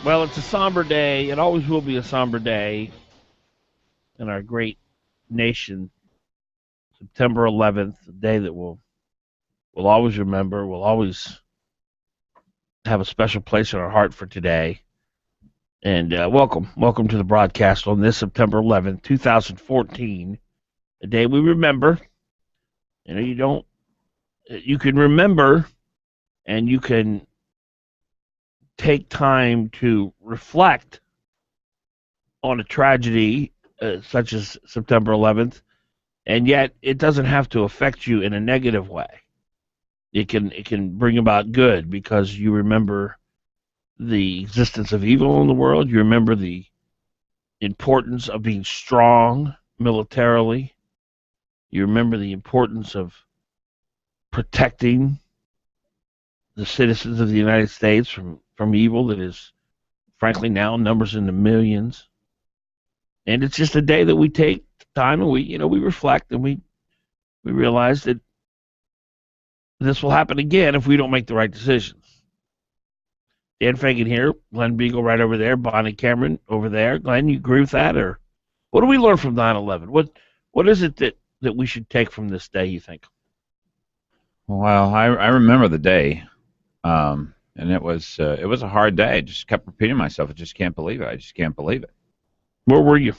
Well, it's a somber day. It always will be a somber day in our great nation. September 11th, the day that we'll always remember. We'll always have a special place in our heart for today. And welcome to the broadcast on this September 11th, 2014, a day we remember. You can remember, and you can take time to reflect on a tragedy such as September 11th, and yet it doesn't have to affect you in a negative way. It can bring about good because you remember the existence of evil in the world. You remember the importance of being strong militarily. You remember the importance of protecting the citizens of the United States from evil that is, frankly, now numbers in the millions. And it's just a day that we take time and we reflect and we realize that this will happen again if we don't make the right decisions. Dan Fagan here, Glen Biegel right over there, Bonnie Cameron over there. Glenn, you agree with that? Or what do we learn from 9/11? What is it that we should take from this day, you think? Well, I remember the day, and it was a hard day. I just kept repeating myself. I just can't believe it. I just can't believe it. Where were you?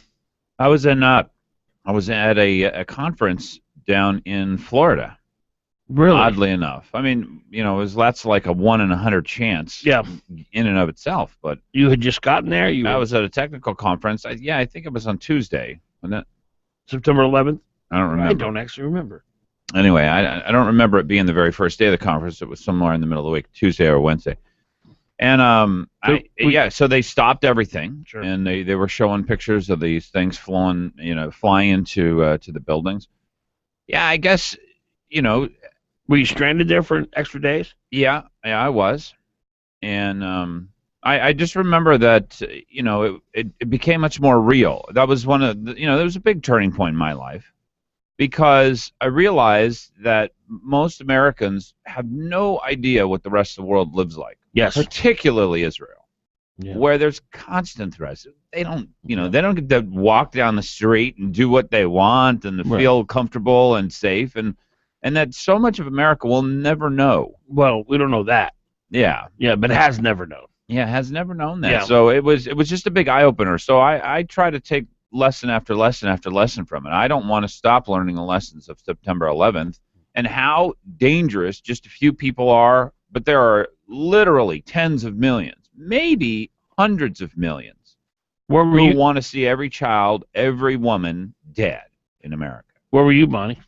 I was at a conference down in Florida. Really? Oddly enough, I mean, that's like a 1 in 100 chance. Yeah. In and of itself. But You had just gotten there? I was at a technical conference. I think it was on Tuesday, wasn't it? September 11th? I don't remember. I don't actually rember. Anyway, I don't remember it being the very first day of the conference. It was somewhere in the middle of the week, Tuesday or Wednesday. And so they stopped everything, Sure. and they were showing pictures of these things flying into to the buildings. Yeah, I guess Were you stranded there for extra days? yeah, I was, and I just remember that it became much more real. That was one of there was a big turning point in my life, because I realized that most Americans have no idea what the rest of the world lives like. Yes. Particularly Israel, where there's constant threats. They don't get to walk down the street and do what they want and to feel comfortable and safe, and that so much of America will never know. Well, we don't know that. Yeah, but has never known. yeah, has never known that. Yeah. So it was just a big eye opener. So I try to take lesson after lesson after lesson from it. I don't want to stop learning the lessons of September 11th and how dangerous just a few people are, but there are literally tens of millions, maybe hundreds of millions, who want to see every child, every woman dead in America. Where were you, Bonnie?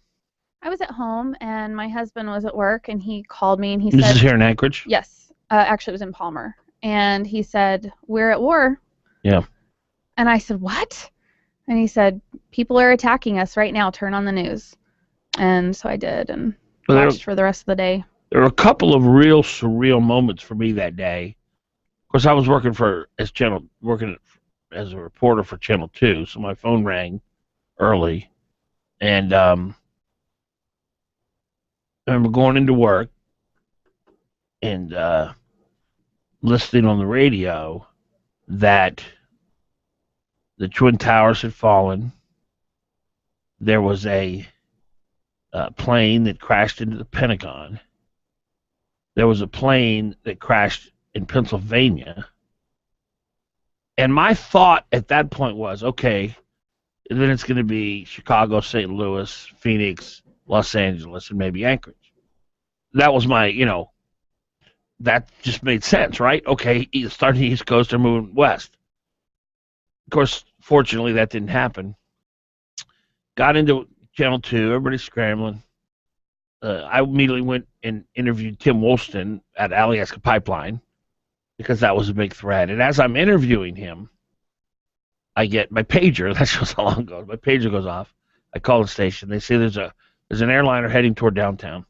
I was at home, and my husband was at work, and he called me, and he This said... is here in Anchorage? Yes. Actually, it was in Palmer. And he said, "We're at war." Yeah. And I said, "What?" And he said, "People are attacking us right now. Turn on the news." And so I did, and watched for the rest of the day. There were a couple of real surreal moments for me that day. Of course, I was working as a reporter for Channel 2, so my phone rang early. And I remember going into work and listening on the radio that the Twin Towers had fallen. There was a plane that crashed into the Pentagon. There was a plane that crashed in Pennsylvania. And my thought at that point was, okay, then it's going to be Chicago, St. Louis, Phoenix, Los Angeles, and maybe Anchorage. That was my, that just made sense, right? Okay, starting the East Coast, they're moving west. Of course, fortunately, that didn't happen. Got into Channel 2, everybody's scrambling. I immediately went and interviewed Tim Woolston at Alaska Pipeline because that was a big threat. And as I'm interviewing him, I get my pager. That shows how long ago. My pager goes off. I call the station. They say there's an airliner heading toward downtown.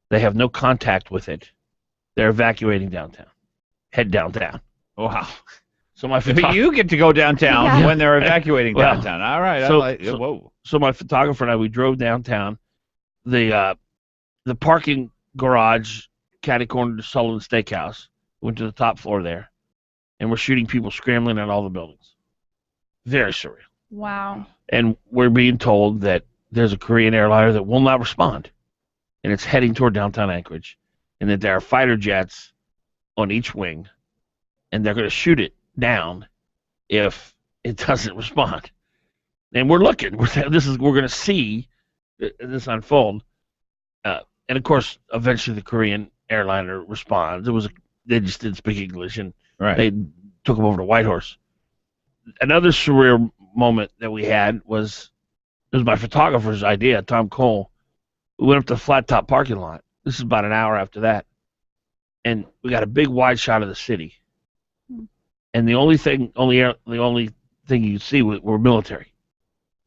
They have no contact with it. They're evacuating downtown. Head downtown. Wow. So my you get to go downtown when they're evacuating downtown. All right. Whoa. So my photographer and I, we drove downtown. The parking garage catty corner to Sullivan Steakhouse. Went to the top floor there. and we're shooting people scrambling at all the buildings. Very surreal. Wow. And we're being told that there's a Korean airliner that will not respond, and it's heading toward downtown Anchorage, and that there are fighter jets on each wing, and they're going to shoot it down if it doesn't respond. And we're looking. We're going to see this unfold. And of course, eventually the Korean airliner responds. They just didn't speak English, and they took them over to Whitehorse. Another surreal moment that we had was my photographer's idea, Tom Cole. We went up to the Flat Top parking lot. This is about an hour after that, and we got a big wide shot of the city. And the only thing you see were military.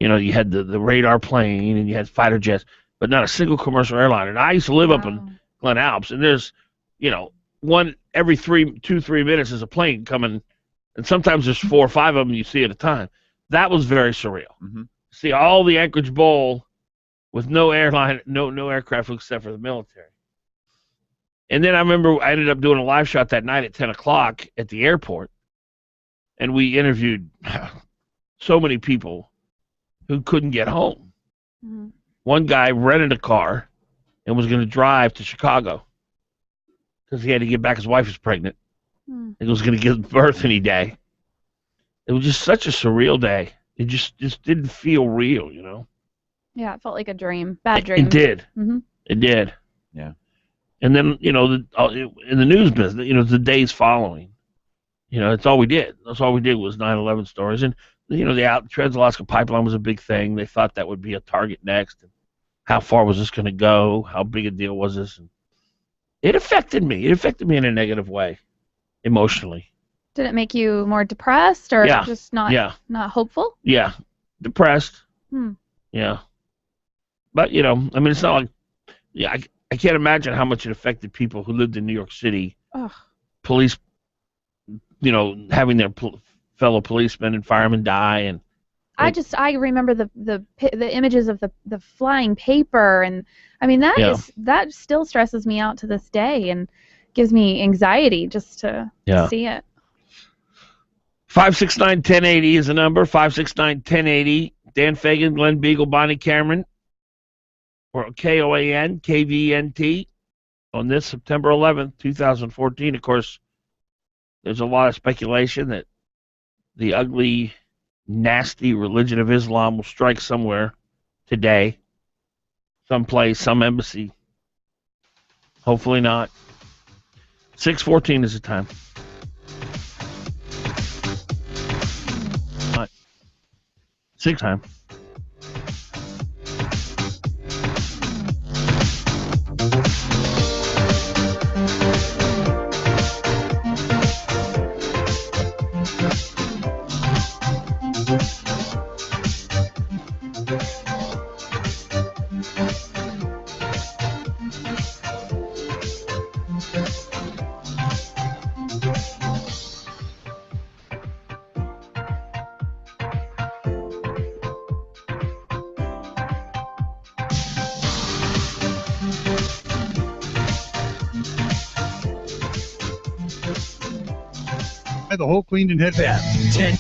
You know, you had the radar plane and you had fighter jets, but not a single commercial airliner. And I used to live up in Glen Alps, and there's, one every 2-3 minutes is a plane coming, and sometimes there's 4 or 5 of them you see at a time. That was very surreal. Mm-hmm. See all the Anchorage Bowl with no airline, no aircraft except for the military. And then I remember I ended up doing a live shot that night at 10 o'clock at the airport, and we interviewed so many people who couldn't get home. Mm-hmm. One guy rented a car and was going to drive to Chicago because he had to get back. His wife was pregnant. Mm. He was going to give birth any day. It was just such a surreal day. It just didn't feel real, Yeah, it felt like a dream. Bad dream. It did. Mm-hmm. It did. Yeah. And then, in the news business, the days following, that's all we did. That's all we did was 9/11 stories. And, the Trans-Alaska Pipeline was a big thing. They thought that would be a target next. And how far was this going to go? How big a deal was this? And it affected me. It affected me in a negative way, emotionally. Did it make you more depressed or just not hopeful? Yeah, depressed. Yeah. But, it's not like, I can't imagine how much it affected people who lived in New York City. Ugh. Police, having their fellow policemen and firemen die, and I remember the images of the flying paper, and I mean that still stresses me out to this day and gives me anxiety just to see it. 569-1080 is the number. 569-1080. Dan Fagan, Glen Biegel, Bonnie Cameron, or KOAN, KVNT, on this September 11th, 2014. Of course, there's a lot of speculation that the ugly, nasty religion of Islam will strike somewhere today, someplace, some embassy. Hopefully not. 6:14 is the time. 6 time. The whole cleaned and head bath. 10.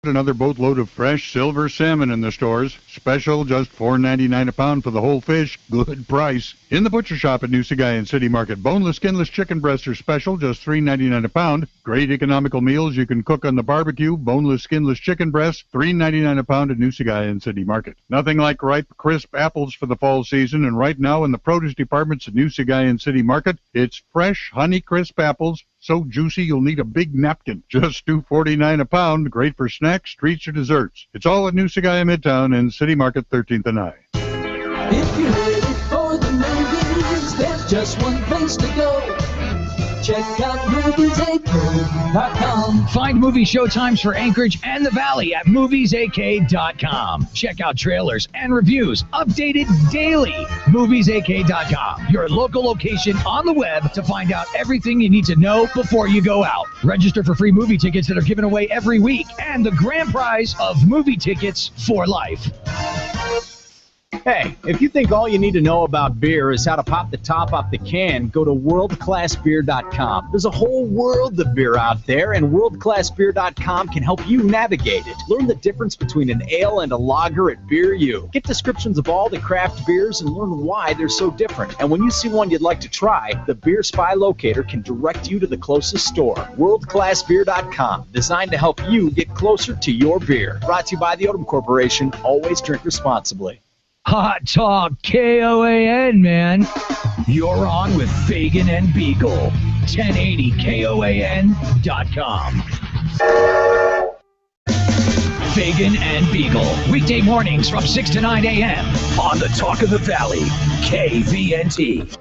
Another boatload of fresh silver salmon in the stores. Special, just $4.99 a pound for the whole fish. Good price. In the butcher shop at New Sagayan City Market, boneless, skinless chicken breasts are special, just $3.99 a pound. Great economical meals you can cook on the barbecue. Boneless, skinless chicken breasts, $3.99 a pound at New Sagayan City Market. Nothing like ripe, crisp apples for the fall season, and right now in the produce departments at New Sagayan City Market, it's fresh, honey crisp apples. So juicy you'll need a big napkin. Just $2.49 a pound. Great for snacks, treats, or desserts. It's all at New Sagaya Midtown and City Market 13th and I. If you're ready for the movies, there's just one place to go. Check out moviesak.com. Find movie showtimes for Anchorage and the Valley at moviesak.com. Check out trailers and reviews updated daily. Moviesak.com, your local location on the web to find out everything you need to know before you go out. Register for free movie tickets that are given away every week and the grand prize of movie tickets for life. Hey, if you think all you need to know about beer is how to pop the top off the can, go to worldclassbeer.com. There's a whole world of beer out there, and worldclassbeer.com can help you navigate it. Learn the difference between an ale and a lager at Beer U. Get descriptions of all the craft beers and learn why they're so different. And when you see one you'd like to try, the Beer Spy Locator can direct you to the closest store. Worldclassbeer.com, designed to help you get closer to your beer. Brought to you by the Odom Corporation. Always drink responsibly. Hot Talk KOAN, man. You're on with Fagan and Biegel. 1080KOAN.com. Fagan and Biegel. Weekday mornings from 6 to 9 a.m. on the Talk of the Valley. KVNT.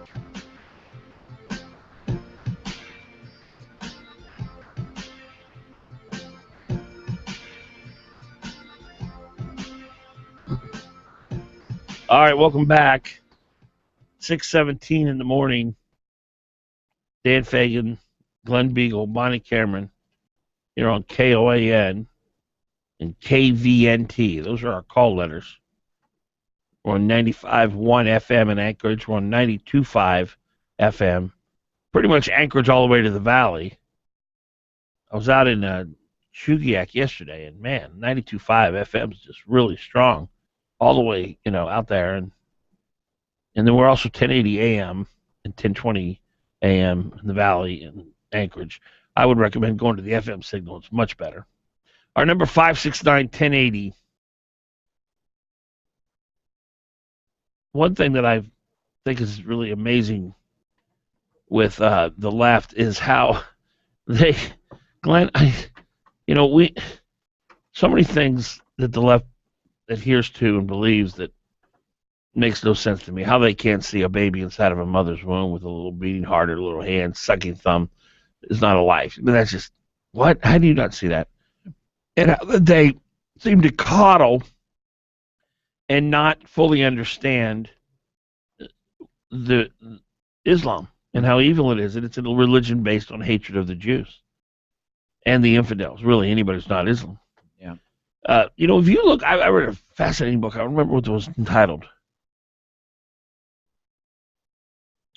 All right, welcome back. 6:17 in the morning. Dan Fagan, Glen Biegel, Bonnie Cameron. Here on KOAN and KVNT. Those are our call letters. We're on 95.1 FM in Anchorage. We're on 92.5 FM. Pretty much Anchorage all the way to the Valley. I was out in Chugiak yesterday, and man, 92.5 FM is just really strong. All the way, out there. And then we're also 1080 AM and 1020 AM in the Valley and Anchorage. I would recommend going to the FM signal. It's much better. Our number 569-1080. One thing that I think is really amazing with the left is how Glenn, so many things that the left adheres to and believes that makes no sense to me. How they can't see a baby inside of a mother's womb with a little beating heart or a little hand, sucking thumb is not a life. I mean, that's just, what? How do you not see that? And how they seem to coddle and not fully understand the Islam and how evil it is. And it's a religion based on hatred of the Jews and the infidels. Really, anybody who's not Islam. If you look, I read a fascinating book. I don't remember what it was entitled.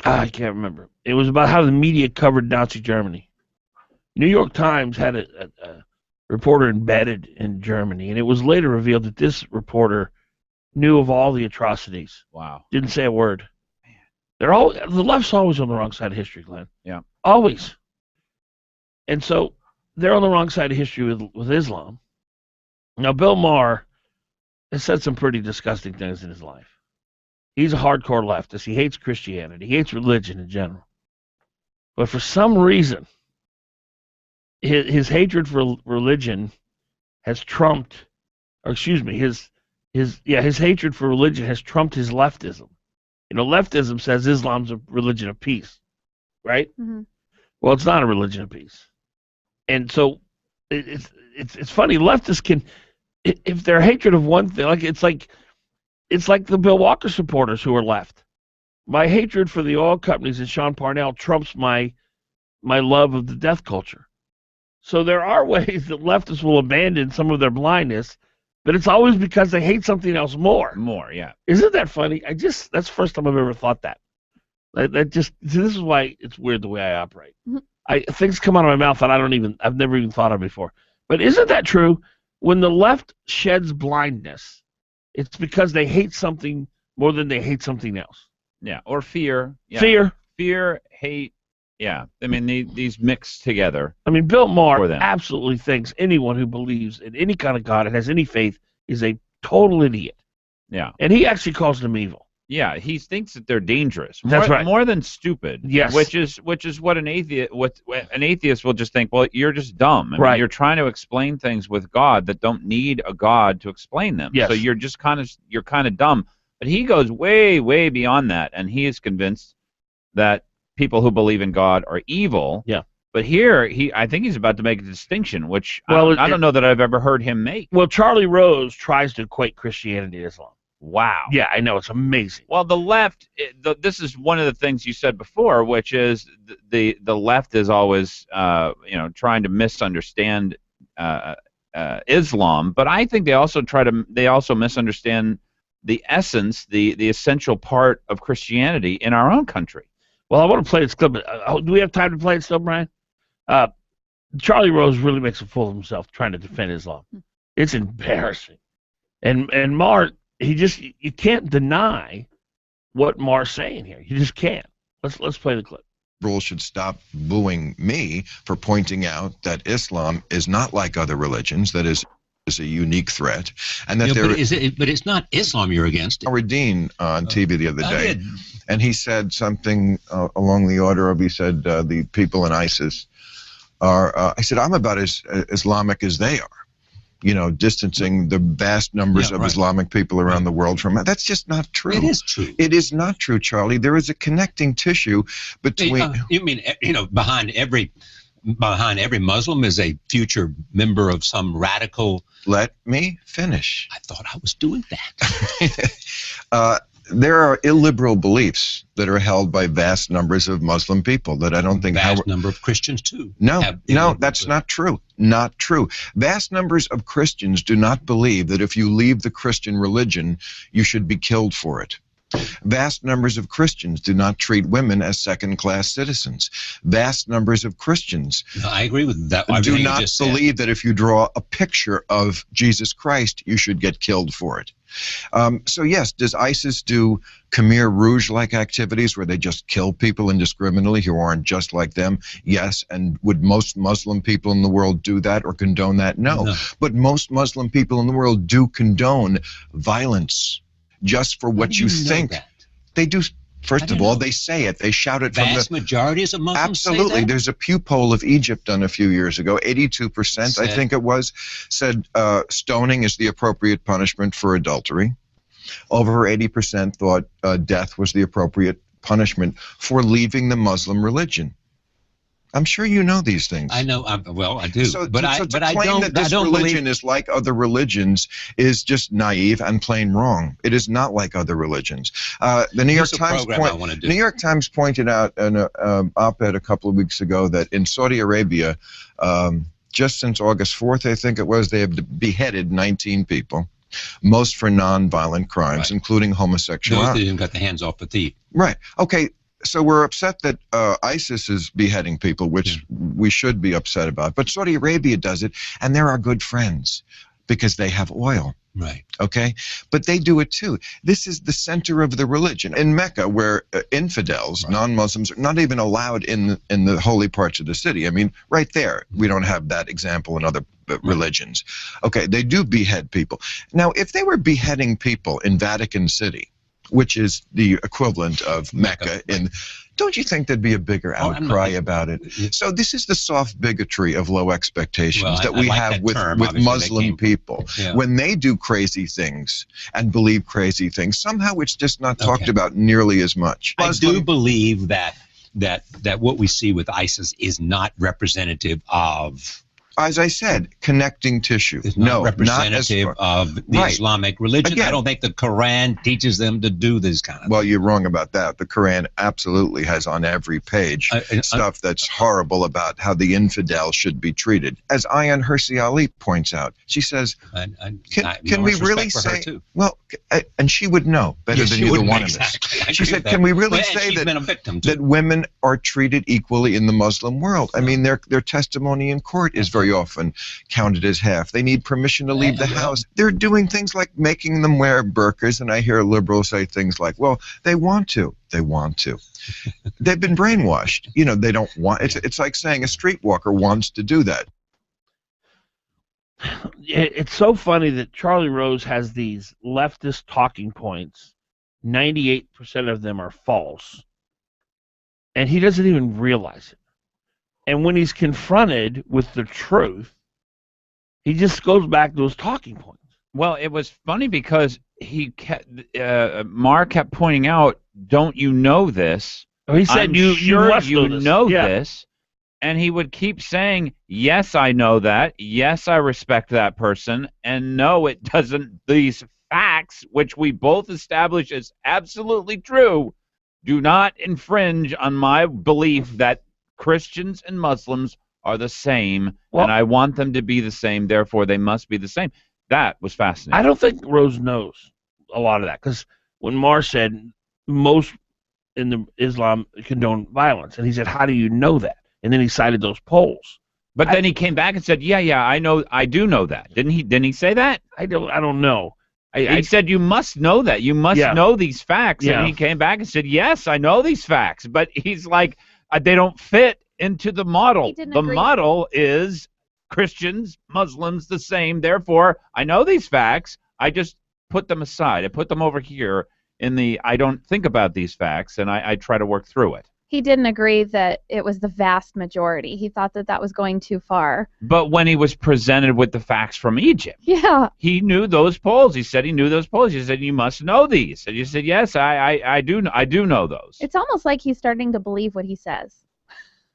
I can't remember. It was about how the media covered Nazi Germany. New York Times had a reporter embedded in Germany, and it was later revealed that this reporter knew of all the atrocities. Wow. Didn't say a word. The left's always on the wrong side of history, Glenn. Yeah. Always. And so they're on the wrong side of history with Islam. Now, Bill Maher has said some pretty disgusting things in his life. He's a hardcore leftist. He hates Christianity. He hates religion in general. But for some reason, his hatred for religion has trumped, his hatred for religion has trumped his leftism. Leftism says Islam's a religion of peace, right? Mm-hmm. Well, it's not a religion of peace. And so it's funny. Leftists can, if their hatred of one thing, it's like the Bill Walker supporters who are left. My hatred for the oil companies and Sean Parnell trumps my love of the death culture. So there are ways that leftists will abandon some of their blindness, but it's always because they hate something else more. More, yeah. Isn't that funny? That's the first time I've ever thought that. This is why it's weird the way I operate. Mm-hmm. Things come out of my mouth that I've never even thought of before. But isn't that true? When the left sheds blindness, it's because they hate something more than they hate something else. Yeah, or fear. Yeah. Fear, hate. Yeah, I mean, these mix together. I mean, Bill Maher absolutely thinks anyone who believes in any kind of God and has any faith is a total idiot. Yeah. And he actually calls them evil. Yeah, he thinks that they're dangerous. That's right. More than stupid. Yes. Which is what an atheist will just think, well, you're just dumb. I mean, you're trying to explain things with God that don't need a God to explain them. Yes. So you're kind of dumb. But he goes way, way beyond that, and he is convinced that people who believe in God are evil. Yeah. But here, I think he's about to make a distinction, which I don't know that I've ever heard him make. Well, Charlie Rose tries to equate Christianity to Islam. Wow. Yeah, I know. It's amazing. Well, the left, this is one of the things you said before, which is the left is always, trying to misunderstand Islam. But I think they also misunderstand the essence, the essential part of Christianity in our own country. Well, I want to play this clip. Do we have time to play it still, Brian? Charlie Rose really makes a fool of himself trying to defend Islam. It's embarrassing. And Mark, you can't deny what Mark's saying here. You just can't. Let's play the clip. Liberals should stop booing me for pointing out that Islam is not like other religions, that is a unique threat, and that but it's not Islam you're against. Howard Dean on TV the other day, and he said something along the order of, he said the people in ISIS are, I said, I'm about as Islamic as they are, distancing the vast numbers of Islamic people around the world from it. That's just not true. It is true. It is not true, Charlie. There is a connecting tissue between... you mean, behind every Muslim is a future member of some radical... Let me finish. I thought I was doing that. There are illiberal beliefs that are held by vast numbers of Muslim people that I don't think... Vast number of Christians, too. No, that's not true. Not true. Vast numbers of Christians do not believe that if you leave the Christian religion, you should be killed for it. Vast numbers of Christians do not treat women as second-class citizens. Vast numbers of Christians I agree with that. Do not believe that if you draw a picture of Jesus Christ, you should get killed for it. So yes, does ISIS do Khmer Rouge-like activities where they just kill people indiscriminately who aren't just like them? Yes. And would most Muslim people in the world do that or condone that? No. But most Muslim people in the world do condone violence. Just for what you think. They do. First of all, they say it. They shout it from the... Vast majorities of Muslims Absolutely. say that? There's a Pew poll of Egypt done a few years ago. 82%, I think it was, said stoning is the appropriate punishment for adultery. Over 80% thought death was the appropriate punishment for leaving the Muslim religion. I'm sure you know these things. I know. Well, I do. But I don't. That this religion is like other religions is just naive and plain wrong. It is not like other religions. The New York Times pointed out in an op-ed a couple of weeks ago that in Saudi Arabia, just since August 4th, I think it was, they have beheaded 19 people, most for non-violent crimes, including homosexuality. Those that even got the hands off the thief. Right. Okay. So we're upset that ISIS is beheading people, which we should be upset about. But Saudi Arabia does it, and they're our good friends because they have oil. Right. Okay? But they do it too. This is the center of the religion. In Mecca, where infidels, non-Muslims, are not even allowed in the holy parts of the city. I mean, right there, we don't have that example in other religions. Okay, they do behead people. Now, if they were beheading people in Vatican City, which is the equivalent of Mecca, don't you think there'd be a bigger outcry about it? So this is the soft bigotry of low expectations that we have with Muslim people. When they do crazy things and believe crazy things, somehow it's just not talked about nearly as much. I do believe that what we see with ISIS is not representative of... As I said, connecting tissue. It's not representative of the Islamic religion. Again, I don't think the Quran teaches them to do this kind of thing. Well, you're wrong about that. The Quran absolutely has on every page stuff that's horrible about how the infidel should be treated. As Ayaan Hirsi Ali points out, she says, can we really say... Well, and she would know better than either one of us. She said, can we really say that women are treated equally in the Muslim world? I mean, their testimony in court is very often counted as half. They need permission to leave the house. They're doing things like making them wear burqas, and I hear liberals say things like, well, they want to. They want to. They've been brainwashed. You know, they don't want... It's like saying a streetwalker wants to do that. It's so funny that Charlie Rose has these leftist talking points. 98% of them are false. And he doesn't even realize it. And when he's confronted with the truth, he just goes back to his talking points. Well, it was funny because Mark kept pointing out, don't you know this? He said, "You know this," and he would keep saying, "Yes, I know that. Yes, I respect that person." And no, it doesn't. These facts, which we both establish as absolutely true, do not infringe on my belief that Christians and Muslims are the same, and I want them to be the same. Therefore, they must be the same. That was fascinating. I don't think Rose knows a lot of that, because when Marr said most in the Islam condone violence, and he said, "How do you know that?" And then he cited those polls. But then he came back and said, "Yeah, I do know that." Didn't he say that? I don't know. He said, "You must know that. You must know these facts." And he came back and said, "Yes, I know these facts." But he's like, they don't fit into the model. The model is Christians, Muslims, the same. Therefore, I know these facts. I just put them aside. I put them over here in the I don't think about these facts, and I try to work through it. He didn't agree that it was the vast majority. He thought that was going too far. But when he was presented with the facts from Egypt, he knew those polls. He said he knew those polls. He said, "You must know these." And you said, "Yes, I do know those." It's almost like he's starting to believe what he says.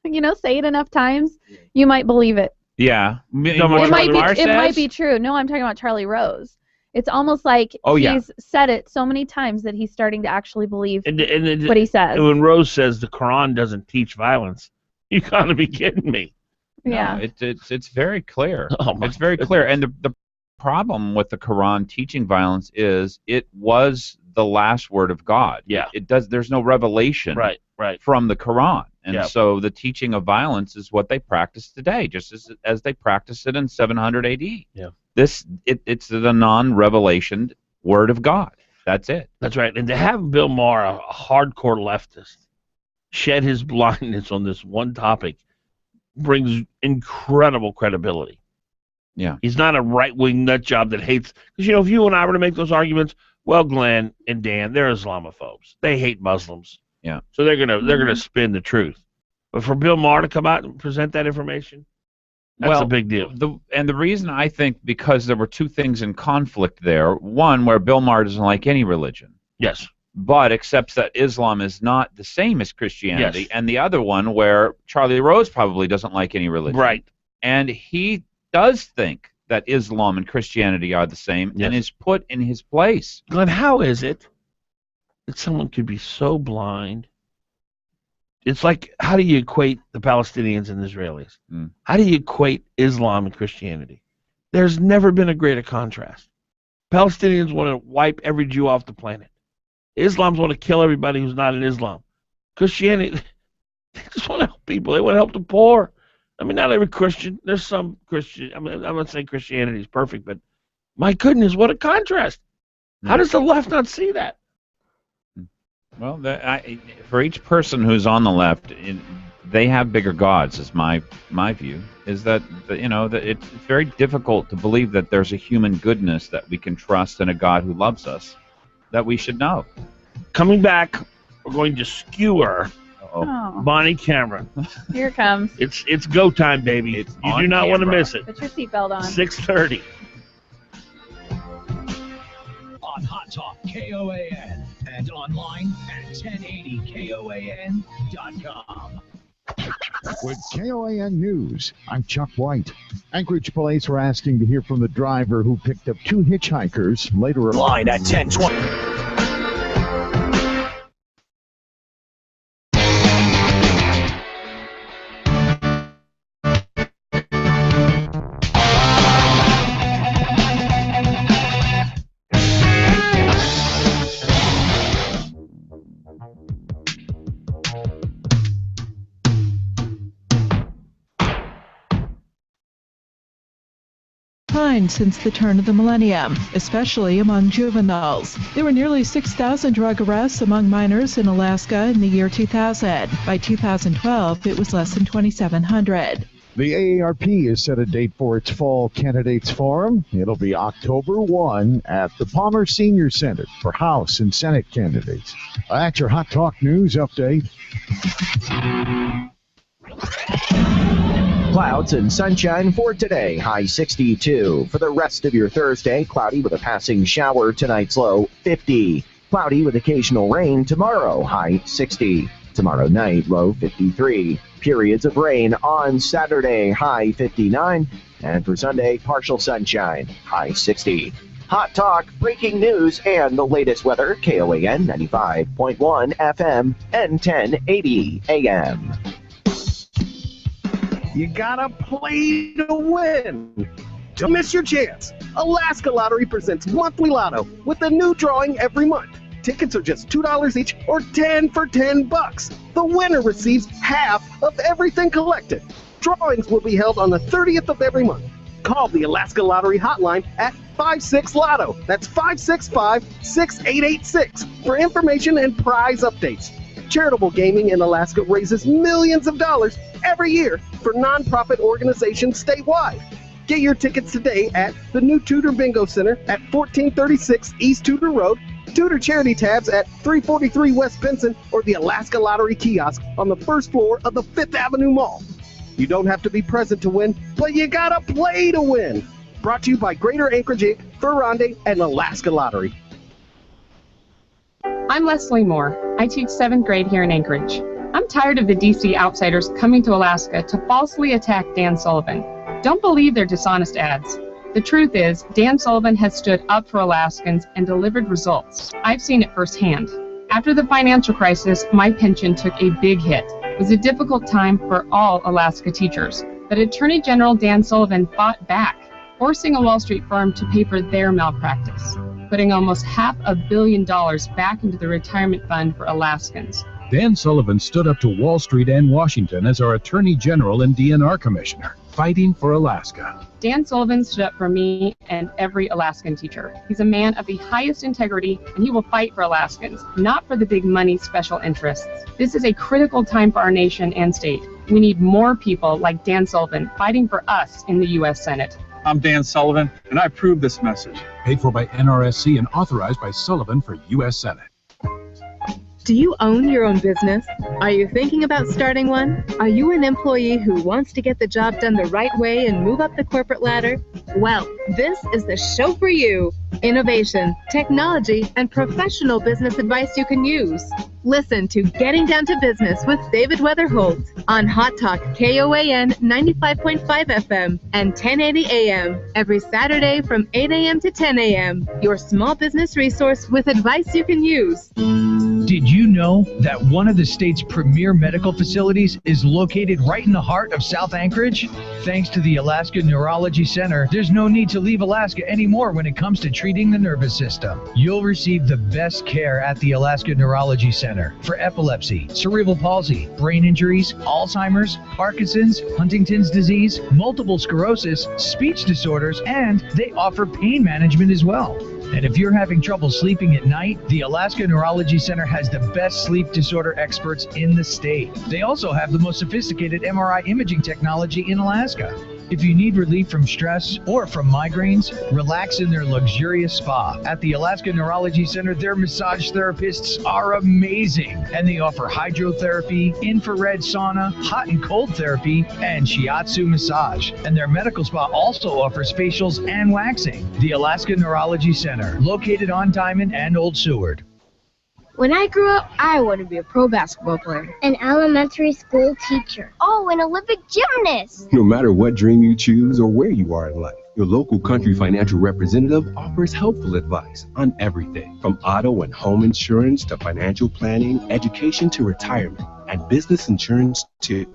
Say it enough times, you might believe it. Yeah. It might be true. No, I'm talking about Charlie Rose. It's almost like he's said it so many times that he's starting to actually believe what he says. When Rose says the Quran doesn't teach violence, you got to be kidding me. Yeah. No, it's very clear. It's very clear. And the problem with the Quran teaching violence is it was the last word of God. Yeah. There's no revelation from the Quran. And so the teaching of violence is what they practice today, just as they practiced it in 700 AD. Yeah. It's the non-revelation word of God. That's it. That's right. And to have Bill Maher, a hardcore leftist, shed his blindness on this one topic brings incredible credibility. Yeah. He's not a right-wing nut job that hates. Because, if you and I were to make those arguments, well, Glenn and Dan, they're Islamophobes. They hate Muslims. Yeah. So they're gonna spin the truth. But for Bill Maher to come out and present that information, that's a big deal. The reason I think, because there were two things in conflict there. One, where Bill Maher doesn't like any religion. Yes. But accepts that Islam is not the same as Christianity. Yes. And the other one where Charlie Rose probably doesn't like any religion. Right. And he does think that Islam and Christianity are the same and is put in his place. Glenn, how is it that someone could be so blind? It's like, how do you equate the Palestinians and the Israelis? How do you equate Islam and Christianity? There's never been a greater contrast. Palestinians want to wipe every Jew off the planet. Islams want to kill everybody who's not in Islam. Christianity, they just want to help people. They want to help the poor. I mean, not every Christian. There's some Christian. I mean, I'm not saying Christianity is perfect, but my goodness, what a contrast. How does the left not see that? Well, for each person who's on the left, they have bigger gods. Is my view. Is that that it's very difficult to believe that there's a human goodness that we can trust and a God who loves us that we should know. Coming back, we're going to skewer Bonnie Cameron. Here it comes. It's go time, baby. You do not want to miss it. Put your seatbelt on. 6:30. On Hot Talk KOAN and online at 1080KOAN.com. With KOAN News, I'm Chuck White. Anchorage police were asking to hear from the driver who picked up two hitchhikers later. Line at 1020. Since the turn of the millennium, especially among juveniles. There were nearly 6,000 drug arrests among minors in Alaska in the year 2000. By 2012, it was less than 2,700. The AARP has set a date for its Fall Candidates Forum. It'll be October 1 at the Palmer Senior Center for House and Senate candidates. That's your Hot Talk News update. Clouds and sunshine for today, high 62. For the rest of your Thursday, cloudy with a passing shower, tonight's low 50. Cloudy with occasional rain tomorrow, high 60. Tomorrow night, low 53. Periods of rain on Saturday, high 59. And for Sunday, partial sunshine, high 60. Hot Talk, breaking news, and the latest weather, KOAN 95.1 FM and 1080 AM. You gotta play to win. Don't miss your chance. Alaska Lottery presents Monthly Lotto with a new drawing every month. Tickets are just $2 each or 10 for $10. The winner receives half of everything collected. Drawings will be held on the 30th of every month. Call the Alaska Lottery hotline at 56-LOTTO. That's 565-6886 for information and prize updates. Charitable gaming in Alaska raises millions of dollars every year for nonprofit organizations statewide. Get your tickets today at the new Tudor Bingo Center at 1436 East Tudor Road, Tudor Charity Tabs at 343 West Benson, or the Alaska Lottery Kiosk on the first floor of the 5th Avenue Mall. You don't have to be present to win, but you gotta play to win. Brought to you by Greater Anchorage Inc., Ferrande, and Alaska Lottery. I'm Leslie Moore. I teach 7th grade here in Anchorage. I'm tired of the DC outsiders coming to Alaska to falsely attack Dan Sullivan. Don't believe their dishonest ads. The truth is, Dan Sullivan has stood up for Alaskans and delivered results. I've seen it firsthand. After the financial crisis, my pension took a big hit. It was a difficult time for all Alaska teachers, but Attorney General Dan Sullivan fought back, forcing a Wall Street firm to pay for their malpractice, putting almost $500 million back into the retirement fund for Alaskans. Dan Sullivan stood up to Wall Street and Washington as our Attorney General and DNR Commissioner, fighting for Alaska. Dan Sullivan stood up for me and every Alaskan teacher. He's a man of the highest integrity, and he will fight for Alaskans, not for the big money special interests. This is a critical time for our nation and state. We need more people like Dan Sullivan fighting for us in the U.S. Senate. I'm Dan Sullivan, and I approve this message. Paid for by NRSC and authorized by Sullivan for U.S. Senate. Do you own your own business? Are you thinking about starting one? Are you an employee who wants to get the job done the right way and move up the corporate ladder? Well, this is the show for you. Innovation, technology, and professional business advice you can use. Listen to Getting Down to Business with David Weatherholt on Hot Talk KOAN 95.5 FM and 1080 AM every Saturday from 8 a.m. to 10 a.m. Your small business resource with advice you can use. Did you know that one of the state's premier medical facilities is located right in the heart of South Anchorage? Thanks to the Alaska Neurology Center, there's no need to leave Alaska anymore when it comes to treating the nervous system. You'll receive the best care at the Alaska Neurology Center for epilepsy, cerebral palsy, brain injuries, Alzheimer's, Parkinson's, Huntington's disease, multiple sclerosis, speech disorders, and they offer pain management as well. And if you're having trouble sleeping at night, the Alaska Neurology Center has the best sleep disorder experts in the state. They also have the most sophisticated MRI imaging technology in Alaska. If you need relief from stress or from migraines, relax in their luxurious spa. At the Alaska Neurology Center, their massage therapists are amazing, and they offer hydrotherapy, infrared sauna, hot and cold therapy, and shiatsu massage. And their medical spa also offers facials and waxing. The Alaska Neurology Center, located on Diamond and Old Seward. When I grew up, I wanted to be a pro basketball player. An elementary school teacher. Oh, an Olympic gymnast. No matter what dream you choose or where you are in life, your local Country Financial representative offers helpful advice on everything from auto and home insurance to financial planning, education to retirement, and business insurance too,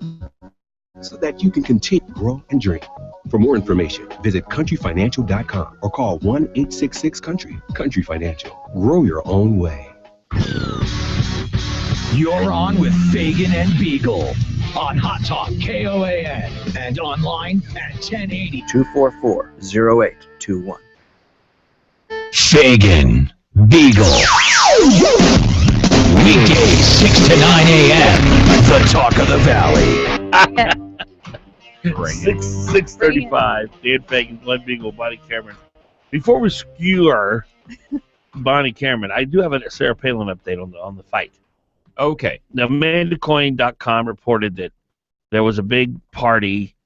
so that you can continue to grow and dream. For more information, visit countryfinancial.com or call 1-866-COUNTRY. Country Financial. Grow your own way. You're on with Fagan and Biegel on Hot Talk KOAN and online at 1080. 244-0821. Fagan, Biegel. Weekdays 6 to 9 a.m. The Talk of the Valley. 6:35. Dan Fagan, Glen Biegel, Bonnie Cameron. Before we skewer Bonnie Cameron, I do have a Sarah Palin update on the fight. Okay. Now, MandaCoin.com reported that there was a big party,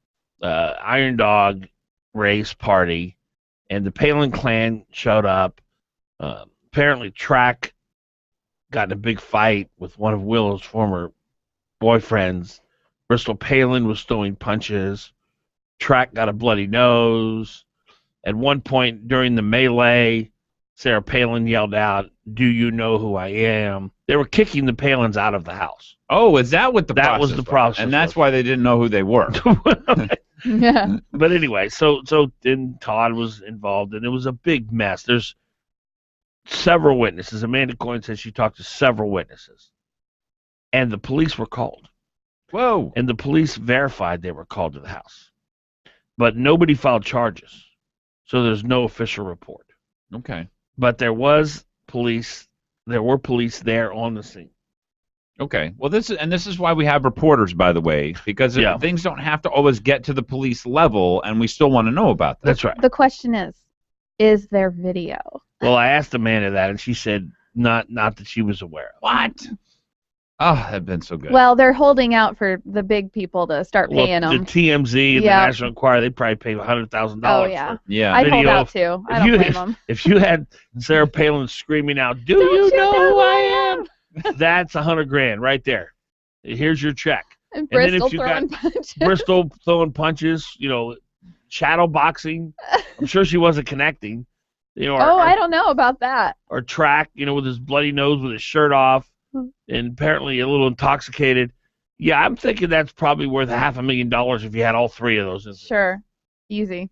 Iron Dog race party, and the Palin clan showed up. Apparently, Track got in a big fight with one of Willow's former boyfriends. Bristol Palin was throwing punches. Track got a bloody nose. At one point during the melee, Sarah Palin yelled out, "Do you know who I am?" They were kicking the Palins out of the house. Oh, is that what the process was? That was the process. And that's why they didn't know who they were. Yeah. But anyway, so then Todd was involved, and it was a big mess. There's several witnesses. Amanda Coyne said she talked to several witnesses. And the police were called. Whoa. And the police verified they were called to the house. But nobody filed charges. So there's no official report. Okay. But there were police there on the scene. Okay. Well, this is why we have reporters, by the way, because things don't have to always get to the police level, and we still want to know about that. That's right. The question is there video? Well, I asked Amanda that, and she said not that she was aware of. What? Oh, that'd been so good. Well, they're holding out for the big people to start paying them. The TMZ and the National Enquirer, they probably pay $100,000. Oh, yeah. Yeah. I'd hold out, too. I don't blame them. If you had Sarah Palin screaming out, "Do you know who I am?" That's $100,000 right there. Here's your check. And Bristol throwing punches. Bristol throwing punches, shadow boxing. I'm sure she wasn't connecting. I don't know about that. Or Track, with his bloody nose with his shirt off. And apparently a little intoxicated. Yeah, I'm thinking that's probably worth $500,000 if you had all three of those. Sure. Easy.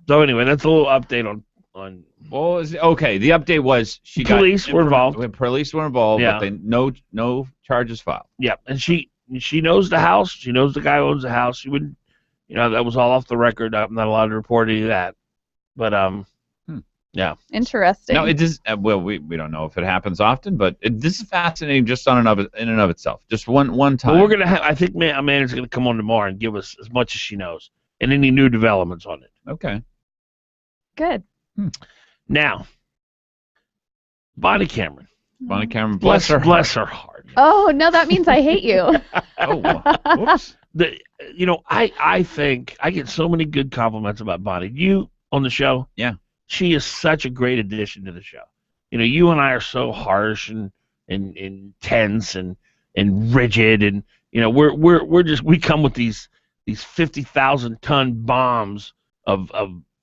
So anyway, that's a little update on. Well, okay. The update was police were involved. Police were involved, Yeah. but no charges filed. Yeah, and she knows the house. She knows the guy who owns the house. She wouldn't, that was all off the record. I'm not allowed to report any of that. But yeah. Interesting. No, it is. Well, we don't know if it happens often, but this is fascinating just in and of itself. Just one time. Well, we're gonna have. I think Amanda's gonna come on tomorrow and give us as much as she knows and any new developments on it. Okay. Good. Now, Bonnie Cameron. Bonnie Cameron, bless her heart. Oh no, that means I hate you. Oh, whoops. I think I get so many good compliments about Bonnie. You on the show? Yeah. She is such a great addition to the show. You and I are so harsh and tense and rigid, and we come with these 50,000-ton bombs of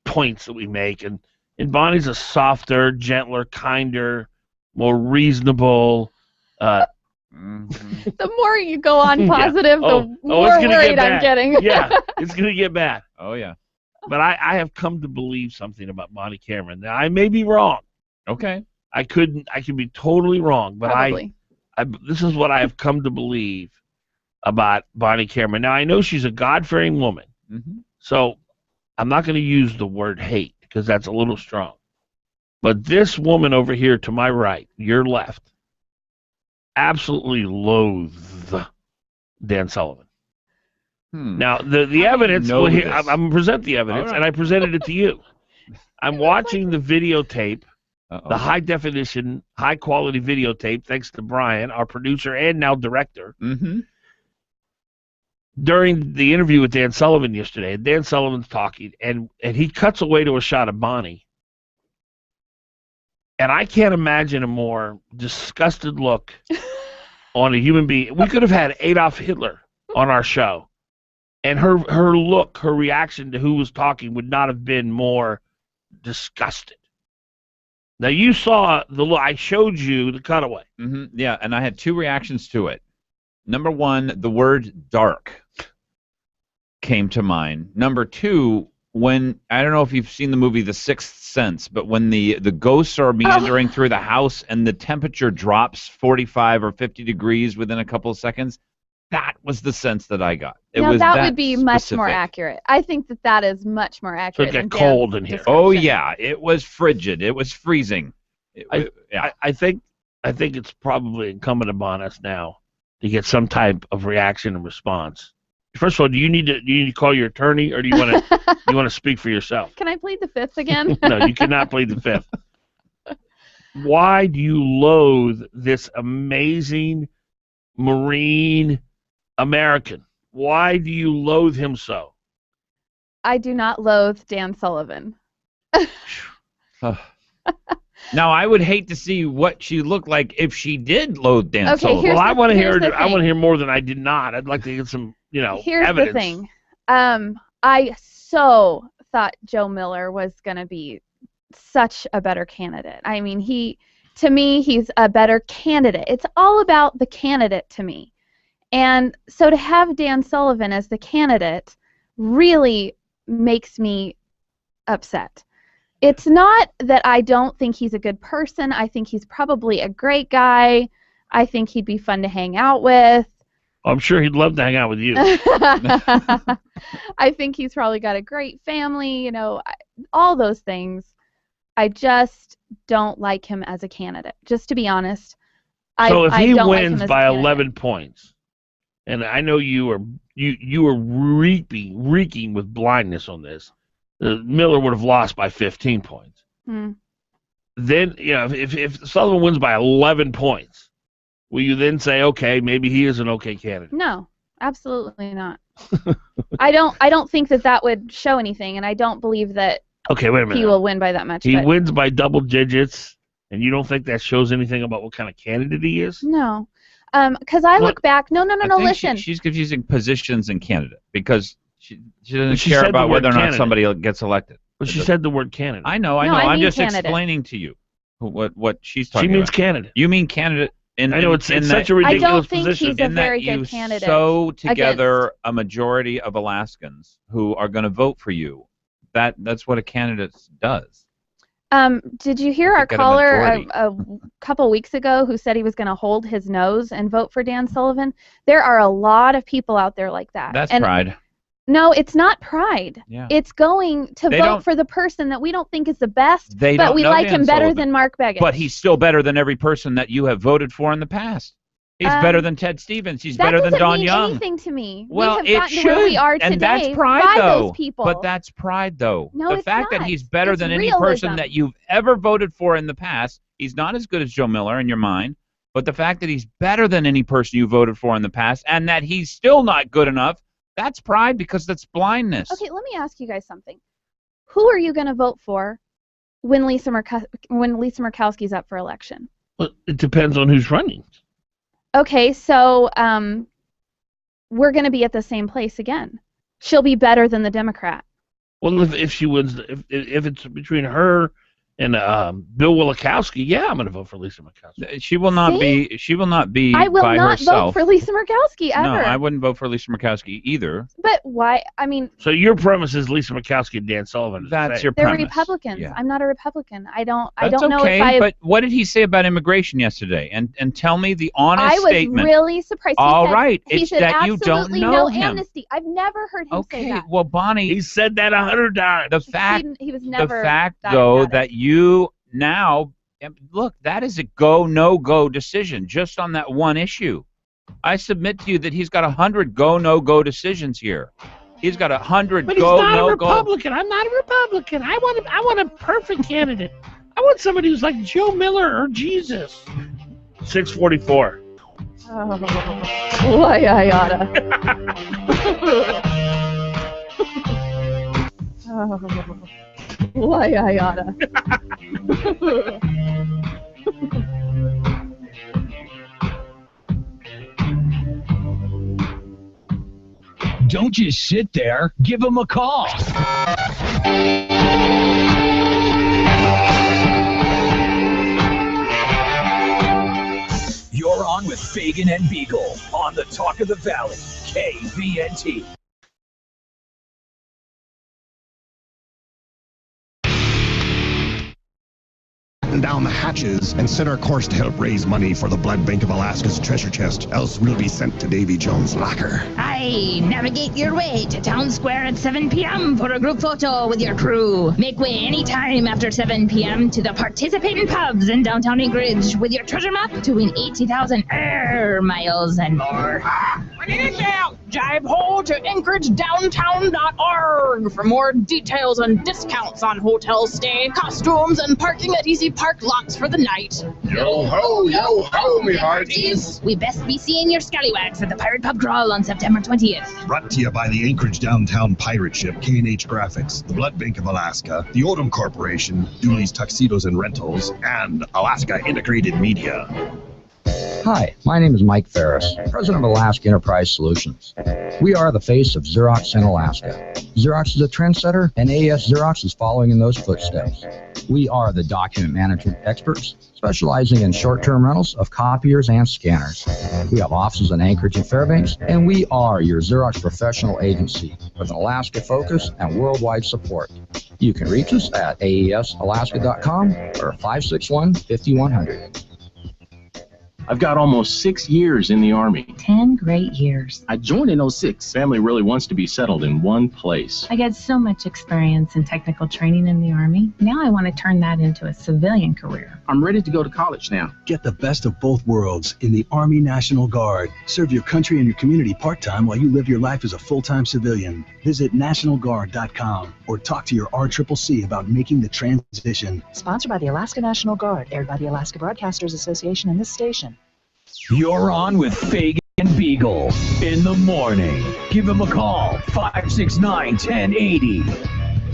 points that we make, and Bonnie's a softer, gentler, kinder, more reasonable. The more you go on positive, the more worried I'm getting. Yeah, it's gonna get bad. Oh yeah. But I have come to believe something about Bonnie Cameron. Now, I may be wrong. Okay. I could be totally wrong, but Probably. this is what I have come to believe about Bonnie Cameron. Now, I know she's a God-fearing woman, so I'm not going to use the word hate because that's a little strong. But this woman over here to my right, your left, absolutely loathes Dan Sullivan. Now, the evidence, I'm going to present the evidence, and I presented it to you. I'm watching the videotape, the high-definition, high-quality videotape, thanks to Brian, our producer and now director, during the interview with Dan Sullivan yesterday. And Dan Sullivan's talking, and he cuts away to a shot of Bonnie. And I can't imagine a more disgusted look on a human being. We could have had Adolf Hitler on our show. And her look, her reaction to who was talking would not have been more disgusted. Now, you saw the look. I showed you the cutaway. Yeah, and I had two reactions to it. Number one, the word dark came to mind. Number two, when, I don't know if you've seen the movie The Sixth Sense, but when the ghosts are meandering through the house and the temperature drops 45 or 50 degrees within a couple of seconds, that was the sense that I got. That would be much more accurate. I think that is much more accurate. So it got cold in here. Oh yeah, it was frigid. It was freezing. I think it's probably incumbent upon us now to get some type of reaction and response. First of all, do you need to call your attorney, or do you want to speak for yourself? Can I plead the fifth again? No, you cannot plead the fifth. Why do you loathe this amazing Marine American? Why do you loathe him so? I do not loathe Dan Sullivan. Now, I would hate to see what she looked like if she did load Dan Sullivan. Well, I want to hear more than I did not. I'd like to get some, Here's evidence. the thing. I so thought Joe Miller was going to be such a better candidate. I mean, to me, he's a better candidate. It's all about the candidate to me. And so to have Dan Sullivan as the candidate really makes me upset. It's not that I don't think he's a good person. I think he's probably a great guy. I think he'd be fun to hang out with. I'm sure he'd love to hang out with you. I think he's probably got a great family, all those things. I just don't like him as a candidate, just to be honest. So if he wins by 11 points, and I know you are reeking with blindness on this, Miller would have lost by 15 points. Then, if Sullivan wins by 11 points, will you then say, okay, maybe he is an okay candidate? No, absolutely not. I don't think that would show anything, and I don't believe that wait a minute. He will win by that much. He wins by double digits, and you don't think that shows anything about what kind of candidate he is? No. Because I look back. No, listen. She's confusing positions and candidate because she doesn't care about whether or not somebody gets elected. But she said the word candidate. I know. I'm just explaining to you what she's talking about. She means candidate. You mean candidate. I know it's such a ridiculous position. I don't think he's a very good candidate. You sew together a majority of Alaskans who are going to vote for you. That's what a candidate does. Did you hear our caller a couple weeks ago who said he was going to hold his nose and vote for Dan Sullivan? There are a lot of people out there like that. That's pride. No, it's not pride. Yeah. It's going to vote for the person that we don't think is the best, but we like him better than Mark Biegel. But he's still better than every person that you have voted for in the past. He's better than Ted Stevens. He's better than Don Young. That doesn't mean anything to me. Well, we have gotten to where we are today and that's pride, by though. Those people. But that's pride, though. No, the fact that he's better than any person that you've ever voted for in the past, he's not as good as Joe Miller in your mind, but the fact that he's better than any person you voted for in the past, and that he's still not good enough, that's pride because that's blindness. Okay, let me ask you guys something. Who are you going to vote for when Lisa Murkowski's up for election? Well, it depends on who's running. Okay, so we're going to be at the same place again. She'll be better than the Democrat. Well, if she wins, if it's between her and Bill Wielechowski, yeah, I'm going to vote for Lisa Murkowski. She will not be. She will not be by herself. I will not vote for Lisa Murkowski ever. No, I wouldn't vote for Lisa Murkowski either. But why? I mean. So your premise is Lisa Murkowski and Dan Sullivan. That's your They're premise. Republicans. Yeah. I'm not a Republican. I don't That's know okay, if I. But what did he say about immigration yesterday? And tell me the honest statement. I was really surprised. All right, he it's said that you don't know no him. amnesty. I've never heard him say that. Well, Bonnie, he said that 100 times. The fact, he was never. The fact, though, that you now look, that is a go no go decision just on that one issue. I submit to you that he's got 100 go no go decisions here. He's got 100 go no go. But he's not a Republican. I'm not a Republican. I want a perfect candidate. I want somebody who's like Joe Miller or Jesus. 644. Oh, why I oughta. Why I oughta. Don't just sit there. Give him a call. You're on with Fagan and Biegel on the Talk of the Valley, KVNT. Down the hatches and set our course to help raise money for the Blood Bank of Alaska's treasure chest, else we'll be sent to Davy Jones' locker. Aye, navigate your way to Town Square at 7 p.m. for a group photo with your crew. Make way anytime after 7 p.m. to the participating pubs in downtown Anchorage with your treasure map to win 80,000 air miles and more. I need it down! Jive ho to AnchorageDowntown.org for more details and discounts on hotel stay, costumes, and parking at Easy Park lots for the night. Yo ho, me hearties. We best be seeing your scallywags at the Pirate Pub Crawl on September 20th. Brought to you by the Anchorage Downtown Pirate Ship, K&H Graphics, the Blood Bank of Alaska, the Odom Corporation, Dooley's Tuxedos and Rentals, and Alaska Integrated Media. Hi, my name is Mike Ferris, president of Alaska Enterprise Solutions. We are the face of Xerox in Alaska. Xerox is a trendsetter, and AES Xerox is following in those footsteps. We are the document management experts, specializing in short-term rentals of copiers and scanners. We have offices in Anchorage and Fairbanks, and we are your Xerox professional agency with an Alaska focus and worldwide support. You can reach us at aesalaska.com or 561-5100. I've got almost 6 years in the Army. 10 great years. I joined in '06. Family really wants to be settled in one place. I get so much experience and technical training in the Army. Now I want to turn that into a civilian career. I'm ready to go to college now. Get the best of both worlds in the Army National Guard. Serve your country and your community part-time while you live your life as a full-time civilian. Visit nationalguard.com or talk to your RCCC about making the transition. Sponsored by the Alaska National Guard, aired by the Alaska Broadcasters Association and this station. You're on with Fagan and Biegel in the morning. Give him a call, 569-1080.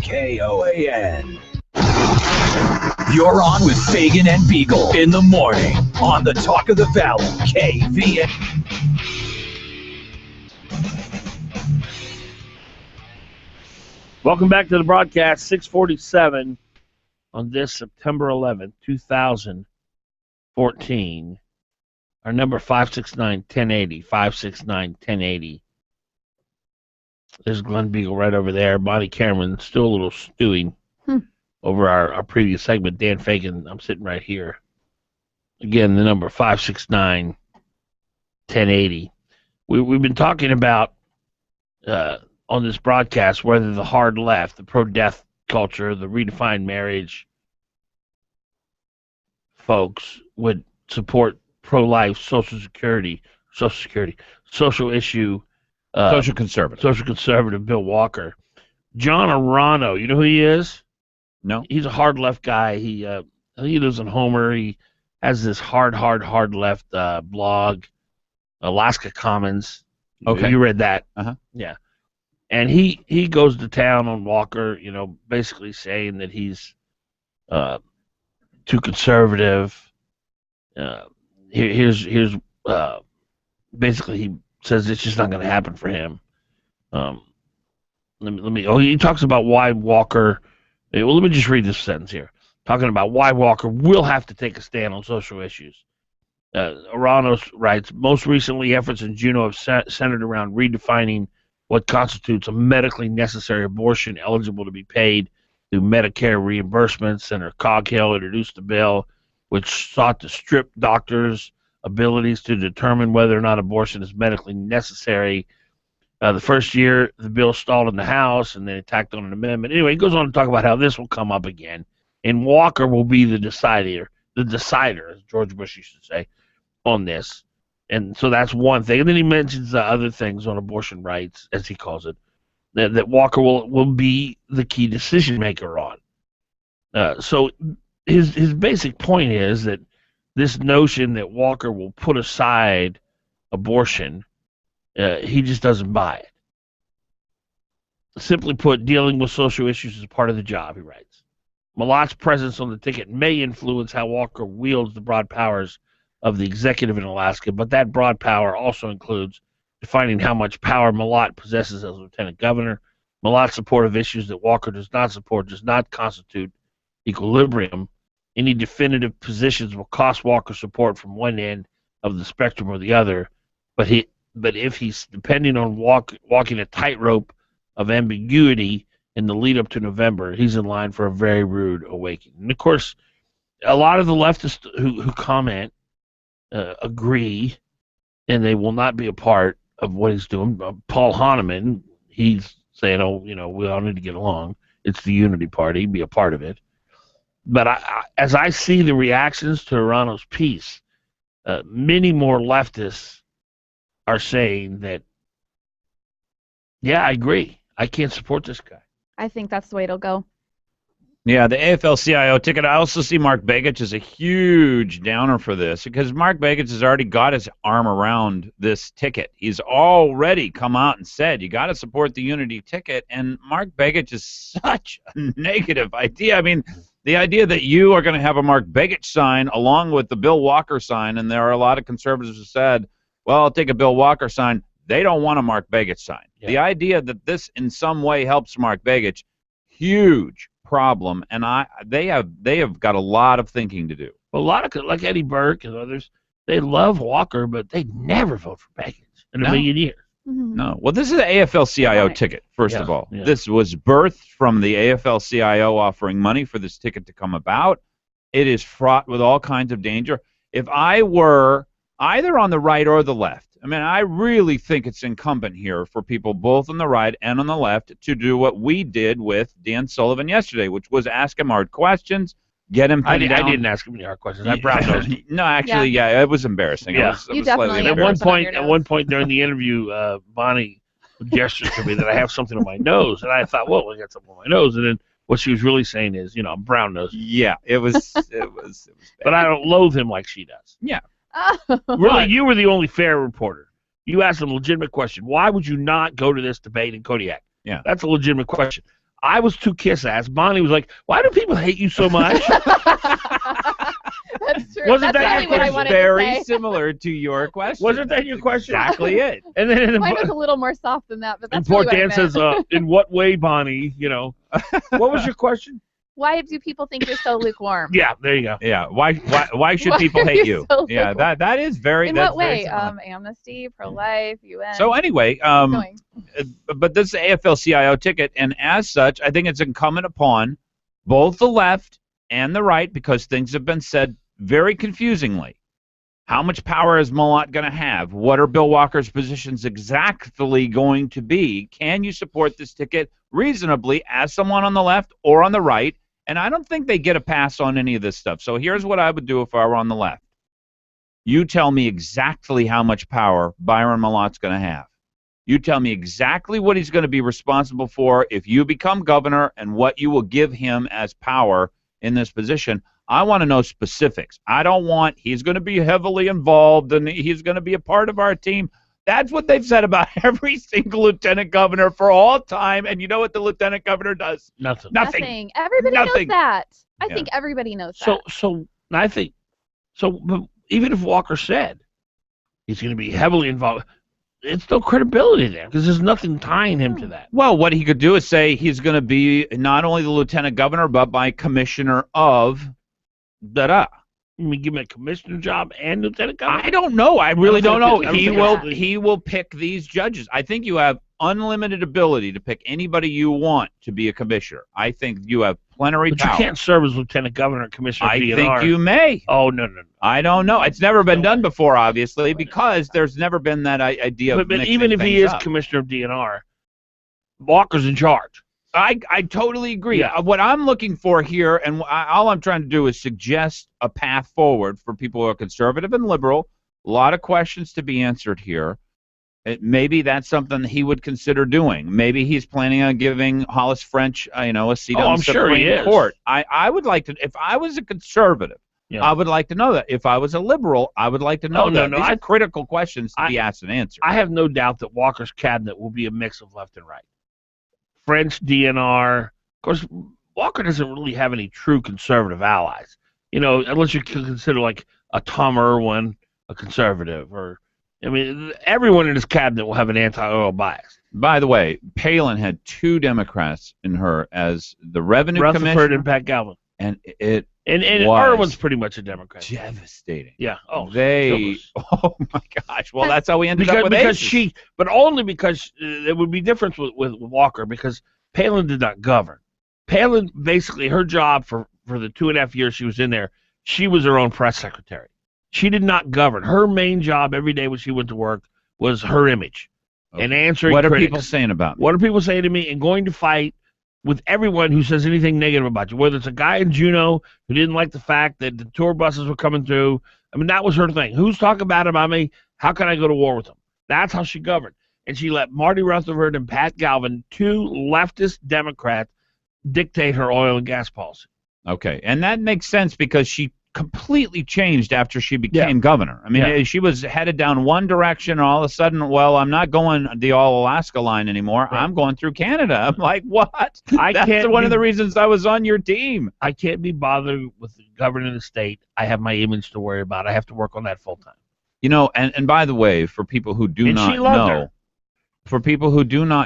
KOAN. You're on with Fagan and Biegel in the morning on the Talk of the Valley, KVN. Welcome back to the broadcast, 647 on this September 11th, 2014. Our number 569-1080, 569-1080. There's Glen Biegel right over there. Bonnie Cameron still a little stewing over our previous segment. Dan Fagan, I'm sitting right here. Again, the number 569-1080. We've been talking about on this broadcast whether the hard left, the pro-death culture, the redefined marriage folks would support pro-life, social conservative Bill Walker. John Arano, you know who he is? No. He's a hard left guy. He lives in Homer. He has this hard left blog, Alaska Commons. Okay. You read that? Uh-huh. Yeah. And he goes to town on Walker, basically saying that he's too conservative. Here's basically he says it's just not going to happen for him. He talks about why Walker. Well, let me just read this sentence here. Talking about why Walker will have to take a stand on social issues. Aranos writes, most recently efforts in Juneau have centered around redefining what constitutes a medically necessary abortion eligible to be paid through Medicare reimbursements. Senator Coghill introduced a bill which sought to strip doctors' abilities to determine whether or not abortion is medically necessary. The first year, the bill stalled in the House, and then it tacked on an amendment. Anyway, he goes on to talk about how this will come up again, and Walker will be the decider, as George Bush used to say, on this. And so that's one thing. And then he mentions other things on abortion rights, as he calls it, that Walker will be the key decision maker on. So his basic point is that this notion that Walker will put aside abortion, he just doesn't buy it. Simply put, dealing with social issues is part of the job, he writes. Malot's presence on the ticket may influence how Walker wields the broad powers of the executive in Alaska, but that broad power also includes defining how much power Malott possesses as lieutenant governor. Malot's support of issues that Walker does not support does not constitute equilibrium. Any definitive positions will cost Walker support from one end of the spectrum or the other, but if he's depending on walking a tightrope of ambiguity in the lead up to November, he's in line for a very rude awakening. And of course, a lot of the leftists who comment agree, and they will not be a part of what he's doing. Paul Hahnemann, he's saying, we all need to get along. It's the Unity Party, be a part of it. But as I see the reactions to Arano's piece, many more leftists are saying that Yeah, I agree. I can't support this guy. I think that's the way it'll go. Yeah, the AFL-CIO ticket. I also see Mark Begich as a huge downer for this because Mark Begich has already got his arm around this ticket. He's already come out and said, you got to support the Unity ticket, and Mark Begich is such a negative idea. I mean, the idea that you are going to have a Mark Begich sign along with the Bill Walker sign, and there are a lot of conservatives who said, well, I'll take a Bill Walker sign. They don't want a Mark Begich sign. Yeah. The idea that this in some way helps Mark Begich, huge problem, and they have got a lot of thinking to do. Well, a lot of, like Eddie Burke and others, they love Walker, but they never vote for Begich in a million years. Mm-hmm. No. Well, this is an AFL-CIO ticket, first of all. Yeah. This was birthed from the AFL-CIO offering money for this ticket to come about. It is fraught with all kinds of danger. If I were either on the right or the left, I mean, I really think it's incumbent here for people both on the right and on the left to do what we did with Dan Sullivan yesterday, which was ask him hard questions, get him pinned down. I didn't ask him any hard questions. I brown-nosed him. No, actually, it was embarrassing. Yeah. It was slightly embarrassing. At one point during the interview, Bonnie gestured to me that I have something on my nose, and I thought, well, I got something on my nose, and then what she was really saying is, I'm brown-nosed. Yeah, it was bad. But I don't loathe him like she does. Yeah. Really, you were the only fair reporter. You asked him a legitimate question. Why would you not go to this debate in Kodiak? Yeah. That's a legitimate question. I was too kiss-ass. Bonnie was like, why do people hate you so much? That's true. Wasn't That's that really what I wanted very to say. similar to your question? Wasn't that your question? Exactly it. And then Mine was a little more soft than that, but that's poor really Dan what I meant. says, in what way, Bonnie? What was your question? Why do people think you're so lukewarm? Yeah, there you go. Yeah, why should people hate you? So yeah, that is very. In that's what way? very Amnesty, pro-life, UN. So anyway, but this is the AFL-CIO ticket, and as such, I think it's incumbent upon both the left and the right, because things have been said very confusingly. How much power is Malott going to have? What are Bill Walker's positions exactly going to be? Can you support this ticket reasonably as someone on the left or on the right? And I don't think they get a pass on any of this stuff. So here's what I would do if I were on the left. You tell me exactly how much power Byron Malott's going to have. You tell me exactly what he's going to be responsible for if you become governor and what you will give him as power in this position. I want to know specifics. I don't want he's going to be heavily involved and he's going to be a part of our team. That's what they've said about every single lieutenant governor for all time. And you know what the lieutenant governor does? Nothing. Everybody knows that. I think everybody knows that. So I think, but even if Walker said he's going to be heavily involved, it's no credibility there because there's nothing tying him to that. Well, what he could do is say he's going to be not only the lieutenant governor, but by commissioner of da-da. You mean give him a commissioner job and lieutenant governor? I don't know. I really don't know. He will pick these judges. I think you have unlimited ability to pick anybody you want to be a commissioner. I think you have plenary power. But you can't serve as lieutenant governor and commissioner of DNR. I think you may. Oh, no. I don't know. It's never been done before, obviously, because there's never been that idea of But even if he is commissioner of DNR, Walker's in charge. I totally agree. Yeah. What I'm looking for here, and all I'm trying to do is suggest a path forward for people who are conservative and liberal. A lot of questions to be answered here. Maybe that's something he would consider doing. Maybe he's planning on giving Hollis French, a seat on the Supreme Court. I would like to, if I was a conservative, I would like to know that. If I was a liberal, I would like to know that. These are critical questions to be asked and answered. I have no doubt that Walker's cabinet will be a mix of left and right. French, DNR. Of course, Walker doesn't really have any true conservative allies. Unless you consider like a Tom Irwin a conservative, everyone in his cabinet will have an anti-oil bias. By the way, Palin had 2 Democrats in her as the revenue commissioner. Rutherford and Pat Galvin. And it and Irwin's pretty much a Democrat. Devastating. Yeah. Oh my gosh. Well, that's how we ended up with but only because there would be difference with Walker because Palin did not govern. Palin basically her job for the 2.5 years she was in there, she was her own press secretary. She did not govern. Her main job every day when she went to work was her image and answering What are critics. people saying about me? What are people saying to me and going to fight with everyone who says anything negative about you, whether it's a guy in Juneau who didn't like the fact that the tour buses were coming through. That was her thing. Who's talking bad about me? How can I go to war with them? That's how she governed. and she let Marty Rutherford and Pat Galvin, two leftist Democrats, dictate her oil and gas policy. Okay, and that makes sense because she completely changed after she became governor. I mean, she was headed down one direction, and all of a sudden, well, I'm not going the all-Alaska line anymore. Right. I'm going through Canada. I'm like, what? That's one of the reasons I was on your team. I can't be bothered with governing the state. I have my image to worry about. I have to work on that full-time. You know, and by the way, for people who do not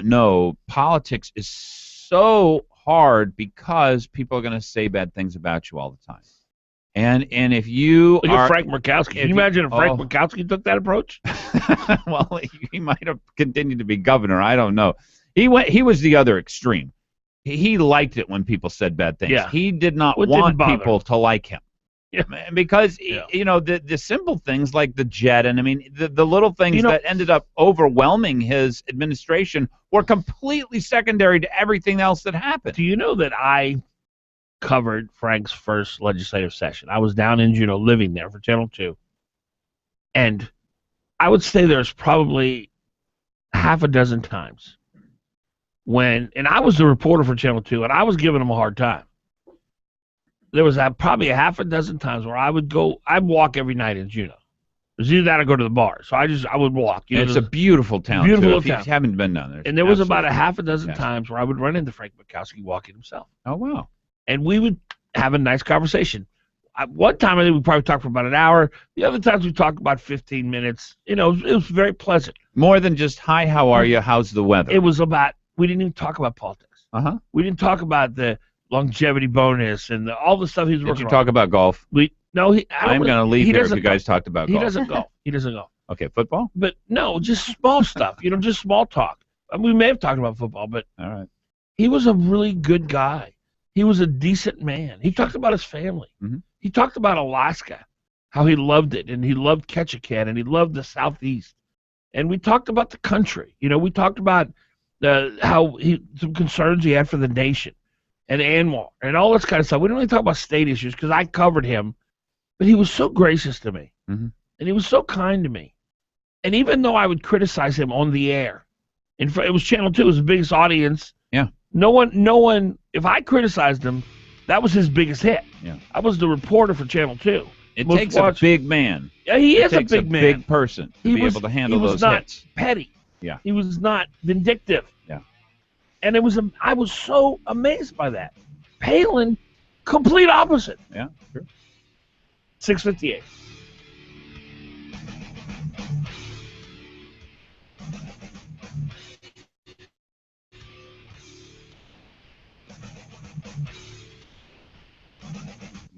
know, politics is so hard because people are going to say bad things about you all the time. And if you look at Frank Murkowski. Can you imagine if Frank Murkowski took that approach? Well, he might have continued to be governor. I don't know. He was the other extreme. He liked it when people said bad things. Yeah. He did not want people to like him. Yeah. Because you know the simple things like the jet and I mean the little things that ended up overwhelming his administration were completely secondary to everything else that happened. Do you know that I covered Frank's first legislative session? I was down in Juneau living there for Channel 2. And I would say there's probably half a dozen times and I was the reporter for Channel 2, and I was giving him a hard time. There was probably a half a dozen times where I'd walk every night in Juneau. It was either that or go to the bar. So I would walk. It's a beautiful town, beautiful too. If you haven't been down there. And there was about a half a dozen times where I would run into Frank Murkowski walking himself. Oh, wow. And we would have a nice conversation. One time I think we probably talked for about an hour. The other times we talked about 15 minutes. You know, it was very pleasant. More than just, hi, how are you? How's the weather? It was about, we didn't even talk about politics. Uh-huh. We didn't talk about the longevity bonus and all the stuff he's working on. Did you talk about golf? I'm going to leave here if you guys talked about golf. He doesn't golf. He doesn't golf. Okay, football? But no, just small stuff. You know, just small talk. I mean, we may have talked about football, but all right. He was a really good guy. He was a decent man. He talked about his family. Mm-hmm. He talked about Alaska, how he loved it, and he loved Ketchikan, and he loved the Southeast. And we talked about the country. You know, we talked about some concerns he had for the nation and ANWR and all this kind of stuff. We didn't really talk about state issues because I covered him, but he was so gracious to me, mm-hmm. and he was so kind to me. And even though I would criticize him on the air, it was Channel 2, it was the biggest audience. Yeah. No one, if I criticized him, that was his biggest hit. Yeah. I was the reporter for Channel 2. It takes a big man. Yeah, he is a big man. Big person to be able to handle those hits. He was not petty. Yeah. He was not vindictive. Yeah. And I was so amazed by that. Palin, complete opposite. Yeah, sure. 6:58.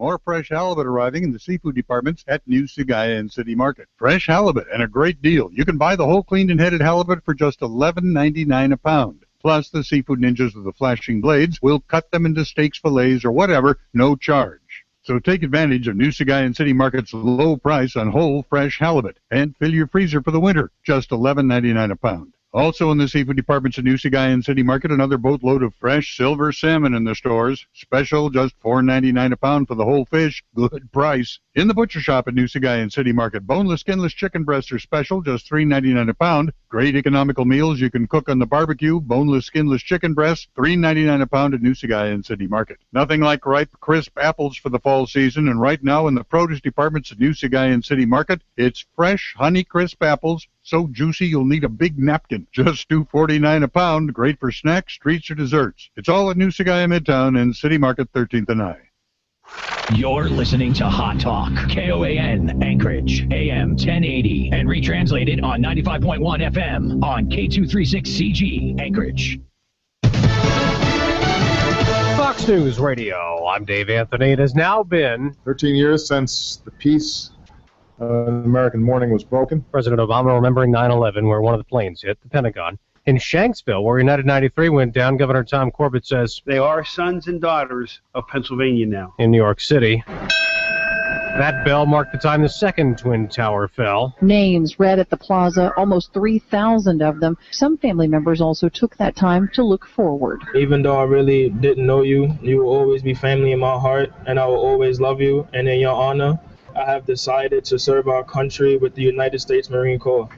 More fresh halibut arriving in the seafood departments at New Sagayan City Market. Fresh halibut and a great deal. You can buy the whole cleaned and headed halibut for just $11.99 a pound. Plus, the seafood ninjas with the flashing blades will cut them into steaks, fillets, or whatever, no charge. So take advantage of New Sagayan City Market's low price on whole fresh halibut and fill your freezer for the winter, just $11.99 a pound. Also in the seafood departments at New Sagayan City Market, another boatload of fresh silver salmon in the stores. Special, just $4.99 a pound for the whole fish. Good price. In the butcher shop at New Sagayan City Market, boneless, skinless chicken breasts are special, just $3.99 a pound. Great economical meals you can cook on the barbecue. Boneless, skinless chicken breasts, $3.99 a pound at New Sagayan City Market. Nothing like ripe, crisp apples for the fall season, and right now in the produce departments at New Sagayan City Market, it's fresh, honey crisp apples, so juicy you'll need a big napkin. Just $2.49 a pound, great for snacks, treats, or desserts. It's all at New Sagayan Midtown and City Market 13th and I. You're listening to Hot Talk, KOAN, Anchorage, AM 1080, and retranslated on 95.1 FM on K236CG, Anchorage. Fox News Radio, I'm Dave Anthony. It has now been 13 years since the peace in American morning was broken. President Obama remembering 9/11, where one of the planes hit the Pentagon. In Shanksville, where United 93 went down, Governor Tom Corbett says they are sons and daughters of Pennsylvania now. In New York City, that bell marked the time the second Twin Tower fell. Names read at the plaza, almost 3,000 of them. Some family members also took that time to look forward. Even though I really didn't know you, you will always be family in my heart, and I will always love you. And in your honor, I have decided to serve our country with the United States Marine Corps.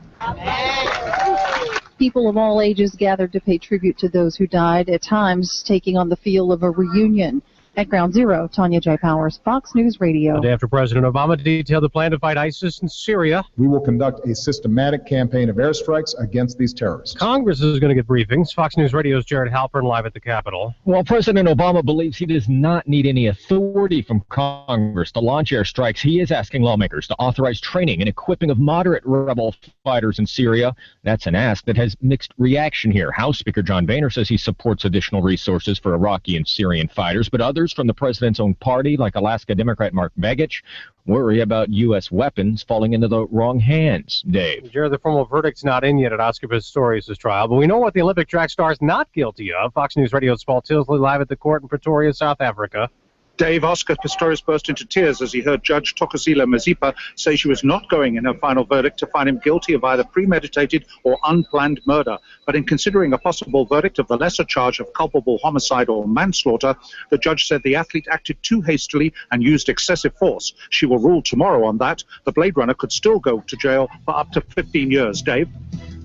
People of all ages gathered to pay tribute to those who died, at times taking on the feel of a reunion. At Ground Zero, Tanya J. Powers, Fox News Radio. A day after President Obama detailed the plan to fight ISIS in Syria. We will conduct a systematic campaign of airstrikes against these terrorists. Congress is going to get briefings. Fox News Radio's Jared Halpern live at the Capitol. Well, President Obama believes he does not need any authority from Congress to launch airstrikes. He is asking lawmakers to authorize training and equipping of moderate rebel fighters in Syria. That's an ask that has mixed reaction here. House Speaker John Boehner says he supports additional resources for Iraqi and Syrian fighters, but others from the president's own party, like Alaska Democrat Mark Begich, worry about U.S. weapons falling into the wrong hands. Dave. Jared, the formal verdict's not in yet at Oscar Pistorius' trial, but we know what the Olympic track star is not guilty of. Fox News Radio's Paul Tilsley live at the court in Pretoria, South Africa. Dave, Oscar Pistorius burst into tears as he heard Judge Thokozile Mazipa say she was not going in her final verdict to find him guilty of either premeditated or unplanned murder. But in considering a possible verdict of the lesser charge of culpable homicide or manslaughter, the judge said the athlete acted too hastily and used excessive force. She will rule tomorrow on that. The Blade Runner could still go to jail for up to 15 years. Dave?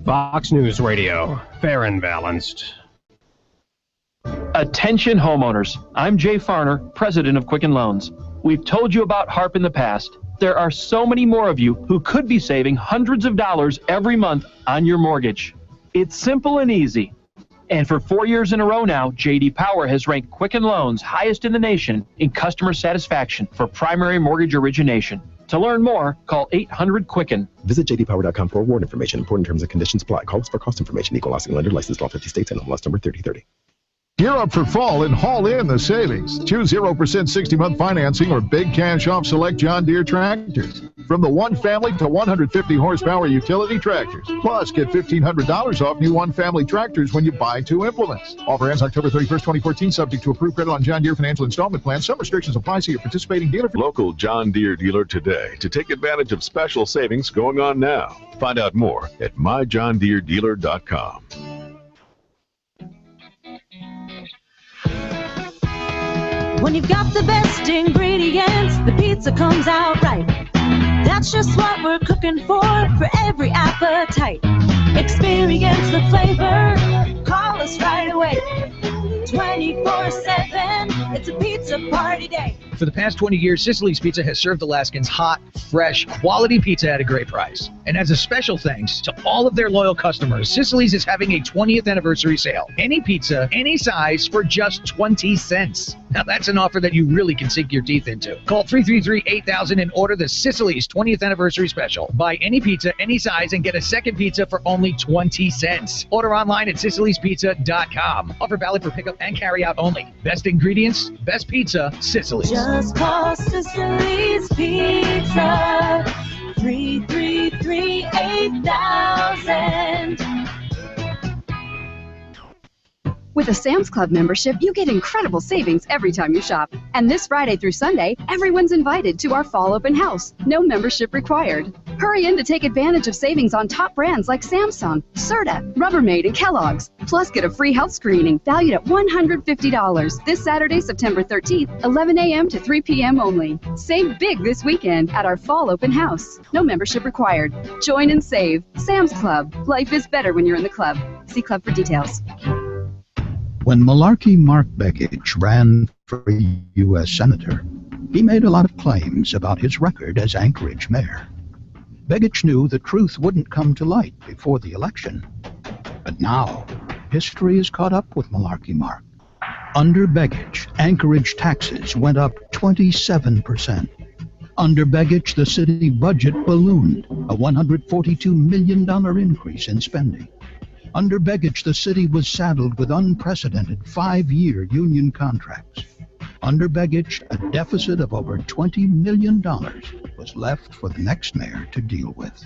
Fox News Radio, fair and balanced. Attention homeowners, I'm Jay Farner, president of Quicken Loans. We've told you about HARP in the past. There are so many more of you who could be saving hundreds of dollars every month on your mortgage. It's simple and easy. And for 4 years in a row now, J.D. Power has ranked Quicken Loans highest in the nation in customer satisfaction for primary mortgage origination. To learn more, call 800-QUICKEN. Visit jdpower.com for award information. Important terms and conditions apply. Call us for cost information. Equal licensing lender. Licensed in all 50 states and MLS number 3030. Gear up for fall and haul in the savings. Choose 0% 60-month financing or big cash off select John Deere tractors. From the one family to 150 horsepower utility tractors. Plus, get $1,500 off new one family tractors when you buy 2 implements. Offer ends October 31st, 2014, subject to approved credit on John Deere financial installment plan. Some restrictions apply. See your participating dealer. Local John Deere dealer today to take advantage of special savings going on now. Find out more at myjohndeeredealer.com. When you've got the best ingredients, the pizza comes out right. That's just what we're cooking for every appetite. Experience the flavor, call us right away. 24/7, it's a pizza party day. For the past 20 years, Sicily's Pizza has served Alaskans hot, fresh, quality pizza at a great price. And as a special thanks to all of their loyal customers, Sicily's is having a 20th anniversary sale. Any pizza, any size, for just 20 cents. Now that's an offer that you really can sink your teeth into. Call 333-8000 and order the Sicily's 20th anniversary special. Buy any pizza, any size, and get a second pizza for only 20 cents. Order online at sicilyspizza.com. Offer valid for pickup and carry out only. Best ingredients, best pizza, Sicily's. Just call Sicily's Pizza, 333-8000. With a Sam's Club membership, you get incredible savings every time you shop. And this Friday through Sunday, everyone's invited to our fall open house. No membership required. Hurry in to take advantage of savings on top brands like Samsung, Serta, Rubbermaid, and Kellogg's. Plus, get a free health screening valued at $150 this Saturday, September 13th, 11 a.m. to 3 p.m. only. Save big this weekend at our fall open house. No membership required. Join and save. Sam's Club. Life is better when you're in the club. See club for details. When Malarkey Mark Begich ran for U.S. Senator, he made a lot of claims about his record as Anchorage mayor. Begich knew the truth wouldn't come to light before the election. But now, history is caught up with Malarkey Mark. Under Begich, Anchorage taxes went up 27%. Under Begich, the city budget ballooned, a $142 million increase in spending. Under Begich, the city was saddled with unprecedented 5-year union contracts. Under Begich, a deficit of over $20 million was left for the next mayor to deal with.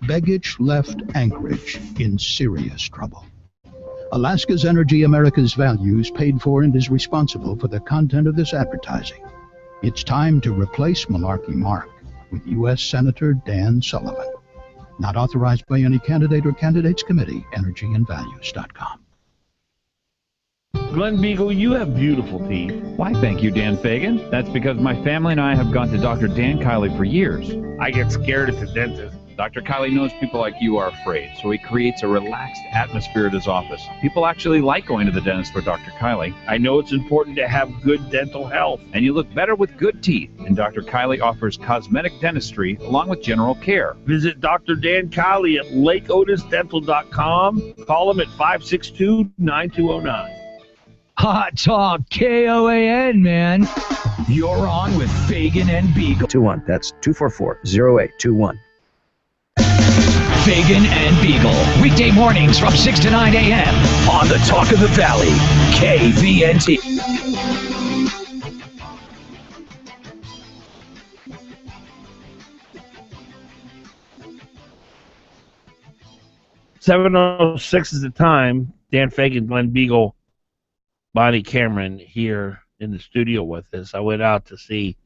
Begich left Anchorage in serious trouble. Alaska's Energy, America's Values paid for and is responsible for the content of this advertising. It's time to replace Malarkey Mark with U.S. Senator Dan Sullivan. Not authorized by any candidate or candidates committee. EnergyandValues.com. Glen Biegel, you have beautiful teeth. Why, thank you, Dan Fagan. That's because my family and I have gone to Dr. Dan Kiley for years. I get scared at the dentist. Dr. Kiley knows people like you are afraid, so he creates a relaxed atmosphere at his office. People actually like going to the dentist for Dr. Kiley. I know it's important to have good dental health. And you look better with good teeth. And Dr. Kiley offers cosmetic dentistry along with general care. Visit Dr. Dan Kiley at lakeotisdental.com. Call him at 562-9209. Hot Talk KOAN, man. You're on with Fagan and Biegel. 21. That's 244-0821. Fagan and Biegel. Weekday mornings from 6 to 9 a.m. on the Talk of the Valley. KVNT. .706 is the time. Dan Fagan, Glen Biegel, Bonnie Cameron here in the studio with us. I went out to see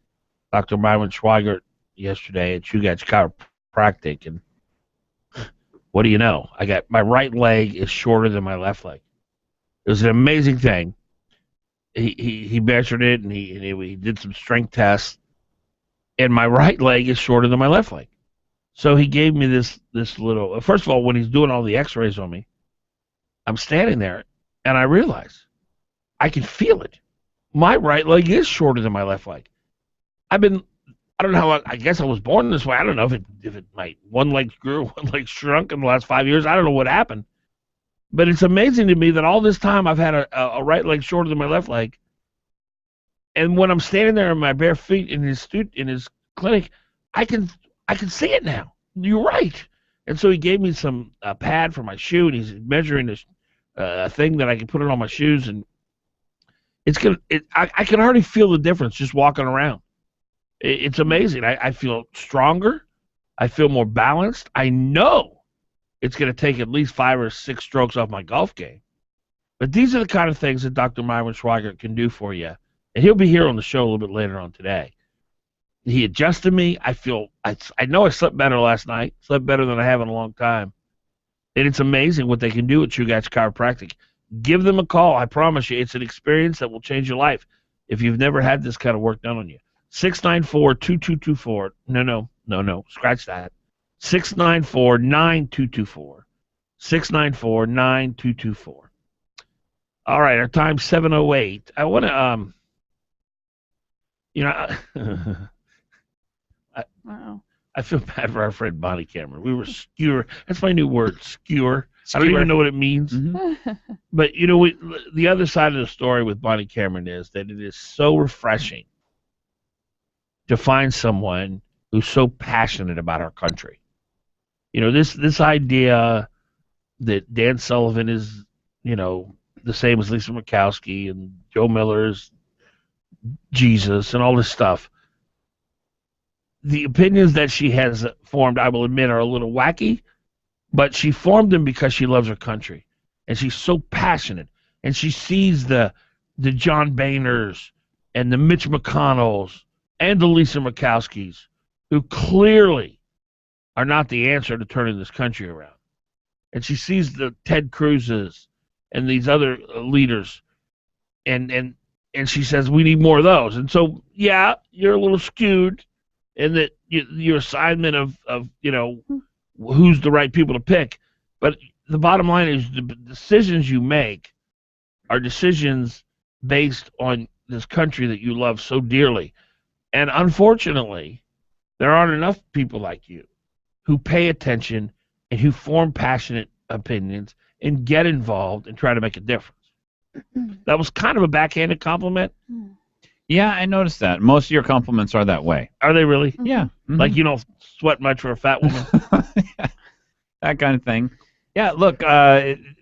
Dr. Myron Schweigert yesterday at Chugach Chiropractic, and what do you know? I got my right leg is shorter than my left leg. It was an amazing thing. He measured it, and he did some strength tests, and my right leg is shorter than my left leg. So he gave me this little. First of all, when he's doing all the X-rays on me, I'm standing there, and I realize I can feel it. My right leg is shorter than my left leg. I don't know how long, I guess I was born this way. I don't know if my one leg grew, one leg shrunk in the last 5 years. I don't know what happened. But it's amazing to me that all this time I've had a right leg shorter than my left leg. And when I'm standing there in my bare feet in his clinic, I can see it now. You're right. And so he gave me some pad for my shoe, and he's measuring this thing that I can put it on my shoes, and I can already feel the difference just walking around. It's amazing. I feel stronger. I feel more balanced. I know it's going to take at least 5 or 6 strokes off my golf game. But these are the kind of things that Dr. Myron Schweigert can do for you. And he'll be here on the show a little bit later on today. He adjusted me. I know I slept better last night. Slept better than I have in a long time. And it's amazing what they can do at Chugach Chiropractic. Give them a call. I promise you, it's an experience that will change your life if you've never had this kind of work done on you. 694-2224. No. Scratch that. 694-9224. 694-9224. All right, our time's 7:08. I want to, I feel bad for our friend Bonnie Cameron. We were skewer. That's my new word, skewer. I don't even know what it means. Mm-hmm. But, the other side of the story with Bonnie Cameron is that it is so refreshing to find someone who's so passionate about our country. This idea that Dan Sullivan is, the same as Lisa Murkowski and Joe Miller's Jesus and all this stuff. The opinions that she has formed, I will admit, are a little wacky, but she formed them because she loves her country. And she's so passionate. And she sees the John Boehners and the Mitch McConnells and the Lisa Murkowskis, who clearly are not the answer to turning this country around. And she sees the Ted Cruz's and these other leaders, and she says, we need more of those. And so, yeah, you're a little skewed in that your assignment of who's the right people to pick. But the bottom line is the decisions you make are decisions based on this country that you love so dearly. And unfortunately, there aren't enough people like you who pay attention and who form passionate opinions and get involved and try to make a difference. That was kind of a backhanded compliment. Yeah, I noticed that. Most of your compliments are that way. Are they really? Yeah. Mm-hmm. Like you don't sweat much for a fat woman? Yeah, that kind of thing. Yeah, look,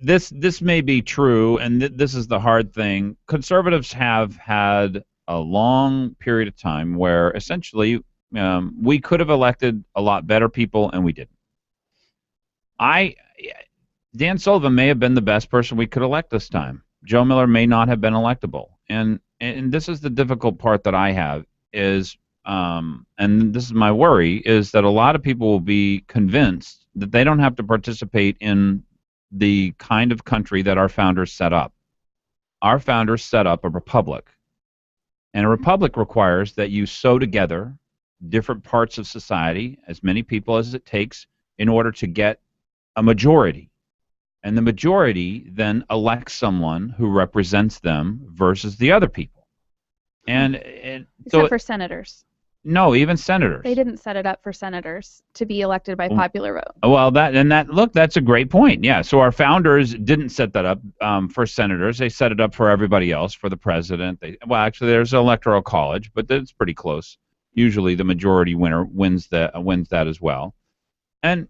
this may be true, and this is the hard thing. Conservatives have had a long period of time where essentially we could have elected a lot better people, and we didn't. Dan Sullivan may have been the best person we could elect this time. Joe Miller may not have been electable. And this is the difficult part that I have is, and this is my worry, is that a lot of people will be convinced that they don't have to participate in the kind of country that our founders set up. Our founders set up a republic. And a republic requires that you sew together different parts of society, as many people as it takes, in order to get a majority. And the majority then elects someone who represents them versus the other people. And Except for senators. No, even senators. They didn't set it up for senators to be elected by popular vote. Well, that's a great point. Yeah, so our founders didn't set that up for senators. They set it up for everybody else, for the president. Actually, there's an electoral college, but that's pretty close. Usually, the majority winner wins that as well. And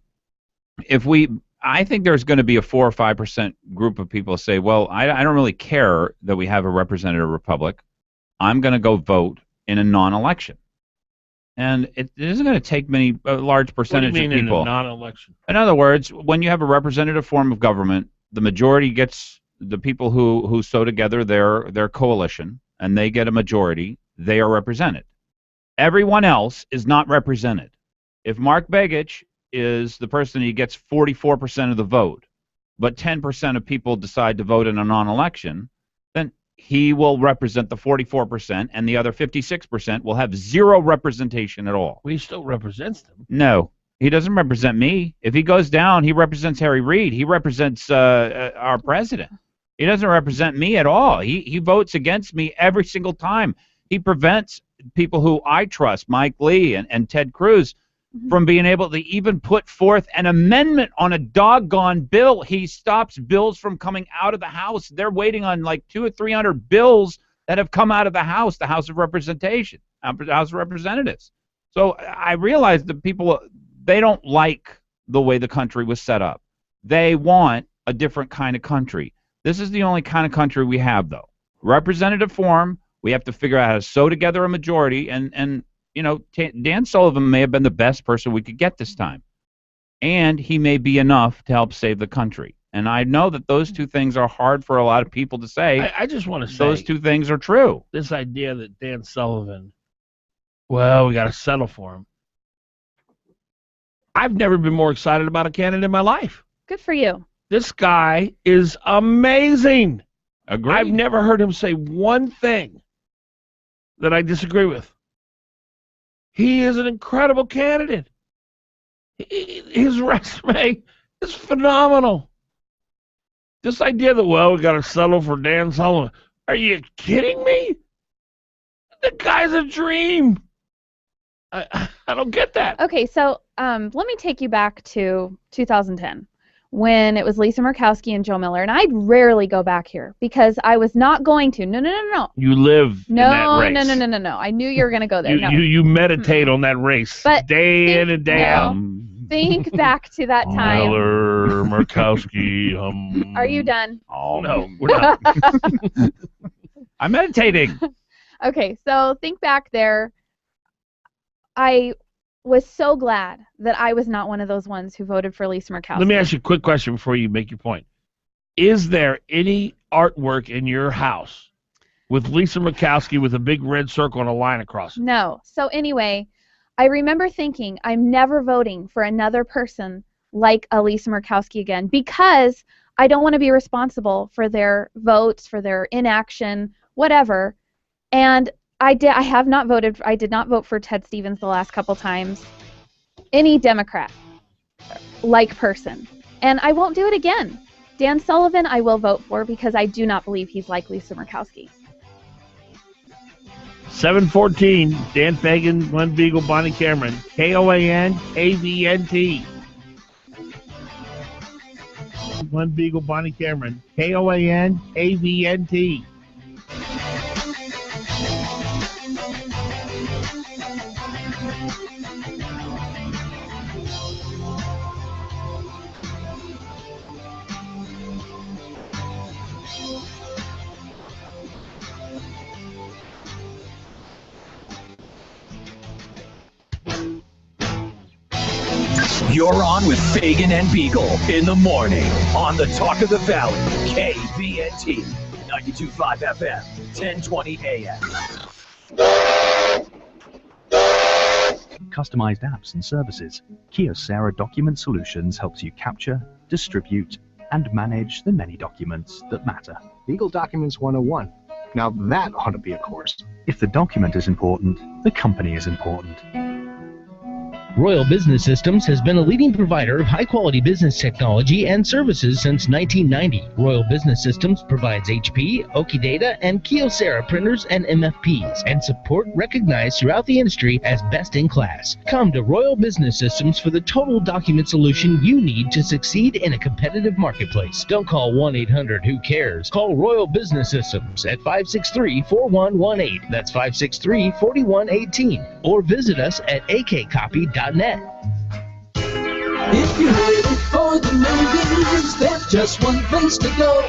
I think there's going to be a 4 or 5% group of people say, well, I don't really care that we have a representative republic. I'm going to go vote in a non-election. And it isn't going to take a large percentage What do you mean of people. in a non-election? In other words, when you have a representative form of government, the majority gets the people who sew together their coalition, and they get a majority. They are represented. Everyone else is not represented. If Mark Begich is the person who gets 44% of the vote, but 10% of people decide to vote in a non-election, then he will represent the 44%, and the other 56% will have zero representation at all. Well, he still represents them. No, he doesn't represent me. If he goes down, he represents Harry Reid. He represents our president. He doesn't represent me at all. He votes against me every single time. He prevents people who I trust, Mike Lee and Ted Cruz, from being able to even put forth an amendment on a doggone bill. He stops bills from coming out of the House. They're waiting on like 200 or 300 bills that have come out of the House of Representation, House of Representatives. So I realize that people, they don't like the way the country was set up. They want a different kind of country. This is the only kind of country we have, though. Representative form. We have to figure out how to sew together a majority, and you know, Dan Sullivan may have been the best person we could get this time. And he may be enough to help save the country. And I know that those two things are hard for a lot of people to say. I just want to say those two things are true. This idea that Dan Sullivan, well, we got to settle for him. I've never been more excited about a candidate in my life. Good for you. This guy is amazing. Agreed. I've never heard him say one thing that I disagree with. He is an incredible candidate. His resume is phenomenal. This idea that, well, we got to settle for Dan Sullivan. Are you kidding me? The guy's a dream. I don't get that. Okay, so let me take you back to 2010 when it was Lisa Murkowski and Joe Miller, and I'd rarely go back here because I was not going to. No. You live in that race. No. I knew you were going to go there. You meditate on that race day in and day out. Think back to that time. Miller, Murkowski. Are you done? Oh, no, we're not. I'm meditating. Okay, so think back there. I was so glad that I was not one of those ones who voted for Lisa Murkowski. Let me ask you a quick question before you make your point. Is there any artwork in your house with Lisa Murkowski with a big red circle and a line across it? No. So anyway, I remember thinking I'm never voting for another person like a Lisa Murkowski again because I don't want to be responsible for their votes, for their inaction, whatever. And I did not vote for Ted Stevens the last couple times. Any Democrat-like person. And I won't do it again. Dan Sullivan I will vote for because I do not believe he's like Lisa Murkowski. 714, Dan Fagan, Glen Biegel, Bonnie Cameron, KOAN, KVNT. Glen Biegel, Bonnie Cameron, KOAN, KVNT. You're on with Fagan and Biegel in the morning on the Talk of the Valley, KVNT, 92.5 FM, 1020 AM. Customized apps and services. Kyocera Document Solutions helps you capture, distribute, and manage the many documents that matter. Legal Documents 101. Now that ought to be a course. If the document is important, the company is important. Royal Business Systems has been a leading provider of high-quality business technology and services since 1990. Royal Business Systems provides HP, Okidata, and Kyocera printers and MFPs, and support recognized throughout the industry as best in class. Come to Royal Business Systems for the total document solution you need to succeed in a competitive marketplace. Don't call 1-800-WHO-CARES. Call Royal Business Systems at 563-4118. That's 563-4118. Or visit us at akcopy.net. If you're ready for the movies, there's just one place to go.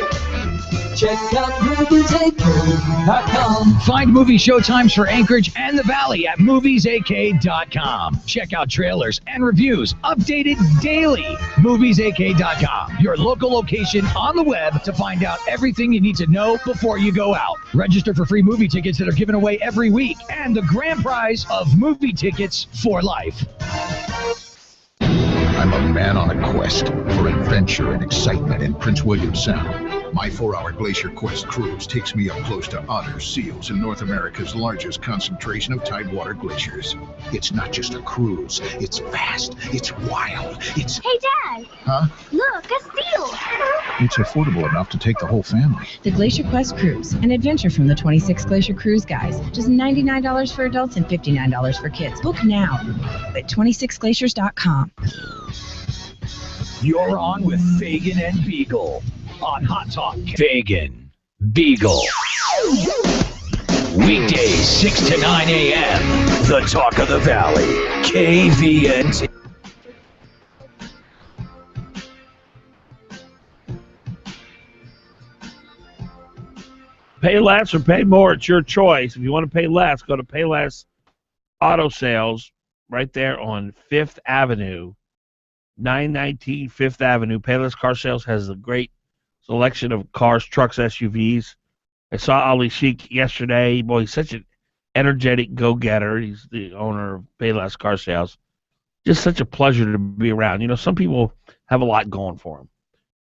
Check out moviesak.com. Find movie showtimes for Anchorage and the Valley at moviesak.com. Check out trailers and reviews updated daily. Moviesak.com, your local location on the web to find out everything you need to know before you go out. Register for free movie tickets that are given away every week and the grand prize of movie tickets for life. I'm a man on a quest for adventure and excitement in Prince William Sound. My 4-hour Glacier Quest cruise takes me up close to otters, seals, and North America's largest concentration of tidewater glaciers. It's not just a cruise. It's fast. It's wild. It's... Hey, Dad! Huh? Look, a seal! It's affordable enough to take the whole family. The Glacier Quest Cruise, an adventure from the 26 Glacier Cruise Guys. Just $99 for adults and $59 for kids. Book now at 26glaciers.com. You're on with Fagan and Biegel on Hot Talk. Fagan, Biegel. Weekdays 6 to 9 a.m. The Talk of the Valley. KVNT. Pay less or pay more, it's your choice. If you want to pay less, go to Payless Auto Sales right there on 5th Avenue, 919 5th Avenue. Payless Car Sales has a great selection of cars, trucks, SUVs. I saw Ali Sheik yesterday. Boy, he's such an energetic go-getter. He's the owner of Payless Car Sales. Just such a pleasure to be around. You know, some people have a lot going for them,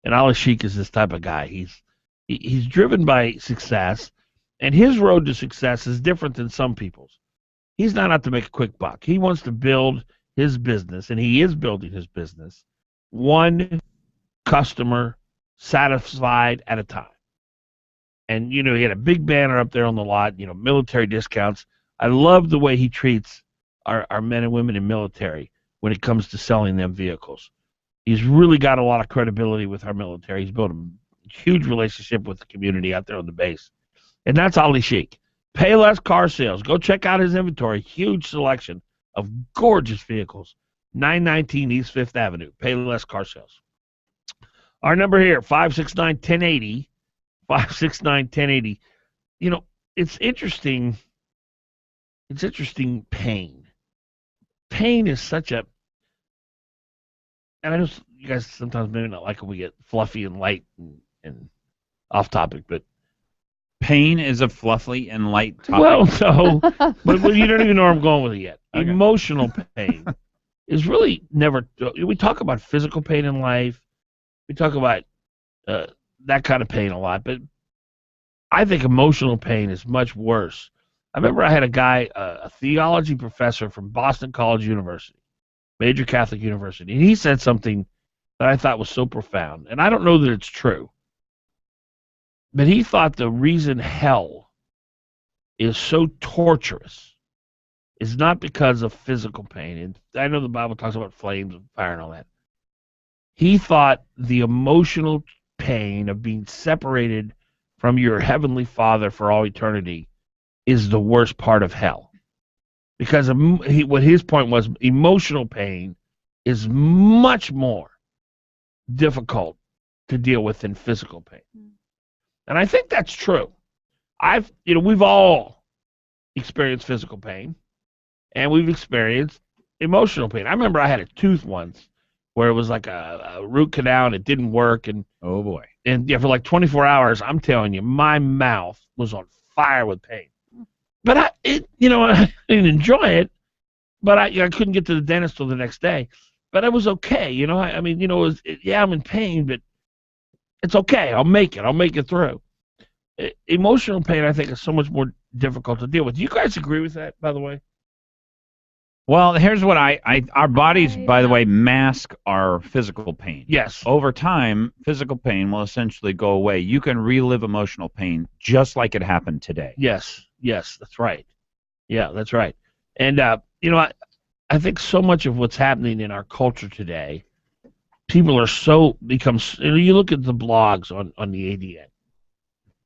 and Ali Sheik is this type of guy. He's driven by success, and his road to success is different than some people's. He's not out to make a quick buck. He wants to build his business, and he is building his business one customer satisfied at a time. And, you know, he had a big banner up there on the lot, you know, military discounts. I love the way he treats our men and women in military when it comes to selling them vehicles. He's really got a lot of credibility with our military. He's built a huge relationship with the community out there on the base. And that's Ali Sheik. Payless Car Sales. Go check out his inventory. Huge selection of gorgeous vehicles. 919 East 5th Avenue. Payless Car Sales. Our number here, 569-1080. 569-1080. You know, it's interesting. It's interesting pain. Pain is such a... And I know you guys sometimes maybe not like it when we get fluffy and light and off topic, but pain is a fluffy and light topic. Well, no, but you don't even know where I'm going with it yet. Okay. Emotional pain is really never. We talk about physical pain in life. We talk about that kind of pain a lot, but I think emotional pain is much worse. I remember I had a guy, a theology professor from Boston College University, major Catholic university, and he said something that I thought was so profound, and I don't know that it's true. But he thought the reason hell is so torturous is not because of physical pain. And I know the Bible talks about flames and fire and all that. He thought the emotional pain of being separated from your heavenly Father for all eternity is the worst part of hell. Because what his point was, emotional pain is much more difficult to deal with than physical pain. And I think that's true. We've all experienced physical pain, and we've experienced emotional pain. I remember I had a tooth once where it was like a root canal and it didn't work, and oh boy, and yeah, for like 24 hours, I'm telling you, my mouth was on fire with pain. But I didn't enjoy it, but I couldn't get to the dentist till the next day. But it was okay, I'm in pain, but it's okay. I'll make it through. Emotional pain, I think, is so much more difficult to deal with. Do you guys agree with that, by the way? Well, here's what our bodies, by the way, mask our physical pain. Yes. Over time, physical pain will essentially go away. You can relive emotional pain just like it happened today. Yes, that's right. Yeah, that's right. And, I think so much of what's happening in our culture today, people are you look at the blogs on the ADN,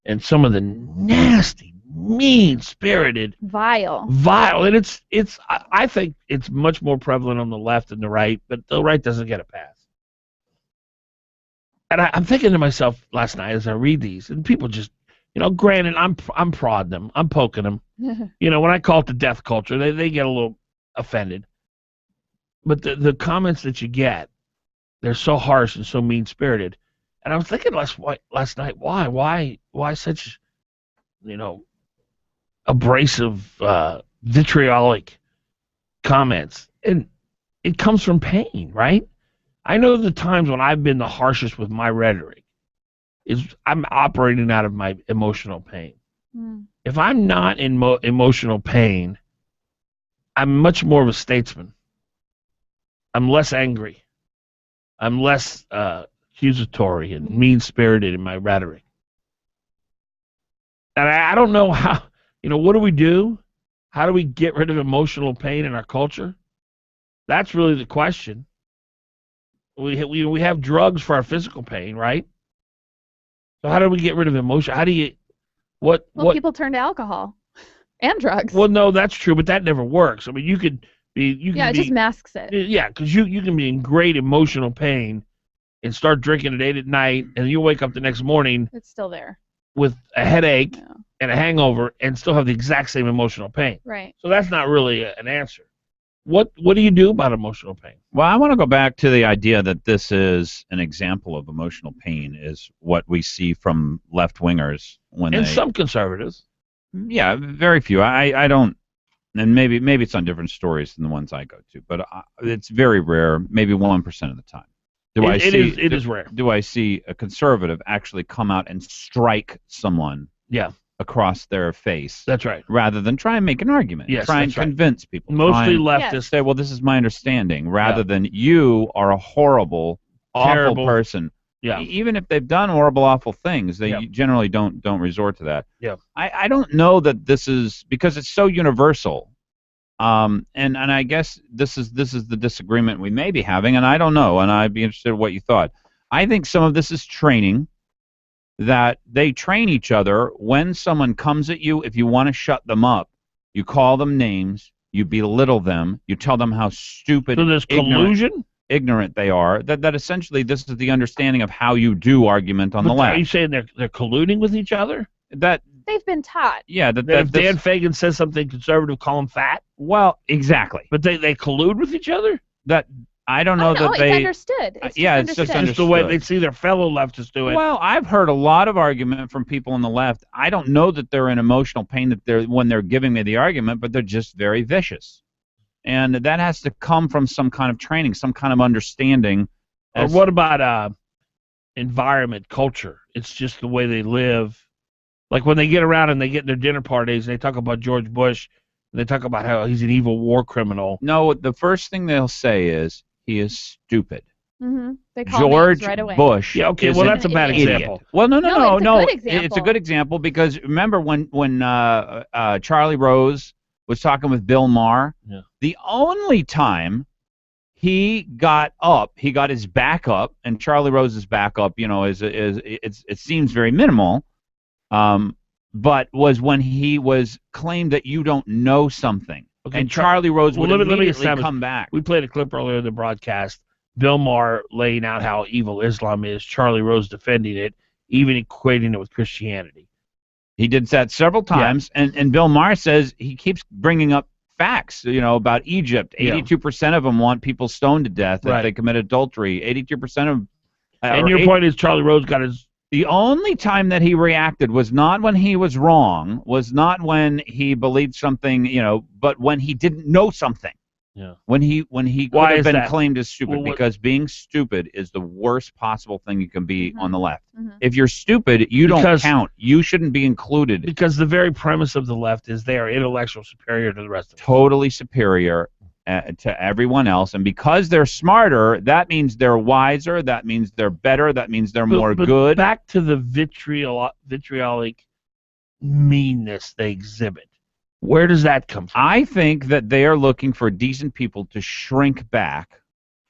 and some of the nasty, mean-spirited, vile, and I think it's much more prevalent on the left than the right, but the right doesn't get a pass. And I'm thinking to myself last night as I read these, and people just, granted, I'm prodding them, I'm poking them. When I call it the death culture, they get a little offended. But the comments that you get, they're so harsh and so mean-spirited. And I was thinking last night, why such, abrasive, vitriolic comments? And it comes from pain, right? I know the times when I've been the harshest with my rhetoric is I'm operating out of my emotional pain. If I'm not in emotional pain, I'm much more of a statesman. I'm less angry. I'm less accusatory and mean-spirited in my rhetoric. And I don't know how, what do we do? How do we get rid of emotional pain in our culture? That's really the question. We have drugs for our physical pain, right? So how do we get rid of emotion? How do you, what? People turn to alcohol and drugs. Well, no, that's true, but that never works. I mean, you could be, it just masks it. Yeah, because you can be in great emotional pain and start drinking at 8 at night, and you wake up the next morning. It's still there. With a headache and a hangover, and still have the exact same emotional pain. Right. So that's not really an answer. What do you do about emotional pain? Well, I want to go back to the idea that this is an example of emotional pain, is what we see from left-wingers and some conservatives. Yeah, very few. I don't, and maybe it's on different stories than the ones I go to, but it's very rare, maybe 1% of the time. It is rare. Do I see a conservative actually come out and strike someone across their face? That's right. Rather than try and make an argument. Yes, try and convince people. Mostly leftists. Say, well, this is my understanding, rather than you are a horrible, awful person. Yeah. Even if they've done horrible, awful things, they generally don't resort to that. Yeah. I don't know that this is, because it's so universal. And I guess this is the disagreement we may be having, and I don't know, and I'd be interested in what you thought. I think some of this is training, that they train each other. When someone comes at you, if you want to shut them up, you call them names, you belittle them, you tell them how stupid, so there's collusion? Ignorant they are. That essentially this is the understanding of how you do argument on the left. Are you saying they're colluding with each other? They've been taught. Yeah, that if Dan Fagan says something conservative, call him fat? Well, exactly. But they collude with each other? That I don't know that it's they understood. It's it's just understood. Just the way they see their fellow leftists do it. Well, I've heard a lot of argument from people on the left. I don't know that they're in emotional pain when they're giving me the argument, but they're just very vicious. And that has to come from some kind of training, some kind of understanding. Or what about environment, culture? It's just the way they live. Like when they get around and they get in their dinner parties, and they talk about George Bush, and they talk about how he's an evil war criminal. No, the first thing they'll say is, he is stupid. They call George right away. Bush. Yeah, okay, well, that's a bad example. Well, no. It's a good example because remember when Charlie Rose was talking with Bill Maher, the only time he got his back up, and Charlie Rose's back up, it seems very minimal, but was when he was claimed that you don't know something. Okay, and Charlie Rose would immediately come back. We played a clip earlier in the broadcast. Bill Maher laying out how evil Islam is, Charlie Rose defending it, even equating it with Christianity. He did that several times, and Bill Maher says he keeps bringing up facts, about Egypt. 82% of them want people stoned to death if they commit adultery. 82% of and your point is Charlie Rose got his... The only time that he reacted was not when he was wrong, was not when he believed something, but when he didn't know something. Yeah. When he could have been claimed as stupid, because being stupid is the worst possible thing you can be on the left. If you're stupid, you don't count. You shouldn't be included. Because the very premise of the left is they are intellectual superior to the rest of us. Totally superior. to everyone else, and because they're smarter, that means they're wiser, that means they're better, that means they're more good. Back to the vitriolic meanness they exhibit. Where does that come from? I think that they are looking for decent people to shrink back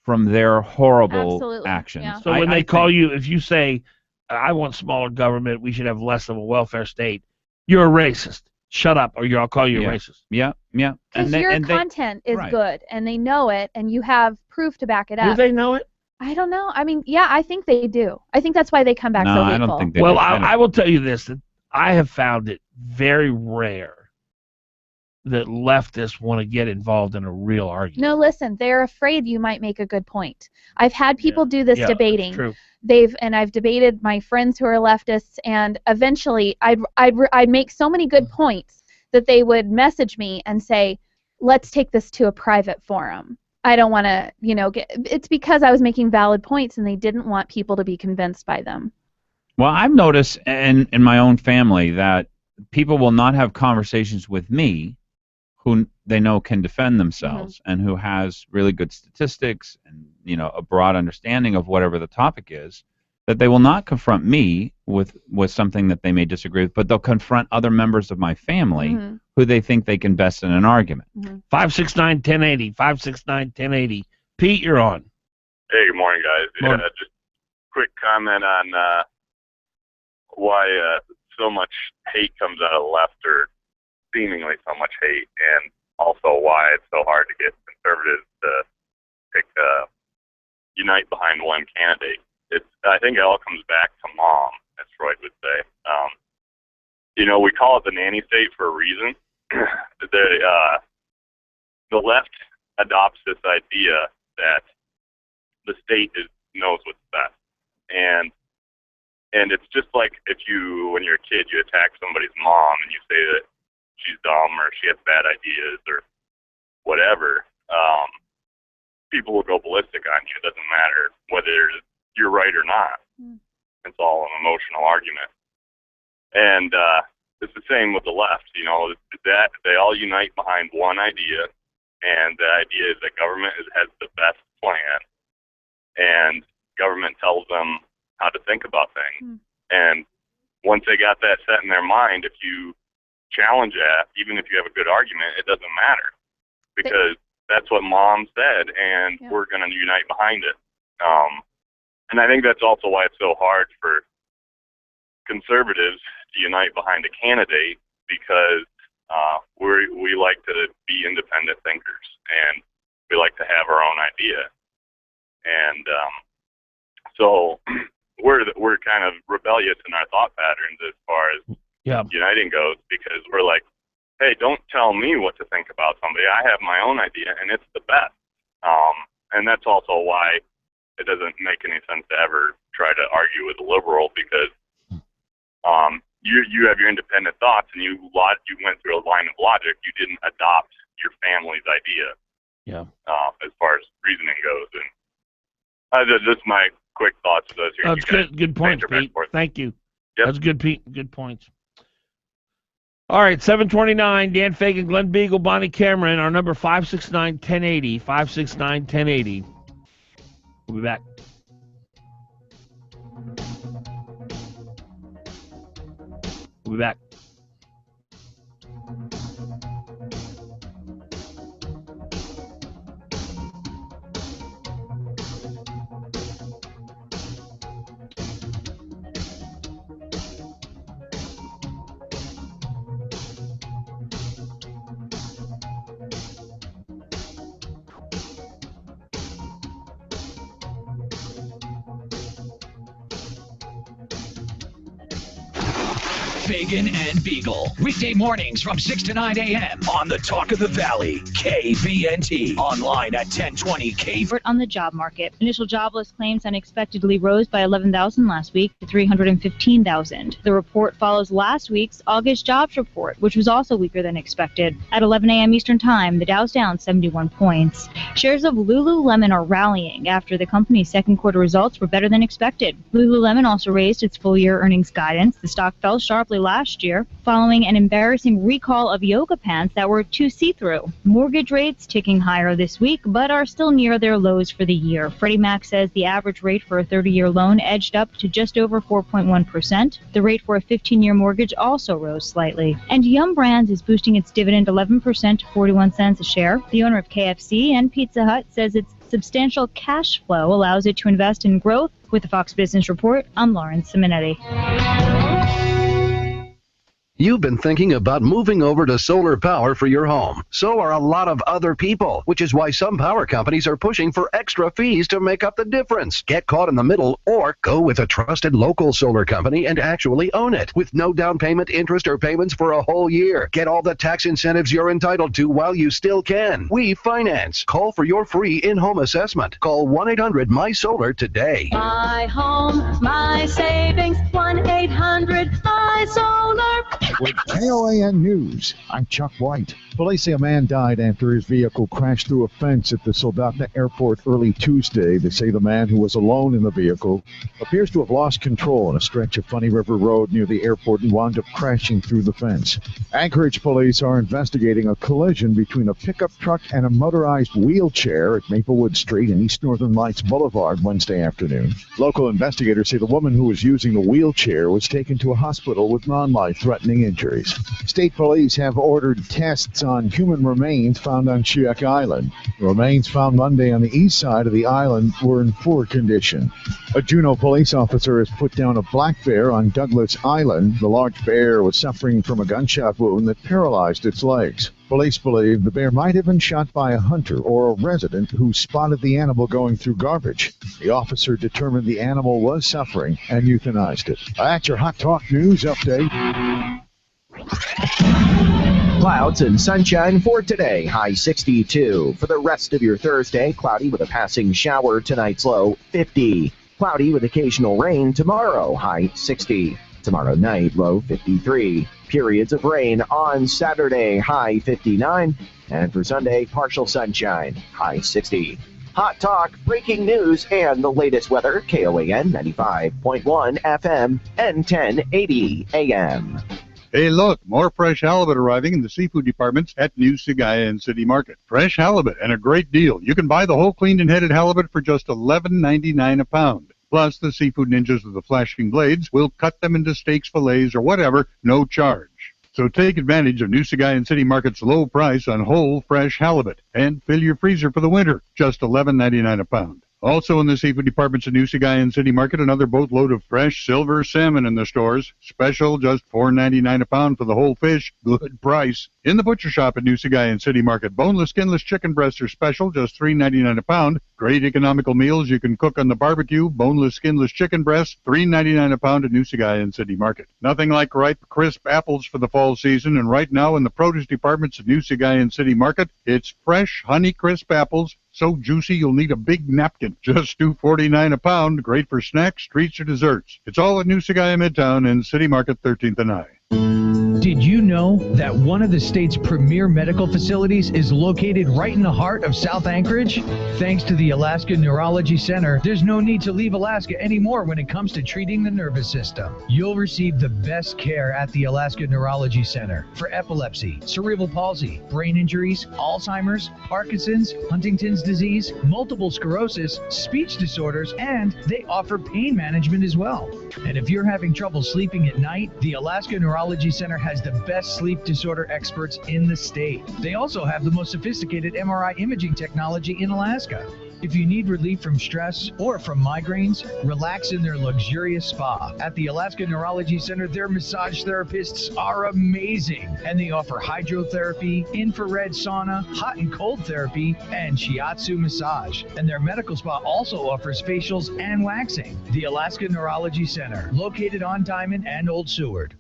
from their horrible actions. Yeah. So when they call you, if you say, I want smaller government, we should have less of a welfare state, you're a racist. Shut up, or I'll call you a racist. Yeah. Because your content is good, and they know it, and you have proof to back it up. Do they know it? I don't know. I mean, yeah, I think they do. I think that's why they come back so hateful. I don't think they do. Well, I will tell you this, that I have found it very rare that leftists want to get involved in a real argument. No, listen, they're afraid you might make a good point. I've had people do this debating. True. I've debated my friends who are leftists, and eventually I'd make so many good points that they would message me and say, let's take this to a private forum. I don't want to, it's because I was making valid points and they didn't want people to be convinced by them. Well, I've noticed in my own family that people will not have conversations with me who they know can defend themselves and who has really good statistics and a broad understanding of whatever the topic is, that they will not confront me with something that they may disagree with, but they'll confront other members of my family who they think they can best in an argument. 569-1080, 569-1080. Pete, you're on. Hey, good morning, guys. Morning. Just quick comment on why so much hate comes out of the left, or seemingly so much hate, and also why it's so hard to get conservatives to unite behind one candidate. I think it all comes back to mom, as Freud would say. We call it the nanny state for a reason. The left adopts this idea that the state knows what's best, and it's just like when you're a kid, you attack somebody's mom and you say that she's dumb or she has bad ideas or whatever. People will go ballistic on you. It doesn't matter whether you're right or not. It's all an emotional argument. And it's the same with the left. That they all unite behind one idea, and the idea is that government has the best plan, and government tells them how to think about things. And once they got that set in their mind, if you challenge that, even if you have a good argument, it doesn't matter, because that's what mom said, and we're going to unite behind it. And I think that's also why it's so hard for conservatives to unite behind a candidate, because we like to be independent thinkers, and we like to have our own idea. And so we're kind of rebellious in our thought patterns as far as uniting goes, because we're like, hey, don't tell me what to think about somebody. I have my own idea, and it's the best. And that's also why it doesn't make any sense to ever try to argue with a liberal, because you have your independent thoughts, and you went through a line of logic. You didn't adopt your family's idea. As far as reasoning goes, and just my quick thoughts of those here. That's good points, Pete. Thank you. That's good, Pete. Good points. All right, 729, Dan Fagan, Glen Biegel, Bonnie Cameron. Our number 569-1080, 569-1080. We'll be back. We'll be back. Fagan and Biegel. Weekday mornings from 6 to 9 a.m. on the Talk of the Valley, KVNT. Online at 1020K. On the job market, initial jobless claims unexpectedly rose by 11,000 last week to 315,000. The report follows last week's August jobs report, which was also weaker than expected. At 11 a.m. Eastern Time, the Dow's down 71 points. Shares of Lululemon are rallying after the company's second quarter results were better than expected. Lululemon also raised its full-year earnings guidance. The stock fell sharply sharply last year, following an embarrassing recall of yoga pants that were too see-through. Mortgage rates ticking higher this week, but are still near their lows for the year. Freddie Mac says the average rate for a 30-year loan edged up to just over 4.1%. The rate for a 15-year mortgage also rose slightly. And Yum Brands is boosting its dividend 11% to 41 cents a share. The owner of KFC and Pizza Hut says its substantial cash flow allows it to invest in growth. With the Fox Business Report, I'm Lauren Simonetti. You've been thinking about moving over to solar power for your home. So are a lot of other people, which is why some power companies are pushing for extra fees to make up the difference. Get caught in the middle or go with a trusted local solar company and actually own it with no down payment, interest, or payments for a whole year. Get all the tax incentives you're entitled to while you still can. We finance. Call for your free in-home assessment. Call 1-800-MY-SOLAR today. My home, my savings, 1-800-MY-SOLAR. With KOAN News, I'm Chuck White. Police say a man died after his vehicle crashed through a fence at the Soldotna Airport early Tuesday. They say the man, who was alone in the vehicle, appears to have lost control on a stretch of Funny River Road near the airport and wound up crashing through the fence. Anchorage police are investigating a collision between a pickup truck and a motorized wheelchair at Maplewood Street and East Northern Lights Boulevard Wednesday afternoon. Local investigators say the woman who was using the wheelchair was taken to a hospital with non-life-threatening injuries. State police have ordered tests on human remains found on Chiak Island. The remains found Monday on the east side of the island were in poor condition. A Juneau police officer has put down a black bear on Douglas Island. The large bear was suffering from a gunshot wound that paralyzed its legs. Police believe the bear might have been shot by a hunter or a resident who spotted the animal going through garbage. The officer determined the animal was suffering and euthanized it. That's your Hot Talk News update. Clouds and sunshine for today, high 62. For the rest of your Thursday, cloudy with a passing shower, tonight's low 50. Cloudy with occasional rain tomorrow, high 60. Tomorrow night, low 53. Periods of rain on Saturday, high 59. And for Sunday, partial sunshine, high 60. Hot Talk, breaking news, and the latest weather, KOAN 95.1 FM and 1080 AM. Hey, look, more fresh halibut arriving in the seafood departments at New Sagayan City Market. Fresh halibut and a great deal. You can buy the whole cleaned and headed halibut for just $11.99 a pound. Plus, the seafood ninjas with the flashing blades will cut them into steaks, fillets, or whatever, no charge. So take advantage of New Sagayan City Market's low price on whole fresh halibut and fill your freezer for the winter, just $11.99 a pound. Also in the seafood departments at New Sagayan City Market, another boatload of fresh silver salmon in the stores. Special, just $4.99 a pound for the whole fish. Good price. In the butcher shop at New Sagayan City Market, boneless, skinless chicken breasts are special, just $3.99 a pound. Great economical meals you can cook on the barbecue. Boneless, skinless chicken breasts, $3.99 a pound at New Sagayan City Market. Nothing like ripe, crisp apples for the fall season, and right now in the produce departments at New Sagayan City Market, it's fresh, honey crisp apples, so juicy you'll need a big napkin. Just $2.49 a pound, great for snacks, treats, or desserts. It's all at New Sagayan Midtown and City Market 13th and I. Did you know that one of the state's premier medical facilities is located right in the heart of South Anchorage? Thanks to the Alaska Neurology Center, there's no need to leave Alaska anymore when it comes to treating the nervous system. You'll receive the best care at the Alaska Neurology Center for epilepsy, cerebral palsy, brain injuries, Alzheimer's, Parkinson's, Huntington's disease, multiple sclerosis, speech disorders, and they offer pain management as well. And if you're having trouble sleeping at night, the Alaska Neurology Center has the best sleep disorder experts in the state. They also have the most sophisticated MRI imaging technology in Alaska. If you need relief from stress or from migraines, relax in their luxurious spa. At the Alaska Neurology Center, their massage therapists are amazing, and they offer hydrotherapy, infrared sauna, hot and cold therapy, and shiatsu massage. And their medical spa also offers facials and waxing. The Alaska Neurology Center, located on Diamond and Old Seward.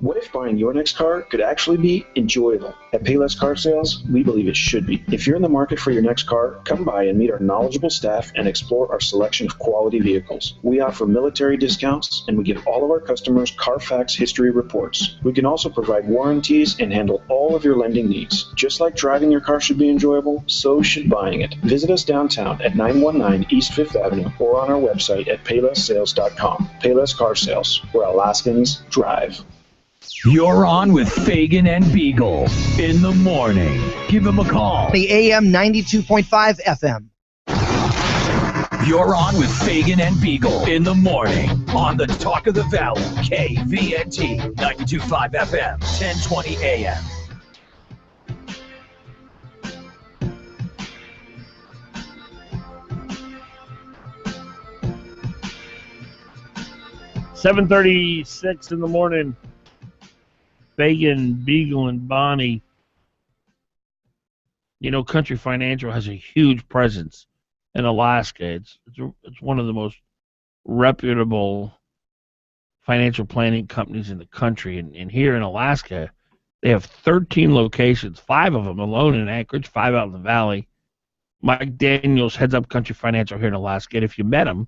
What if buying your next car could actually be enjoyable? At Payless Car Sales, we believe it should be. If you're in the market for your next car, come by and meet our knowledgeable staff and explore our selection of quality vehicles. We offer military discounts, and we give all of our customers Carfax history reports. We can also provide warranties and handle all of your lending needs. Just like driving your car should be enjoyable, so should buying it. Visit us downtown at 919 East 5th Avenue or on our website at paylesssales.com. Payless Car Sales, where Alaskans drive. You're on with Fagan and Biegel in the morning. Give him a call. The AM 92.5 FM. You're on with Fagan and Biegel in the morning on the Talk of the Valley, KVNT 92.5 FM, 1020 AM. $7:36 in the morning. Fagan, Biegel, and Bonnie. You know, Country Financial has a huge presence in Alaska. It's one of the most reputable financial planning companies in the country. And here in Alaska, they have 13 locations, 5 of them alone in Anchorage, 5 out in the valley. Mike Daniels heads up Country Financial here in Alaska. And if you met him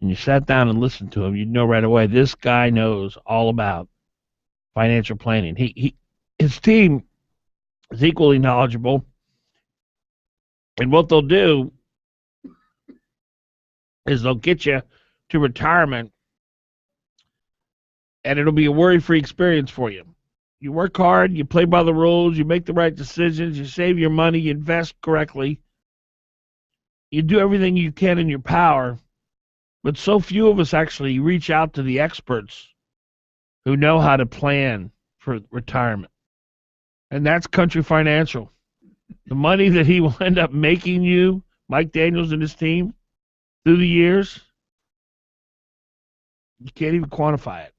and you sat down and listened to him, you'd know right away this guy knows all about financial planning. His team is equally knowledgeable. And what they'll do is they'll get you to retirement, and it'll be a worry-free experience for you. You work hard, you play by the rules, you make the right decisions, you save your money, you invest correctly. You do everything you can in your power, but so few of us actually reach out to the experts who know how to plan for retirement. And that's Country Financial. The money that he will end up making you, Mike Daniels and his team, through the years, you can't even quantify it.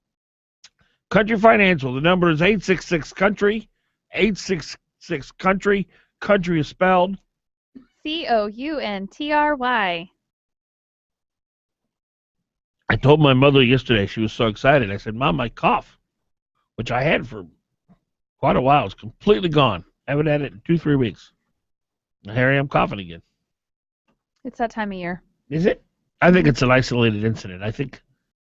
Country Financial, the number is 866-COUNTRY, 866-COUNTRY. Country is spelled COUNTRY. I told my mother yesterday, she was so excited. I said, Mom, I cough, which I had for quite a while. It's completely gone. I haven't had it in 2-3 weeks. And here I am coughing again. It's that time of year. Is it? I think it's an isolated incident. I think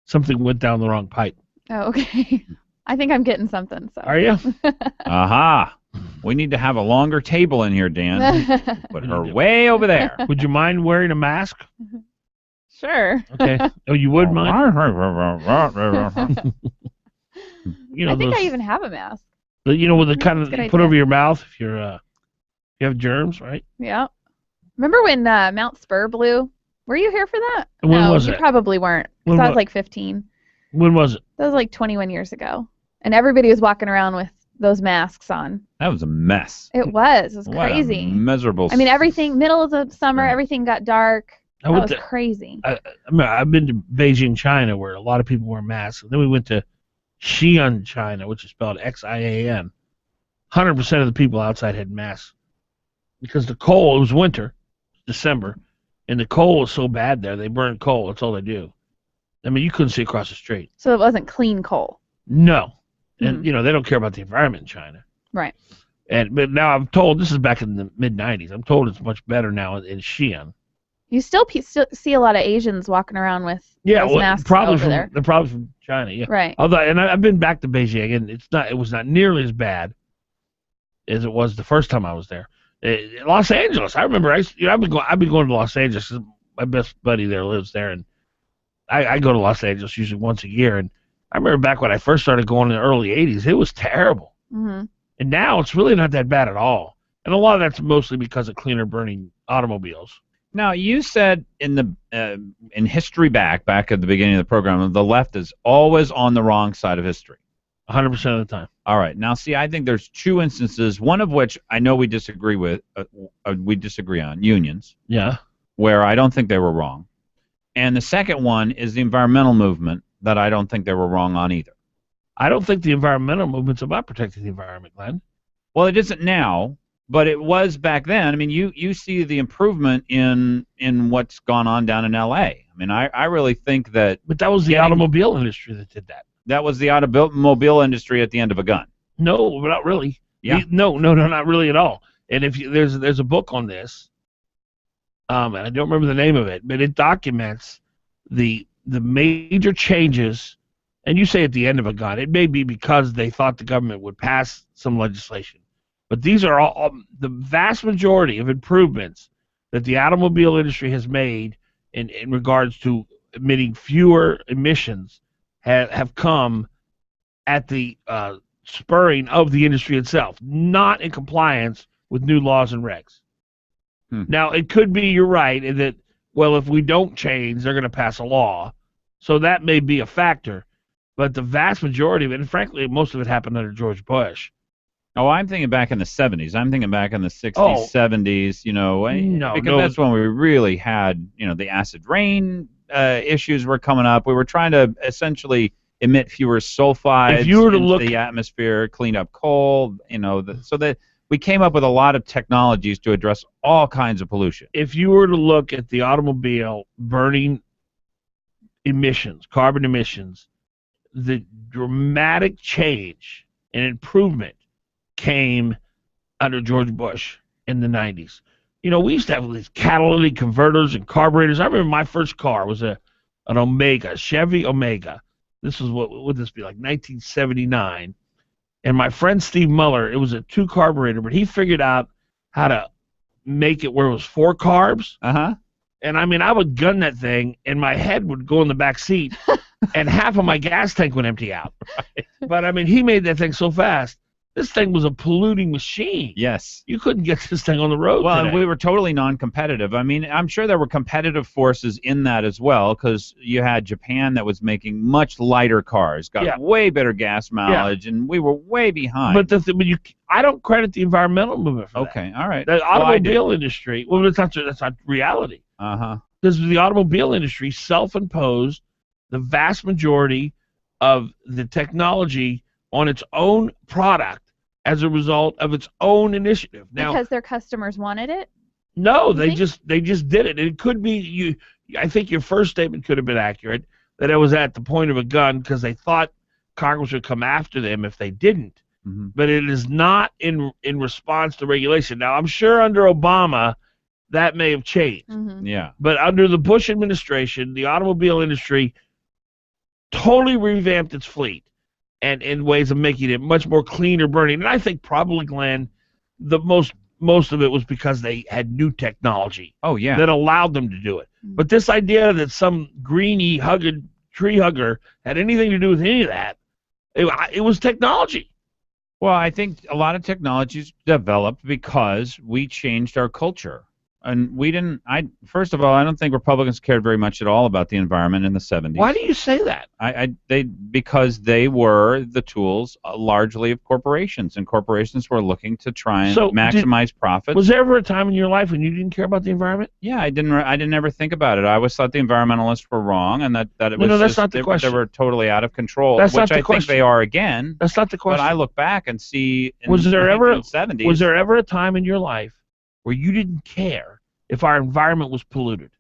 something went down the wrong pipe. Oh, okay. I think I'm getting something. So. Are you? Aha. We need to have a longer table in here, Dan. Put her way over there. Would you mind wearing a mask? Sure. Okay. Oh, you would mind? You know, I think I even have a mask. You know, with the kind of That's a good put idea. over your mouth if you're you have germs, right? Yeah. Remember when Mount Spur blew? Were you here for that? When no, was you it? probably weren't. When Because I was wa- like 15. When was it? That was like 21 years ago. And everybody was walking around with those masks on. That was a mess. It was. It was What a crazy. miserable. I mean, everything, middle of the summer, everything got dark. I That went was to- crazy. I've been to Beijing, China, where a lot of people wear masks. And then we went to Xi'an, China, which is spelled Xian. 100% of the people outside had masks because the coal. It was winter, December, and the coal was so bad there. They burn coal. That's all they do. I mean, you couldn't see across the street. So it wasn't clean coal. No, and you know they don't care about the environment in China. Right. But now I'm told, this is back in the mid-90s, I'm told it's much better now in Xi'an. You still see a lot of Asians walking around with Yeah, those well, masks probably over there. they're probably from China. Yeah, Right. Although, and I've been back to Beijing, and it was not nearly as bad as it was the first time I was there. Los Angeles, I remember. I've been going to Los Angeles 'cause my best buddy there lives there, and I go to Los Angeles usually once a year. And I remember back when I first started going in the early '80s, it was terrible. Mm-hmm. And now it's really not that bad at all. And a lot of that's mostly because of cleaner burning automobiles. Now, you said in history back at the beginning of the program, the left is always on the wrong side of history. 100% of the time. All right. Now, see, I think there's 2 instances, one of which I know we disagree on, unions. Yeah. Where I don't think they were wrong. And the second one is the environmental movement that I don't think they were wrong on either. I don't think the environmental movement's about protecting the environment, Glenn. Well, it isn't now, but it was back then. I mean, you see the improvement in what's gone on down in L.A. I mean, I really think that... But that was the automobile industry that did that. That was the automobile industry at the end of a gun. No, not really. Yeah. No, not really at all. And if there's a book on this, and I don't remember the name of it, but it documents the major changes. And you say at the end of a gun, it may be because they thought the government would pass some legislation. But these are all the vast majority of improvements that the automobile industry has made in regards to emitting fewer emissions have come at the spurring of the industry itself, not in compliance with new laws and regs. Now, it could be, you're right, in that, well, if we don't change, they're going to pass a law. So that may be a factor. But the vast majority of it, and frankly, most of it happened under George Bush. Oh, I'm thinking back in the 70s. I'm thinking back in the 60s, 70s, because that's when we really had, the acid rain issues were coming up. We were trying to essentially emit fewer sulfides into the atmosphere, clean up coal, so that we came up with a lot of technologies to address all kinds of pollution. If you were to look at the automobile burning emissions, carbon emissions, the dramatic change and improvement came under George Bush in the 90s. We used to have these catalytic converters and carburetors. I remember my first car was an Omega, Chevy Omega. This was, what would this be, like 1979. And my friend Steve Muller, it was a 2-carburetor, but he figured out how to make it where it was 4 carbs. And I would gun that thing, and my head would go in the back seat, and half of my gas tank would empty out. But he made that thing so fast. This thing was a polluting machine. Yes. You couldn't get this thing on the road Well, today. and we were totally non-competitive. I'm sure there were competitive forces in that as well, because you had Japan that was making much lighter cars, got way better gas mileage, and we were way behind. But I don't credit the environmental movement for that. Okay, all right. The automobile industry, that's not reality. Because the automobile industry self-imposed the vast majority of the technology on its own product as a result of its own initiative. Now, because their customers wanted it? No, they just did it. It could be I think your first statement could have been accurate, that it was at the point of a gun because they thought Congress would come after them if they didn't. But it is not in response to regulation. Now, I'm sure under Obama that may have changed. Yeah. But under the Bush administration, the automobile industry totally revamped its fleet and in ways of making it much more cleaner burning. And I think probably, Glenn, the most of it was because they had new technology. Oh, yeah. That allowed them to do it. But this idea that some greeny tree hugger had anything to do with any of that, it was technology. Well, I think a lot of technologies developed because we changed our culture. And we didn't. First of all, I don't think Republicans cared very much at all about the environment in the 70s. Why do you say that? Because they were the tools largely of corporations, and corporations were looking to try and maximize profits. Was there ever a time in your life when you didn't care about the environment? Yeah, I didn't ever think about it. I always thought the environmentalists were wrong, and that it was that's not the question. They were totally out of control, That's which not the I question. think they are again. That's not the question. But I look back and see in was there the ever 1970s. Was there ever a time in your life where you didn't care if our environment was polluted?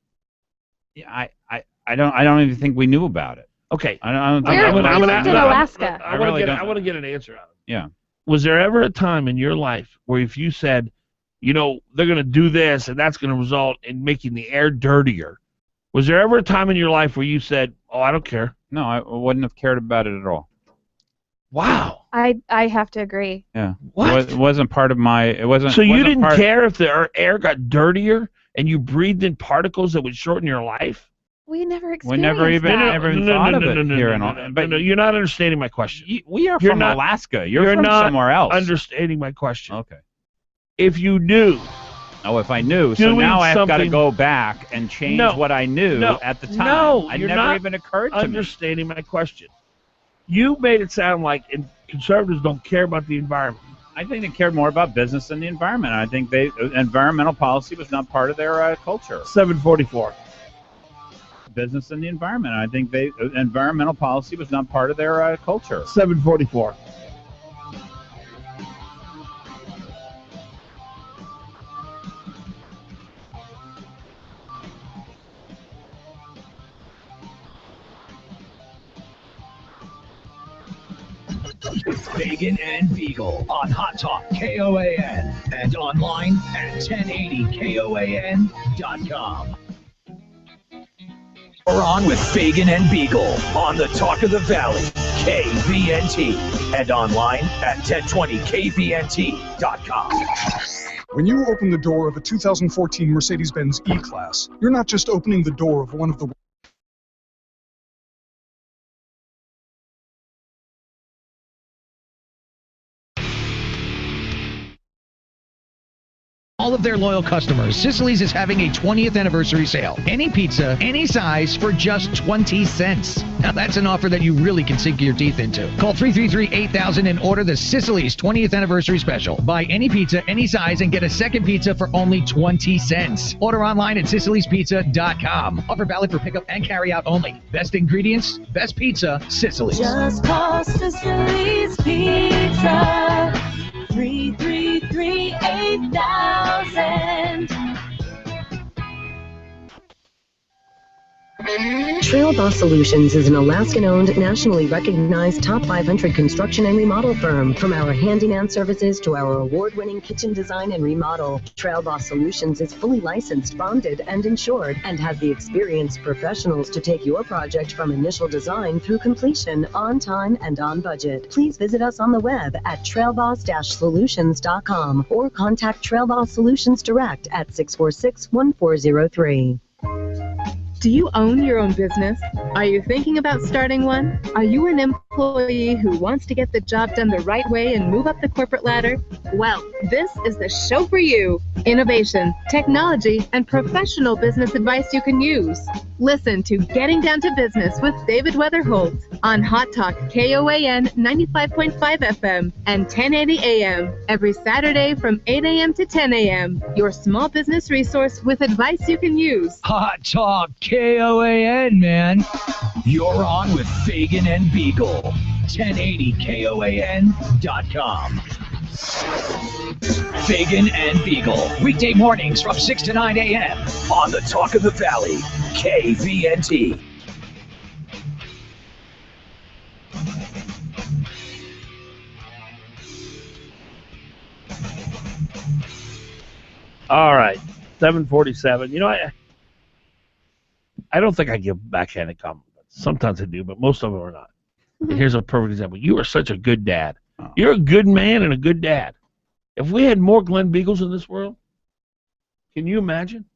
Yeah, I don't even think we knew about it. Okay. We lived in Alaska. I want to get an answer out of it. Yeah. Was there ever a time in your life where if you said, they're going to do this and that's going to result in making the air dirtier, was there ever a time in your life where you said, oh, I don't care? No, I wouldn't have cared about it at all. Wow. I have to agree. Yeah. What? It wasn't part of my. It wasn't. So you didn't part care if the air got dirtier and you breathed in particles that would shorten your life? We never experienced We never even thought of it here in all. But you're not understanding my question. We are from Alaska. You're from not somewhere else. Understanding my question. Okay. If you knew. Oh, if I knew. So now I've got to go back and change what I knew at the time. No, it you're never not even occurred to me. Understanding my question. You made it sound like conservatives don't care about the environment. I think they cared more about business than the environment. I think environmental policy was not part of their culture. 744. Business and the environment. I think environmental policy was not part of their culture. 744. Fagan and Biegel on Hot Talk KOAN and online at 1080KOAN.com. We're on with Fagan and Biegel on the Talk of the Valley, KVNT, and online at 1020KVNT.com. When you open the door of a 2014 Mercedes-Benz E-Class, you're not just opening the door of one of the all of their loyal customers, Sicily's is having a 20th anniversary sale. Any pizza, any size for just 20 cents. Now that's an offer that you really can sink your teeth into. Call 333-8000 and order the Sicily's 20th anniversary special. Buy any pizza, any size, and get a second pizza for only 20 cents. Order online at sicilyspizza.com. Offer valid for pickup and carry out only. Best ingredients, best pizza, Sicily's. Just call Sicily's Pizza. 333-8000. Trail Boss Solutions is an Alaskan-owned, nationally recognized top 500 construction and remodel firm. From our handyman services to our award-winning kitchen design and remodel, Trail Boss Solutions is fully licensed, bonded, and insured, and has the experienced professionals to take your project from initial design through completion on time and on budget. Please visit us on the web at trailboss-solutions.com or contact Trail Boss Solutions direct at 646-1403. Do you own your own business? Are you thinking about starting one? Are you an employee who wants to get the job done the right way and move up the corporate ladder? Well, this is the show for you. Innovation, technology, and professional business advice you can use. Listen to Getting Down to Business with David Weatherholt on Hot Talk KOAN 95.5 FM and 1080 AM every Saturday from 8 a.m. to 10 a.m. Your small business resource with advice you can use. Hot Talk KOAN, man. You're on with Fagan and Biegel. 1080KOAN.com. Fagan and Biegel. Weekday mornings from 6 to 9 a.m. on the Talk of the Valley. KVNT. All right, 7:47. You know, I don't think I give backhanded compliments. Sometimes I do, but most of them are not. And here's a perfect example. You are such a good dad. You're a good man and a good dad. If we had more Glen Biegels in this world, can you imagine?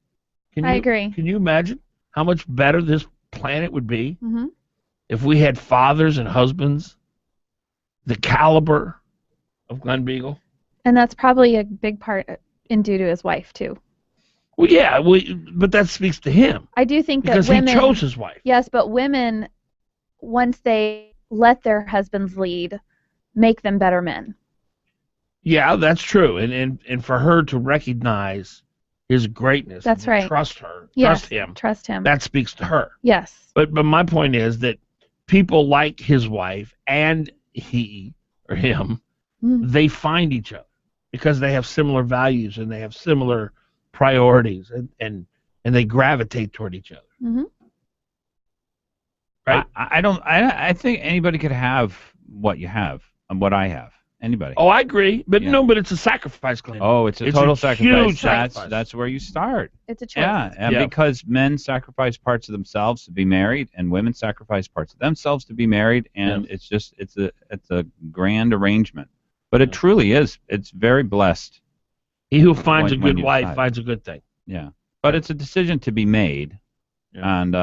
I agree. Can you imagine how much better this planet would be Mm-hmm. if we had fathers and husbands the caliber of Glen Biegel? And that's probably a big part due to his wife, too. Well, yeah, but that speaks to him. I do think because that women... he chose his wife. Yes, but women, once they let their husbands lead, make them better men. Yeah, that's true. And for her to recognize his greatness, that's and right. Trust her, yes, trust him. That speaks to her. Yes. But my point is that people like his wife and he or him, they find each other because they have similar values and they have similar priorities and they gravitate toward each other. Mm-hmm. Right? I think anybody could have what you have and what I have. Anybody. Oh, I agree, but no, but it's a sacrifice, Glenn. Oh, it's a total sacrifice. Huge sacrifice. That's where you start. It's a choice. Yeah, and because men sacrifice parts of themselves to be married, and women sacrifice parts of themselves to be married, and it's a grand arrangement. But it truly is. It's very blessed. He who finds a good wife finds a good thing. Yeah, but it's a decision to be made, and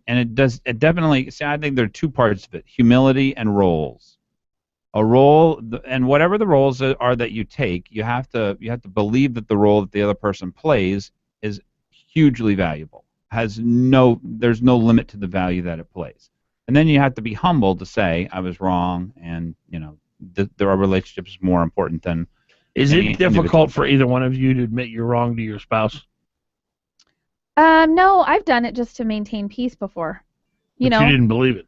it definitely. See, I think there are two parts of it: humility and roles. A role, and whatever the roles are that you take, you have to believe that the role that the other person plays is hugely valuable. There's no limit to the value that it plays. And then you have to be humble to say I was wrong, and there are relationships more important than. Is it difficult for either one of you to admit you're wrong to your spouse? No, I've done it just to maintain peace before. You didn't believe it.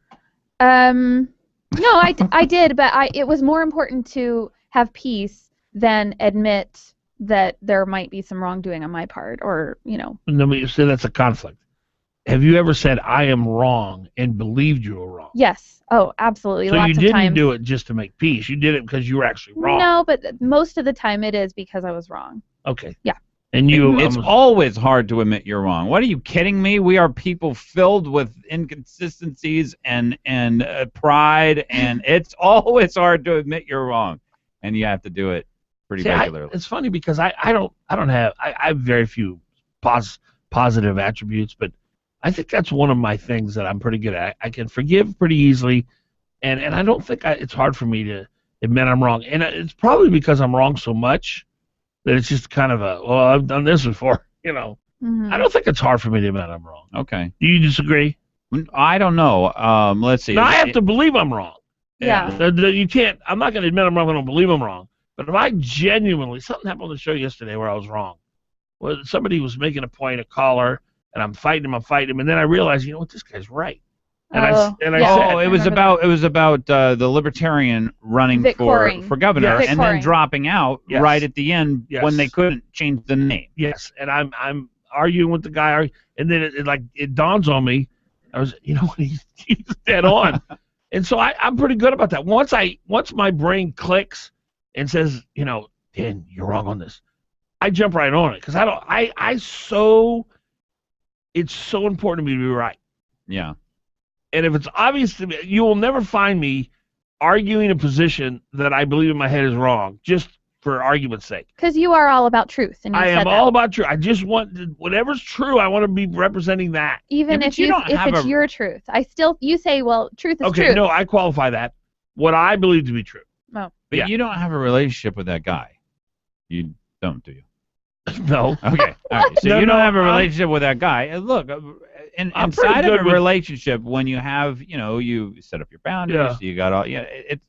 No, I did, but it was more important to have peace than admit that there might be some wrongdoing on my part, or. No, but you say that's a conflict. Have you ever said I am wrong and believed you were wrong? Yes. Oh, absolutely. So lots you of didn't times. do it just to make peace. You did it because you were actually wrong. No, but most of the time it is because I was wrong. Okay. Yeah. And it's always hard to admit you're wrong. What are you kidding me? We are people filled with inconsistencies and pride, and it's always hard to admit you're wrong, and you have to do it pretty regularly. It's funny because I have very few positive attributes, but I think that's one of my things that I'm pretty good at. I can forgive pretty easily, and I don't think it's hard for me to admit I'm wrong, and it's probably because I'm wrong so much that it's just kind of well, I've done this before, Mm-hmm. I don't think it's hard for me to admit I'm wrong. Okay. Do you disagree? I don't know. Let's see. No, I have to believe I'm wrong. Yeah. You can't. I'm not going to admit I'm wrong. I don't believe I'm wrong. But if I genuinely, something happened on the show yesterday where I was wrong. Well, somebody was making a point, a caller, and I'm fighting him, and then I realized, what, this guy's right. And I said, it was about the libertarian running for governor and then dropping out right at the end when they couldn't change the name. Yes, and I'm arguing with the guy, and then it dawns on me, I was, he's dead on. And so I'm pretty good about that. Once my brain clicks and says, Dan, you're wrong on this, I jump right on it because it's so important to me to be right. Yeah. And if it's obvious to me, you will never find me arguing a position that I believe in my head is wrong, just for argument's sake. Because you are all about truth. And I am all about truth. I just want, whatever's true, I want to be representing that. Even if it's your truth. You say, well, truth is truth. Okay, no, I qualify that. What I believe to be true. Oh. But you don't have a relationship with that guy. You don't, do you? No. Okay. All right. So you don't have a relationship with that guy. Look, inside of a relationship, when you have, you set up your boundaries, you got all,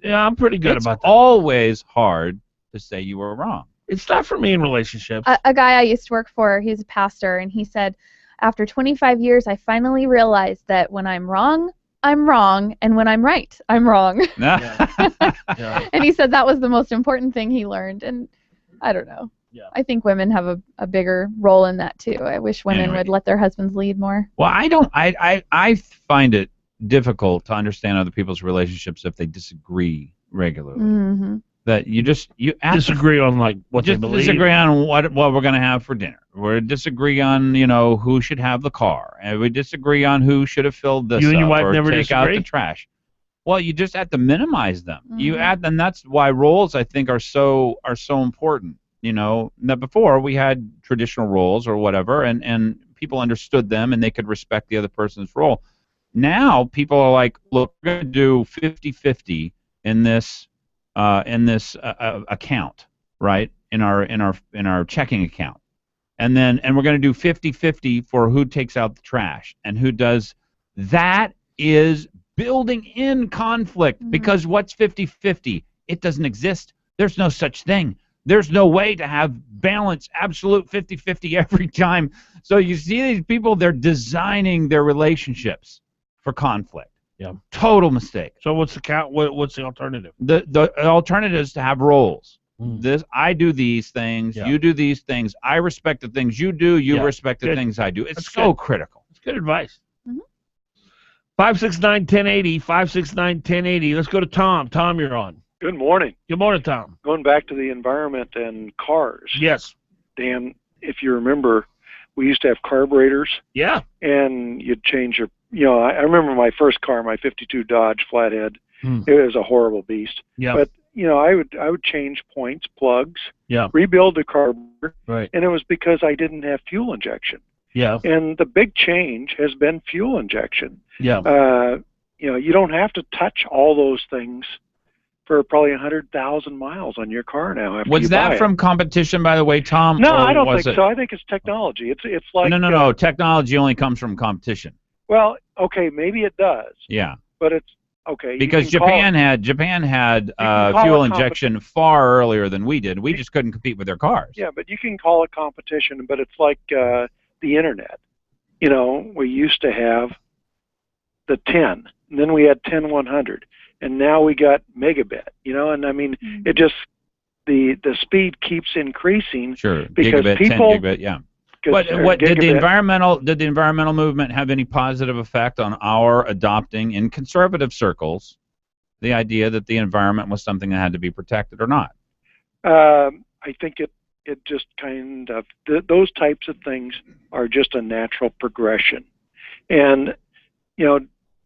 I'm pretty good about that. It's always hard to say you were wrong. It's not for me in relationships. A guy I used to work for, he's a pastor, and he said, after 25 years, I finally realized that when I'm wrong, and when I'm right, I'm wrong. And he said that was the most important thing he learned, and I don't know. Yeah. I think women have a bigger role in that too. I wish women would let their husbands lead more. Well, I find it difficult to understand other people's relationships if they disagree regularly. Mm-hmm. That you disagree on what they believe. Disagree on what we're going to have for dinner. We disagree on who should have the car, and we disagree on who should have filled this you and your wife or never take disagree? out the trash. Well, you just have to minimize them. Mm-hmm. And that's why roles I think are so important. That before we had traditional roles or whatever, and people understood them and they could respect the other person's role. Now people are like, look, we're going to do 50-50 in this account, right? In our checking account, and we're going to do 50-50 for who takes out the trash and who does. That is building in conflict because what's 50-50? It doesn't exist. There's no such thing. There's no way to have balance, absolute 50-50 every time. So you see these people, they're designing their relationships for conflict. Yeah. Total mistake. So what's the alternative? The alternative is to have roles. I do these things, you do these things, I respect the things you do, you respect the things I do. It's so critical. It's good advice. 569-1080, 569-1080. Let's go to Tom. Tom, you're on. Good morning. Good morning, Tom. Going back to the environment and cars. Yes. Dan, if you remember, we used to have carburetors. Yeah. And you'd change your, I remember my first car, my 52 Dodge Flathead. It was a horrible beast. Yeah. But, I would change points, plugs, yeah, rebuild the carburetor. Right. And it was because I didn't have fuel injection. Yeah. And the big change has been fuel injection. Yeah. You don't have to touch all those things for probably 100,000 miles on your car now. Was that from competition, by the way, Tom? No, I don't think so. I think it's technology. It's like no. Technology only comes from competition. Well, okay, maybe it does. Yeah. But it's okay. Because Japan had fuel injection far earlier than we did. We just couldn't compete with their cars. Yeah, but you can call it competition. But it's like the internet. We used to have the 10, and then we had 10-100. And now we got megabit, and I mean, it just the speed keeps increasing. Sure, because gigabit, people, 10 gigabit, yeah. What did the environmental movement have any positive effect on our adopting in conservative circles the idea that the environment was something that had to be protected or not? I think it just kind of those types of things are just a natural progression, and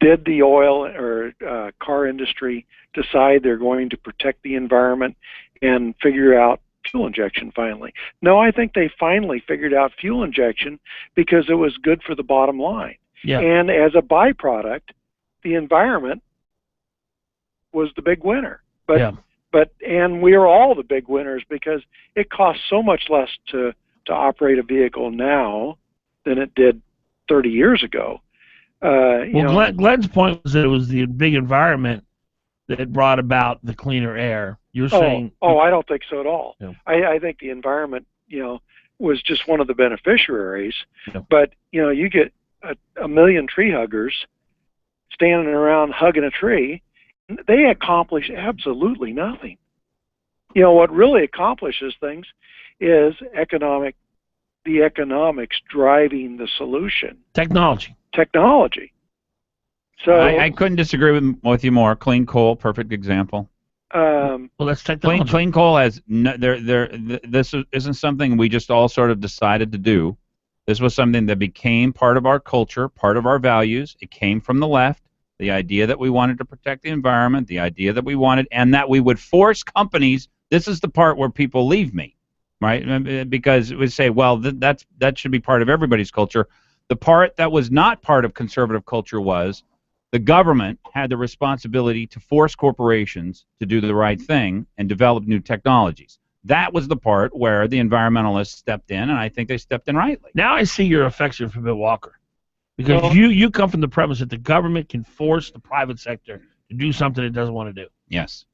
did the oil or car industry decide they're going to protect the environment and figure out fuel injection finally? No, I think they finally figured out fuel injection because it was good for the bottom line. Yeah. And as a byproduct, the environment was the big winner. But and we are all the big winners because it costs so much less to operate a vehicle now than it did 30 years ago. Glen's point was that it was the big environment that brought about the cleaner air. You're saying? I don't think so at all. Yeah. I think the environment, was just one of the beneficiaries. Yeah. But you get a million tree huggers standing around hugging a tree. They accomplish absolutely nothing. What really accomplishes things is the economics driving the solution. Technology. So I couldn't disagree with you more. Clean coal, perfect example. Well, that's technology. Clean coal has this isn't something we just all sort of decided to do. This was something that became part of our culture, part of our values. It came from the left. The idea that we wanted to protect the environment, the idea that we wanted, and that we would force companies. This is the part where people leave me, right? Because we say, well, that should be part of everybody's culture. The part that was not part of conservative culture was the government had the responsibility to force corporations to do the right thing and develop new technologies. That was the part where the environmentalists stepped in, and I think they stepped in rightly. Now I see your affection for Bill Walker. Because you come from the premise that the government can force the private sector to do something it doesn't want to do. Yes.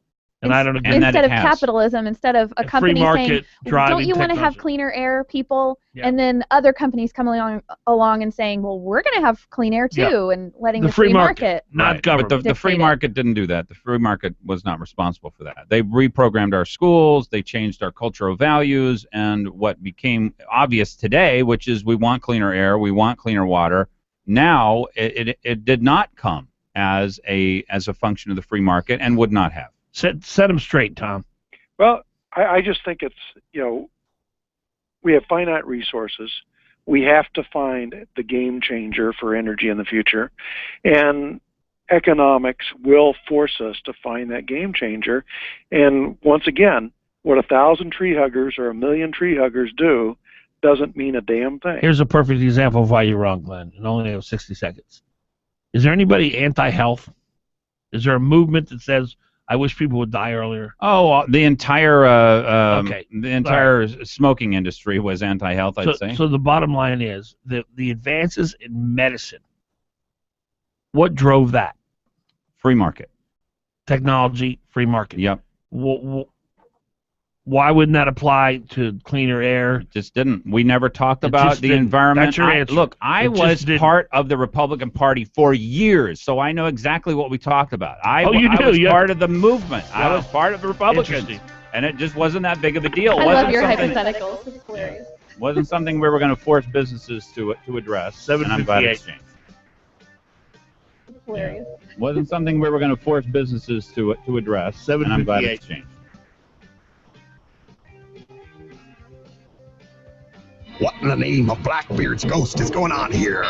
And I don't agree. Instead of capitalism, instead of a company saying, don't you want to have cleaner air, people? Yeah. And then other companies coming along and saying, well, we're going to have clean air too, and letting the free market not government. But the free market didn't do that. The free market was not responsible for that. They reprogrammed our schools, they changed our cultural values, and what became obvious today, which is we want cleaner air, we want cleaner water. Now it did not come as a function of the free market and would not have. Set them straight, Tom. Well, I just think it's, we have finite resources. We have to find the game changer for energy in the future. And economics will force us to find that game changer. And once again, what 1,000 tree huggers or 1,000,000 tree huggers do doesn't mean a damn thing. Here's a perfect example of why you're wrong, Glenn, and only have 60 seconds. Is there anybody anti-health? Is there a movement that says, I wish people would die earlier? Oh, the entire smoking industry was anti-health, I'd say. So the bottom line is that the advances in medicine, what drove that? Free market. Technology, free market. Yep. Why wouldn't that apply to cleaner air? It just didn't. We never talked about the environment. That's your answer. Look, I was part of the Republican Party for years, so I know exactly what we talked about. I was part of the movement. Wow. I was part of the Republicans, and it just wasn't that big of a deal. I love your hypotheticals. It's hilarious. Wasn't something we were going to force businesses to address. And I'm glad it's changed. It's hilarious. Wasn't something we were going to force businesses to address. And I'm glad it's changed. What in the name of Blackbeard's ghost is going on here?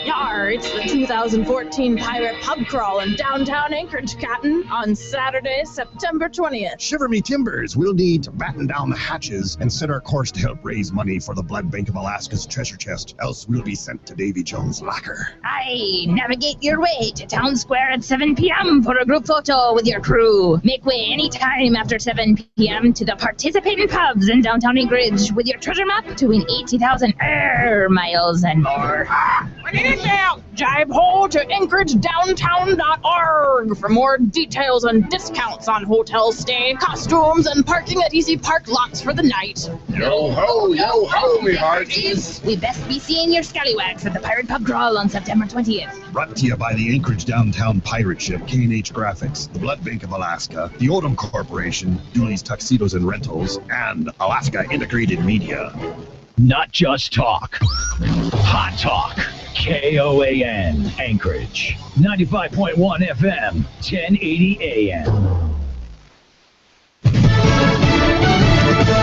Yar, it's the 2014 Pirate Pub Crawl in downtown Anchorage, Captain, on Saturday, September 20th. Shiver me timbers, we'll need to batten down the hatches and set our course to help raise money for the Blood Bank of Alaska's treasure chest, else we'll be sent to Davy Jones' locker. Aye, navigate your way to Town Square at 7 p.m. for a group photo with your crew. Make way anytime after 7 p.m. to the participating pubs in downtown Anchorage with your treasure map to win 80,000 air miles and more. When it is out, jive ho to AnchorageDowntown.org for more details and discounts on hotel stay, costumes, and parking at Easy Park lots for the night. Yo ho, me hearties. We best be seeing your scallywags at the Pirate Pub Crawl on September 20th. Brought to you by the Anchorage Downtown Pirate Ship, K&H Graphics, the Blood Bank of Alaska, the Odom Corporation, Dooley's Tuxedos and Rentals, and Alaska Integrated Media. Not just talk. Hot talk. KOAN Anchorage. 95.1 FM. 1080 AM.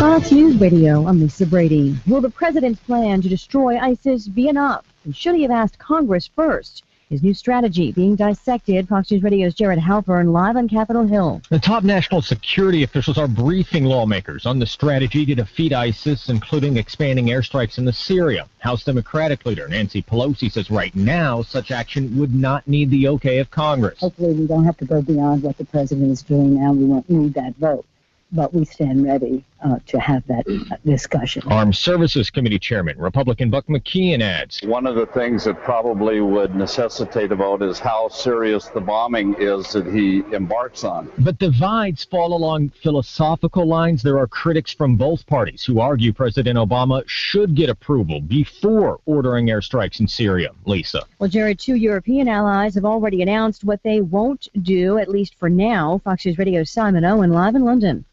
Fox News Radio, I'm Lisa Brady. Will the president's plan to destroy ISIS be enough? And should he have asked Congress first? His new strategy being dissected. Fox News Radio's Jared Halpern live on Capitol Hill. The top national security officials are briefing lawmakers on the strategy to defeat ISIS, including expanding airstrikes into Syria. House Democratic leader Nancy Pelosi says right now such action would not need the okay of Congress. Hopefully we don't have to go beyond what the president is doing now. We won't need that vote. But we stand ready to have that discussion. Armed Services Committee Chairman, Republican Buck McKeon adds. One of the things that probably would necessitate a vote is how serious the bombing is that he embarks on. But divides fall along philosophical lines. There are critics from both parties who argue President Obama should get approval before ordering airstrikes in Syria. Lisa. Well, Jared, 2 European allies have already announced what they won't do, at least for now. Fox News Radio's Simon Owen live in London.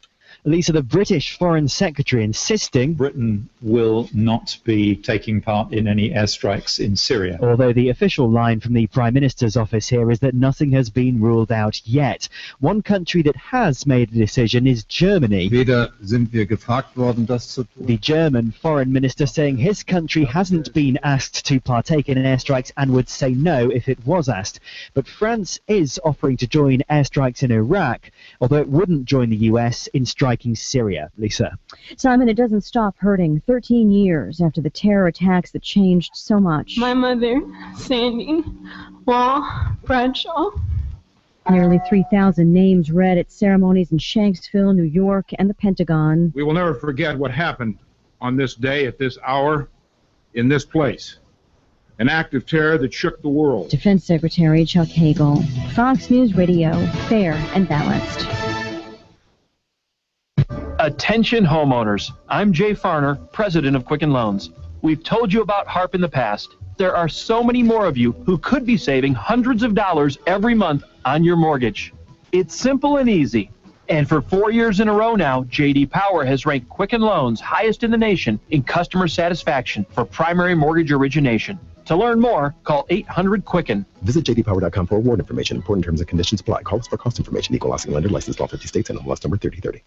Lisa, the British Foreign Secretary insisting Britain will not be taking part in any airstrikes in Syria. Although the official line from the Prime Minister's office here is that nothing has been ruled out yet. One country that has made a decision is Germany. Weder sind wir gefragt worden, das zu tun. The German Foreign Minister saying his country hasn't been asked to partake in airstrikes and would say no if it was asked. But France is offering to join airstrikes in Iraq, although it wouldn't join the US in striking Syria. Lisa. Simon, it doesn't stop hurting 13 years after the terror attacks that changed so much. My mother, Sandy Wall Bradshaw. Nearly 3,000 names read at ceremonies in Shanksville, New York, and the Pentagon. We will never forget what happened on this day, at this hour, in this place. An act of terror that shook the world. Defense Secretary Chuck Hagel. Fox News Radio, fair and balanced. Attention homeowners, I'm Jay Farner, president of Quicken Loans. We've told you about HARP in the past. There are so many more of you who could be saving hundreds of dollars every month on your mortgage. It's simple and easy. And for 4 years in a row now, J.D. Power has ranked Quicken Loans highest in the nation in customer satisfaction for primary mortgage origination. To learn more, call 800-QUICKEN. Visit jdpower.com for award information. Important terms and conditions apply. Call us for cost information. Equal housing lender. Licensed law 50 states and MLS number 3030.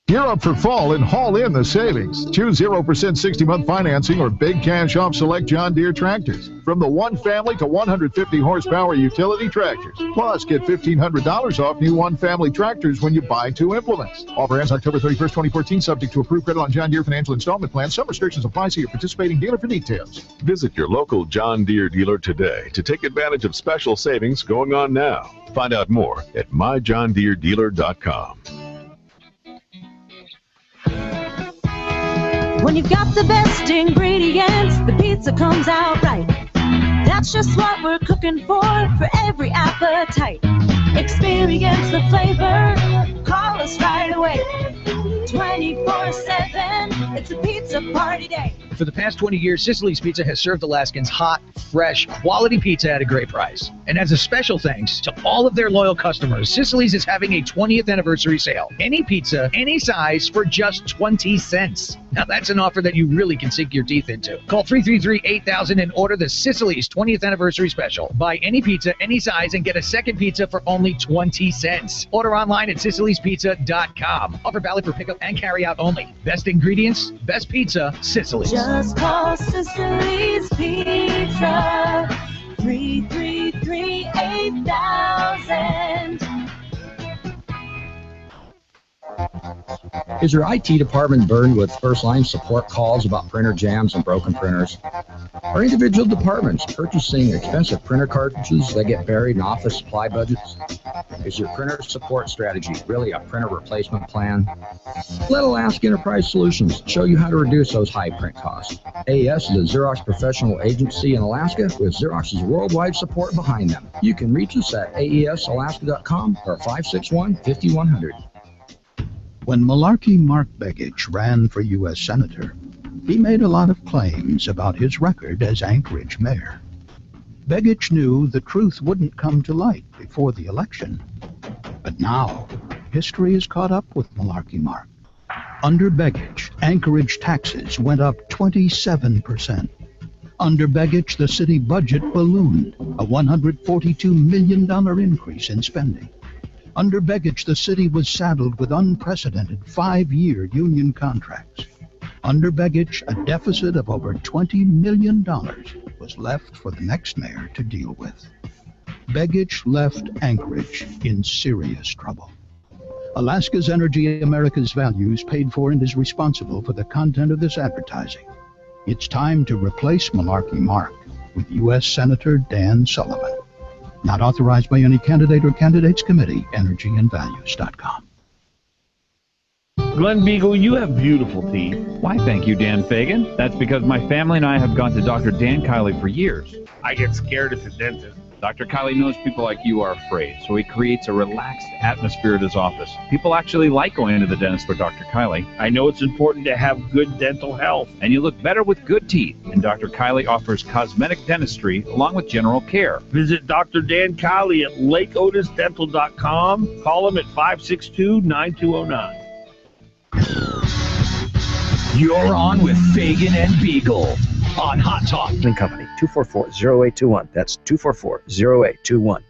Gear up for fall and haul in the savings. Choose 0% 60-month financing or big cash off select John Deere tractors. From the 1 family to 150 horsepower utility tractors. Plus, get $1,500 off new 1 family tractors when you buy 2 implements. Offer ends October 31st, 2014, subject to approved credit on John Deere financial installment plan. Some restrictions apply. See your participating dealer for details. Visit your local John Deere dealer today to take advantage of special savings going on now. Find out more at myjohndeeredealer.com. When you've got the best ingredients, the pizza comes out right. That's just what we're cooking for every appetite. Experience the flavor, call us right away. 24/7, it's a pizza party day. For the past 20 years, Sicily's Pizza has served Alaskans hot, fresh, quality pizza at a great price. And as a special thanks to all of their loyal customers, Sicily's is having a 20th anniversary sale. Any pizza, any size, for just 20 cents. Now that's an offer that you really can sink your teeth into. Call 333-8000 and order the Sicily's 20th anniversary special. Buy any pizza, any size, and get a second pizza for only 20 cents. Order online at sicilyspizza.com. Offer valid for pickup and carry out only. Best ingredients, best pizza, Sicily's. Just call Sicily's Pizza, 333-8000. Is your IT department burdened with first-line support calls about printer jams and broken printers? Are individual departments purchasing expensive printer cartridges that get buried in office supply budgets? Is your printer support strategy really a printer replacement plan? Let Alaska Enterprise Solutions show you how to reduce those high print costs. AES is a Xerox professional agency in Alaska with Xerox's worldwide support behind them. You can reach us at aesalaska.com or 561-5100. When Malarkey Mark Begich ran for U.S. Senator, he made a lot of claims about his record as Anchorage mayor. Begich knew the truth wouldn't come to light before the election. But now, history has caught up with Malarkey Mark. Under Begich, Anchorage taxes went up 27%. Under Begich, the city budget ballooned, a $142 million increase in spending. Under Begich, the city was saddled with unprecedented 5-year union contracts. Under Begich, a deficit of over $20 million was left for the next mayor to deal with. Begich left Anchorage in serious trouble. Alaska's Energy, America's Values paid for and is responsible for the content of this advertising. It's time to replace Malarkey Mark with U.S. Senator Dan Sullivan. Not authorized by any candidate or candidates committee. EnergyandValues.com. Glen Biegel, you have beautiful teeth. Why, thank you, Dan Fagan. That's because my family and I have gone to Dr. Dan Kiley for years. I get scared at the dentist. Dr. Kiley knows people like you are afraid, so he creates a relaxed atmosphere at his office. People actually like going to the dentist with Dr. Kiley. I know it's important to have good dental health, and you look better with good teeth. And Dr. Kiley offers cosmetic dentistry along with general care. Visit Dr. Dan Kiley at lakeotisdental.com. Call him at 562-9209. You're on with Fagan and Biegel on Hot Talk. Company, 244-0821. That's 244-0821.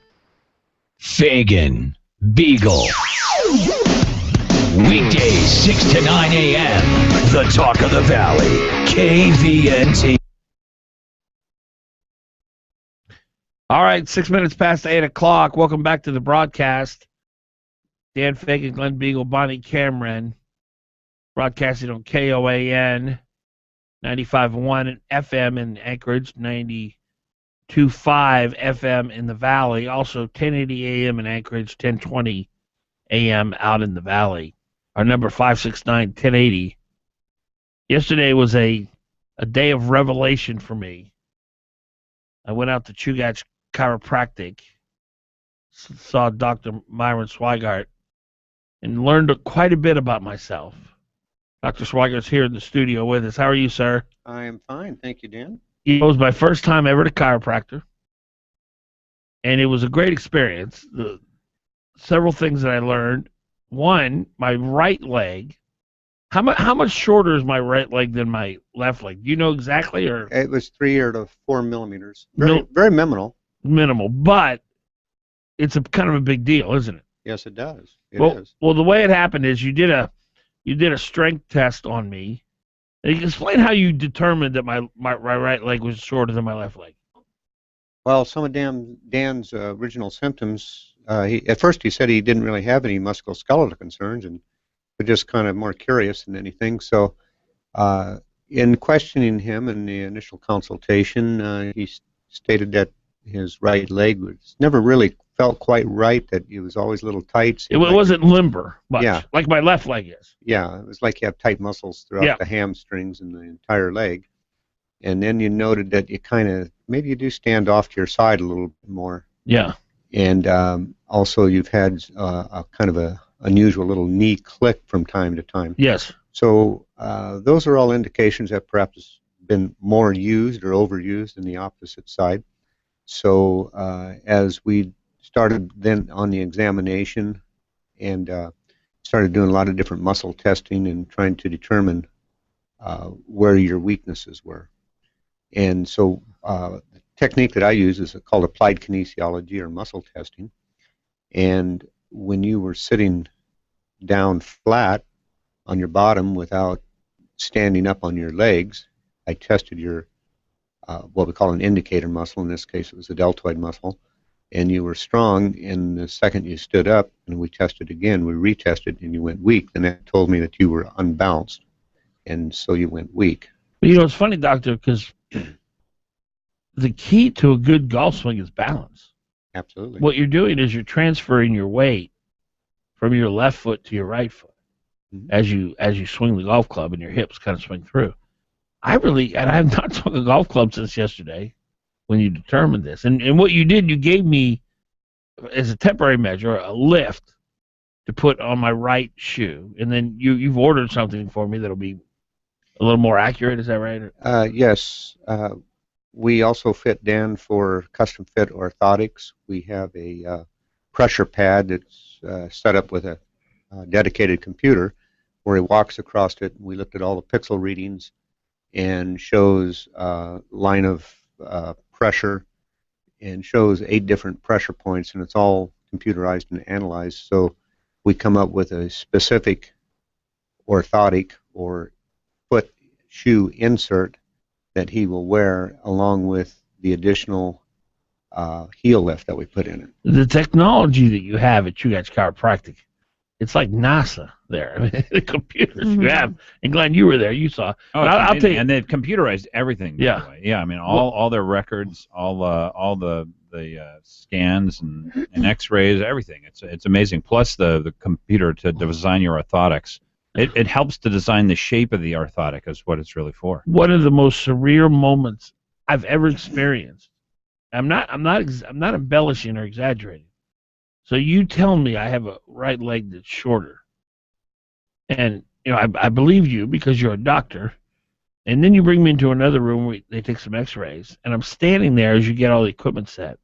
Fagan, Biegel. Weekdays, 6 to 9 a.m. The Talk of the Valley, KVNT. All right, 6 minutes past 8 o'clock. Welcome back to the broadcast. Dan Fagan, Glen Biegel, Bonnie Cameron, broadcasting on KOAN 95.1 FM in Anchorage, 92.5 FM in the Valley, also 1080 AM in Anchorage, 1020 AM out in the Valley. Our number 569-1080. Yesterday was a day of revelation for me. I went out to Chugach Chiropractic, saw Dr. Myron Swigart, and learned quite a bit about myself. Dr. Swigert's here in the studio with us. How are you, sir? I am fine. Thank you, Dan. It was my first time ever to chiropractor, and it was a great experience. Several things that I learned. One, my right leg. How much shorter is my right leg than my left leg? Do you know exactly? Or it was 3 to 4 millimeters. Very minimal. Minimal, but it's a kind of a big deal, isn't it? Yes, it does. It is. Well, the way it happened is you did a strength test on me. And you explain how you determined that my right leg was shorter than my left leg. Well, some of Dan's original symptoms, at first he said he didn't really have any musculoskeletal concerns, and was just kind of more curious than anything. So in questioning him in the initial consultation, he stated that his right leg was never really felt quite right, that it was always a little tight. It wasn't limber much, like my left leg is. Yeah, it was like you have tight muscles throughout the hamstrings and the entire leg. And then you noted that you maybe you do stand off to your side a little bit more. Yeah. And also you've had a kind of a unusual little knee click from time to time. Yes. So those are all indications that perhaps it's been more used or overused in the opposite side. So as we started then on the examination and started doing a lot of different muscle testing and trying to determine where your weaknesses were. And so the technique that I use is called applied kinesiology or muscle testing. And when you were sitting down flat on your bottom without standing up on your legs, I tested your what we call an indicator muscle. In this case, it was the deltoid muscle. And you were strong, and the second you stood up, and we tested again, we retested, and you went weak. And that told me that you were unbalanced, and so you went weak. But it's funny, doctor, because the key to a good golf swing is balance. Absolutely. What you're doing is you're transferring your weight from your left foot to your right foot as you swing the golf club, and your hips kind of swing through. I have not swung a golf club since yesterday when you determined this. And what you did, you gave me, as a temporary measure, a lift to put on my right shoe. And then you've ordered something for me that'll be a little more accurate. Is that right? Yes. We also fit Dan for custom fit orthotics. We have a pressure pad that's set up with a dedicated computer where he walks across it. We looked at all the pixel readings and shows line of pressure and shows 8 different pressure points, and it's all computerized and analyzed. So we come up with a specific orthotic or foot shoe insert that he will wear along with the additional heel lift that we put in it. The technology that you have at Chugach Chiropractic, it's like NASA there. I mean, the computers you have. And Glenn, you were there. You saw. Oh, I'll tell you. And they've computerized everything. By the way. Yeah. I mean, all their records, all the scans and X-rays, everything. It's amazing. Plus the computer to design your orthotics. It helps to design the shape of the orthotic is what it's really for. One of the most surreal moments I've ever experienced. I'm not embellishing or exaggerating. So you tell me I have a right leg that's shorter, and I believe you because you're a doctor, and then you bring me into another room where they take some X-rays, and I'm standing there as you get all the equipment set.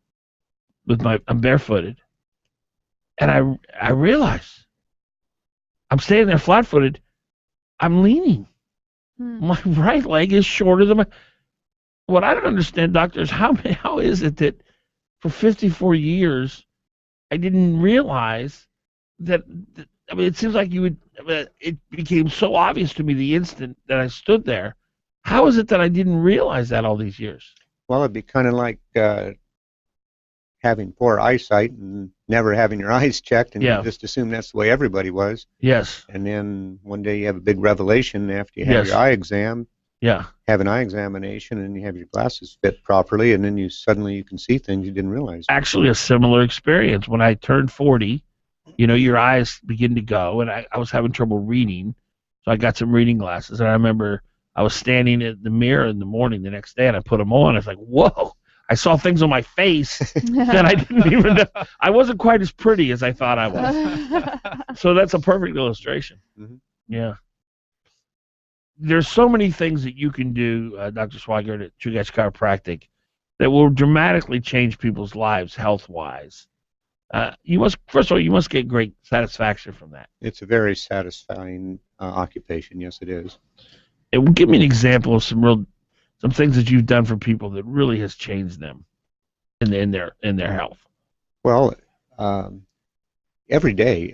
I'm barefooted, and I realize I'm standing there flat-footed. I'm leaning. My right leg is shorter than my. What I don't understand, doctor, is how is it that for 54 years I didn't realize that. I mean, it seems like you would. It became so obvious to me the instant that I stood there. How is it that I didn't realize that all these years? Well, it'd be kind of like having poor eyesight and never having your eyes checked, and you just assume that's the way everybody was. Yes. And then one day you have a big revelation after you have your eye exam. Yeah. Have an eye examination, and you have your glasses fit properly, and then you can see things you didn't realize. Actually, a similar experience. When I turned 40, your eyes begin to go, and I was having trouble reading, so I got some reading glasses, and I remember I was standing at the mirror in the morning the next day, and I put them on. I was like, whoa. I saw things on my face that I didn't even know. I wasn't quite as pretty as I thought I was. So that's a perfect illustration. Mm-hmm. Yeah. There's so many things that you can do, Dr. Swigert, at Chugach Chiropractic that will dramatically change people's lives health-wise. First of all, you must get great satisfaction from that. It's a very satisfying occupation. Yes, it is. It will give me an example of some things that you've done for people that really has changed them in their health. Well, every day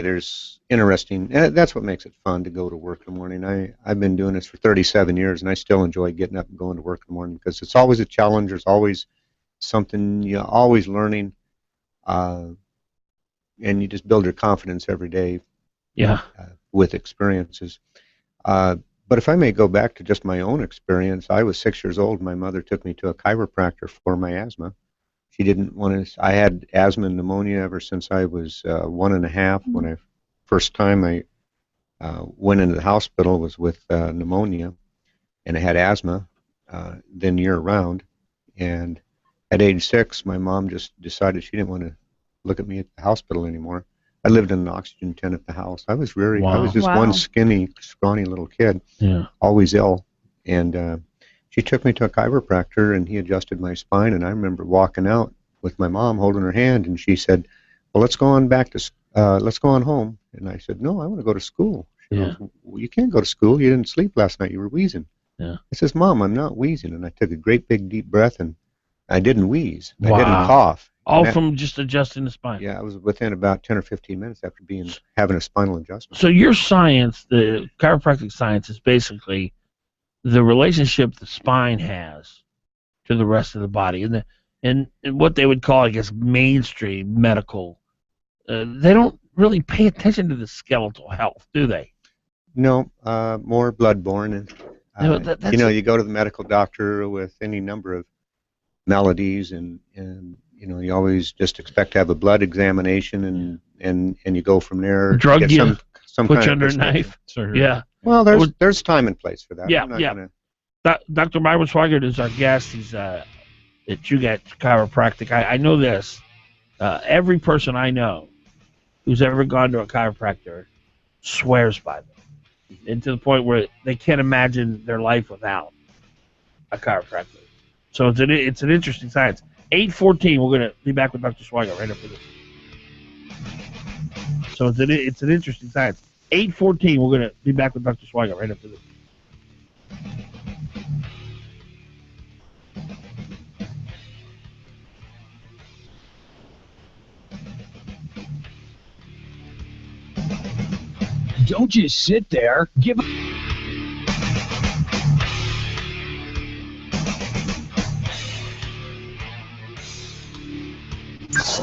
there's interesting. That's what makes it fun to go to work in the morning. I've been doing this for 37 years, and I still enjoy getting up and going to work in the morning because it's always a challenge. There's always something. You're always learning, and you just build your confidence every day. Yeah. With experiences. But if I may go back to just my own experience, I was 6 years old. My mother took me to a chiropractor for my asthma. She didn't want to. I had asthma and pneumonia ever since I was 1.5. When I first time I went into the hospital was with pneumonia, and I had asthma. Then year round, and at age 6, my mom just decided she didn't want to look at me at the hospital anymore. I lived in an oxygen tent at the house. I was just one skinny, scrawny little kid, always ill. And she took me to a chiropractor, and he adjusted my spine. And I remember walking out with my mom holding her hand, and she said, "Well, let's go on home." And I said, "No, I want to go to school." She goes, "Well, you can't go to school. You didn't sleep last night. You were wheezing." Yeah. I says, "Mom, I'm not wheezing." And I took a great big deep breath, and I didn't wheeze. I didn't cough. All from just adjusting the spine. Yeah, I was within about 10 or 15 minutes after having a spinal adjustment. So your science, the chiropractic science, is basically the relationship the spine has to the rest of the body, and what they would call, I guess, mainstream medical. They don't really pay attention to the skeletal health, do they? No, more bloodborne. And you go to the medical doctor with any number of maladies, and you always just expect to have a blood examination, and you go from there. Drug get you, some put kind you of under a knife. Yeah. Well, there's time and place for that. Yeah, Dr. Myron Swigert is our guest. He's at Chugach Chiropractic. I know this. Every person I know who's ever gone to a chiropractor swears by them, and to the point where they can't imagine their life without a chiropractor. So it's an interesting science. 8:14, we're going to be back with Dr. Swigert right after this. So it's an interesting science. 8:14, we're going to be back with Dr. Swigert right after this. Don't just sit there.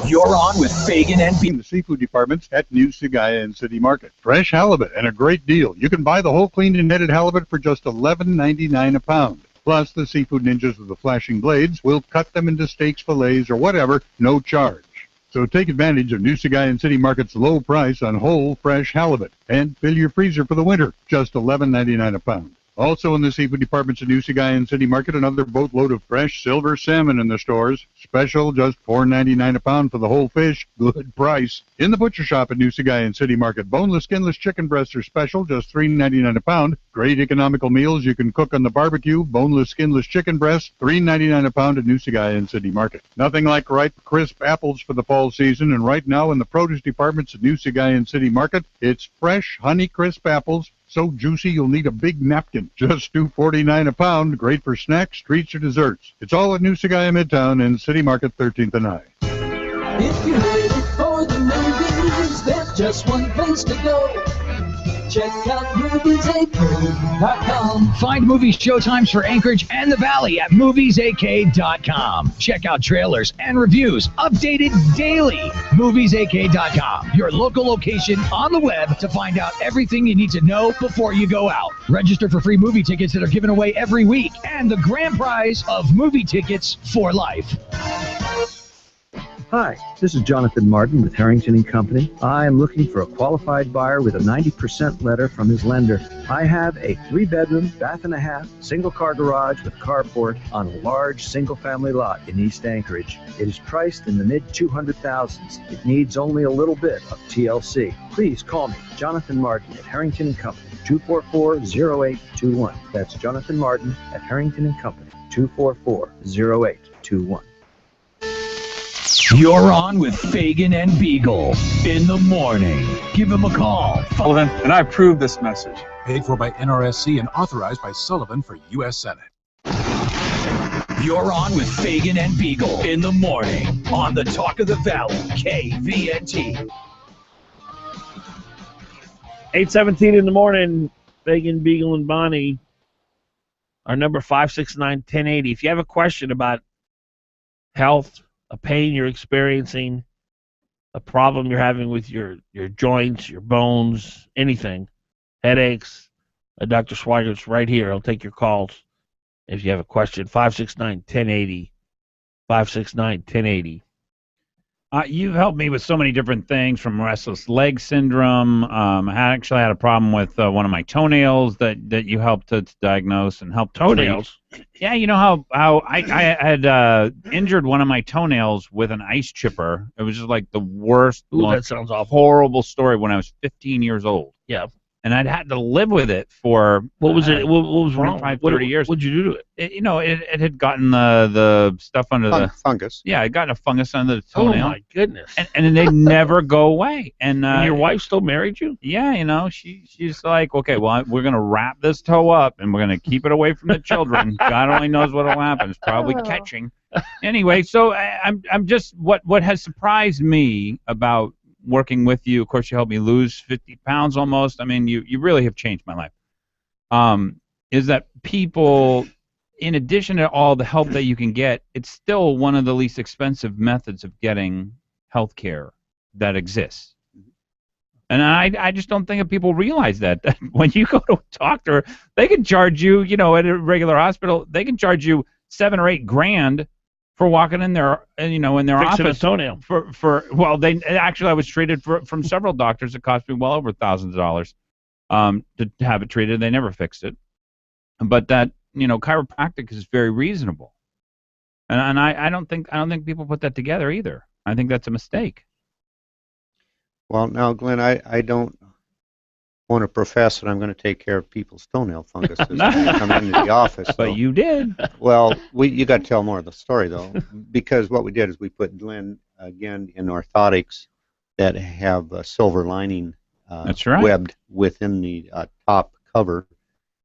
You're on with Fagan and in the seafood departments at New Sagaya and City Market. Fresh halibut and a great deal. You can buy the whole cleaned and netted halibut for just $11.99 a pound. Plus, the seafood ninjas with the flashing blades will cut them into steaks, fillets, or whatever, no charge. So take advantage of New Sagaya and City Market's low price on whole, fresh halibut. And fill your freezer for the winter, just $11.99 a pound. Also in the seafood departments at New Sagaya and City Market, another boatload of fresh silver salmon in the stores. Special, just $4.99 a pound for the whole fish. Good price. In the butcher shop at New Sagaya and City Market, boneless, skinless chicken breasts are special, just $3.99 a pound. Great economical meals you can cook on the barbecue. Boneless, skinless chicken breasts, $3.99 a pound at New Sagaya and City Market. Nothing like ripe, crisp apples for the fall season, and right now in the produce departments at New Sagaya and City Market, it's fresh, honey crisp apples. So juicy you'll need a big napkin. Just $2.49 a pound. Great for snacks, treats, or desserts. It's all at New Sagaya Midtown and City Market 13th and I. If you're ready for the movies, there's just one place to go. Check out moviesak.com. Find movie showtimes for Anchorage and the Valley at moviesak.com. Check out trailers and reviews updated daily. Moviesak.com, your local location on the web to find out everything you need to know before you go out. Register for free movie tickets that are given away every week and the grand prize of movie tickets for life. Hi, this is Jonathan Martin with Harrington & Company. I am looking for a qualified buyer with a 90% letter from his lender. I have a 3-bedroom, bath and a half, single-car garage with carport on a large single-family lot in East Anchorage. It is priced in the mid-200,000s. It needs only a little bit of TLC. Please call me, Jonathan Martin at Harrington & Company, 244-0821. That's Jonathan Martin at Harrington & Company, 244-0821. You're on with Fagan and Biegel in the morning. Give him a call. Sullivan, and I approve this message. Paid for by NRSC and authorized by Sullivan for U.S. Senate. You're on with Fagan and Biegel in the morning on the Talk of the Valley, KVNT. 8:17 in the morning, Fagan, Biegel, and Bonnie. Our number 569-1080. If you have a question about health, a pain you're experiencing, a problem you're having with your joints, your bones, anything, headaches, Dr. Schweigert's right here. He'll take your calls if you have a question. 569-1080. 569-1080. You've helped me with so many different things, from restless leg syndrome. I actually had a problem with one of my toenails that you helped to diagnose and help toenails. Yeah, you know how I had injured one of my toenails with an ice chipper. It was just like the worst, that sounds awful. Horrible story when I was 15 years old. Yeah. And I'd had to live with it for what was it? What was wrong? 30 years. What'd you do to it? It had gotten the stuff under the fungus. Yeah, it got a fungus under the toenail. Oh my goodness! And they never go away. And your wife still married you? Yeah, she's like, okay, well, we're gonna wrap this toe up and we're gonna keep it away from the children. God only knows what'll happen. It's probably catching. Anyway, so I'm just what has surprised me about working with you, of course, you helped me lose 50 pounds almost. I mean, you really have changed my life. Is that people, in addition to all the help that you can get, it's still one of the least expensive methods of getting health care that exists. And I just don't think that people realize that when you go to a doctor, they can charge you, at a regular hospital, they can charge you $7 or $8 grand for walking in there, in their Fixing office. a toenail. I was treated from several doctors. It cost me well over thousands of dollars to have it treated. They never fixed it. But that, chiropractic is very reasonable. And I don't think people put that together either. I think that's a mistake. Well, now, Glenn, I don't want to profess that I'm going to take care of people's toenail fungus as they come into the office. But you did. Well, you got to tell more of the story, though, because what we did is we put Glenn, again, in orthotics that have a silver lining That's right. webbed within the top cover,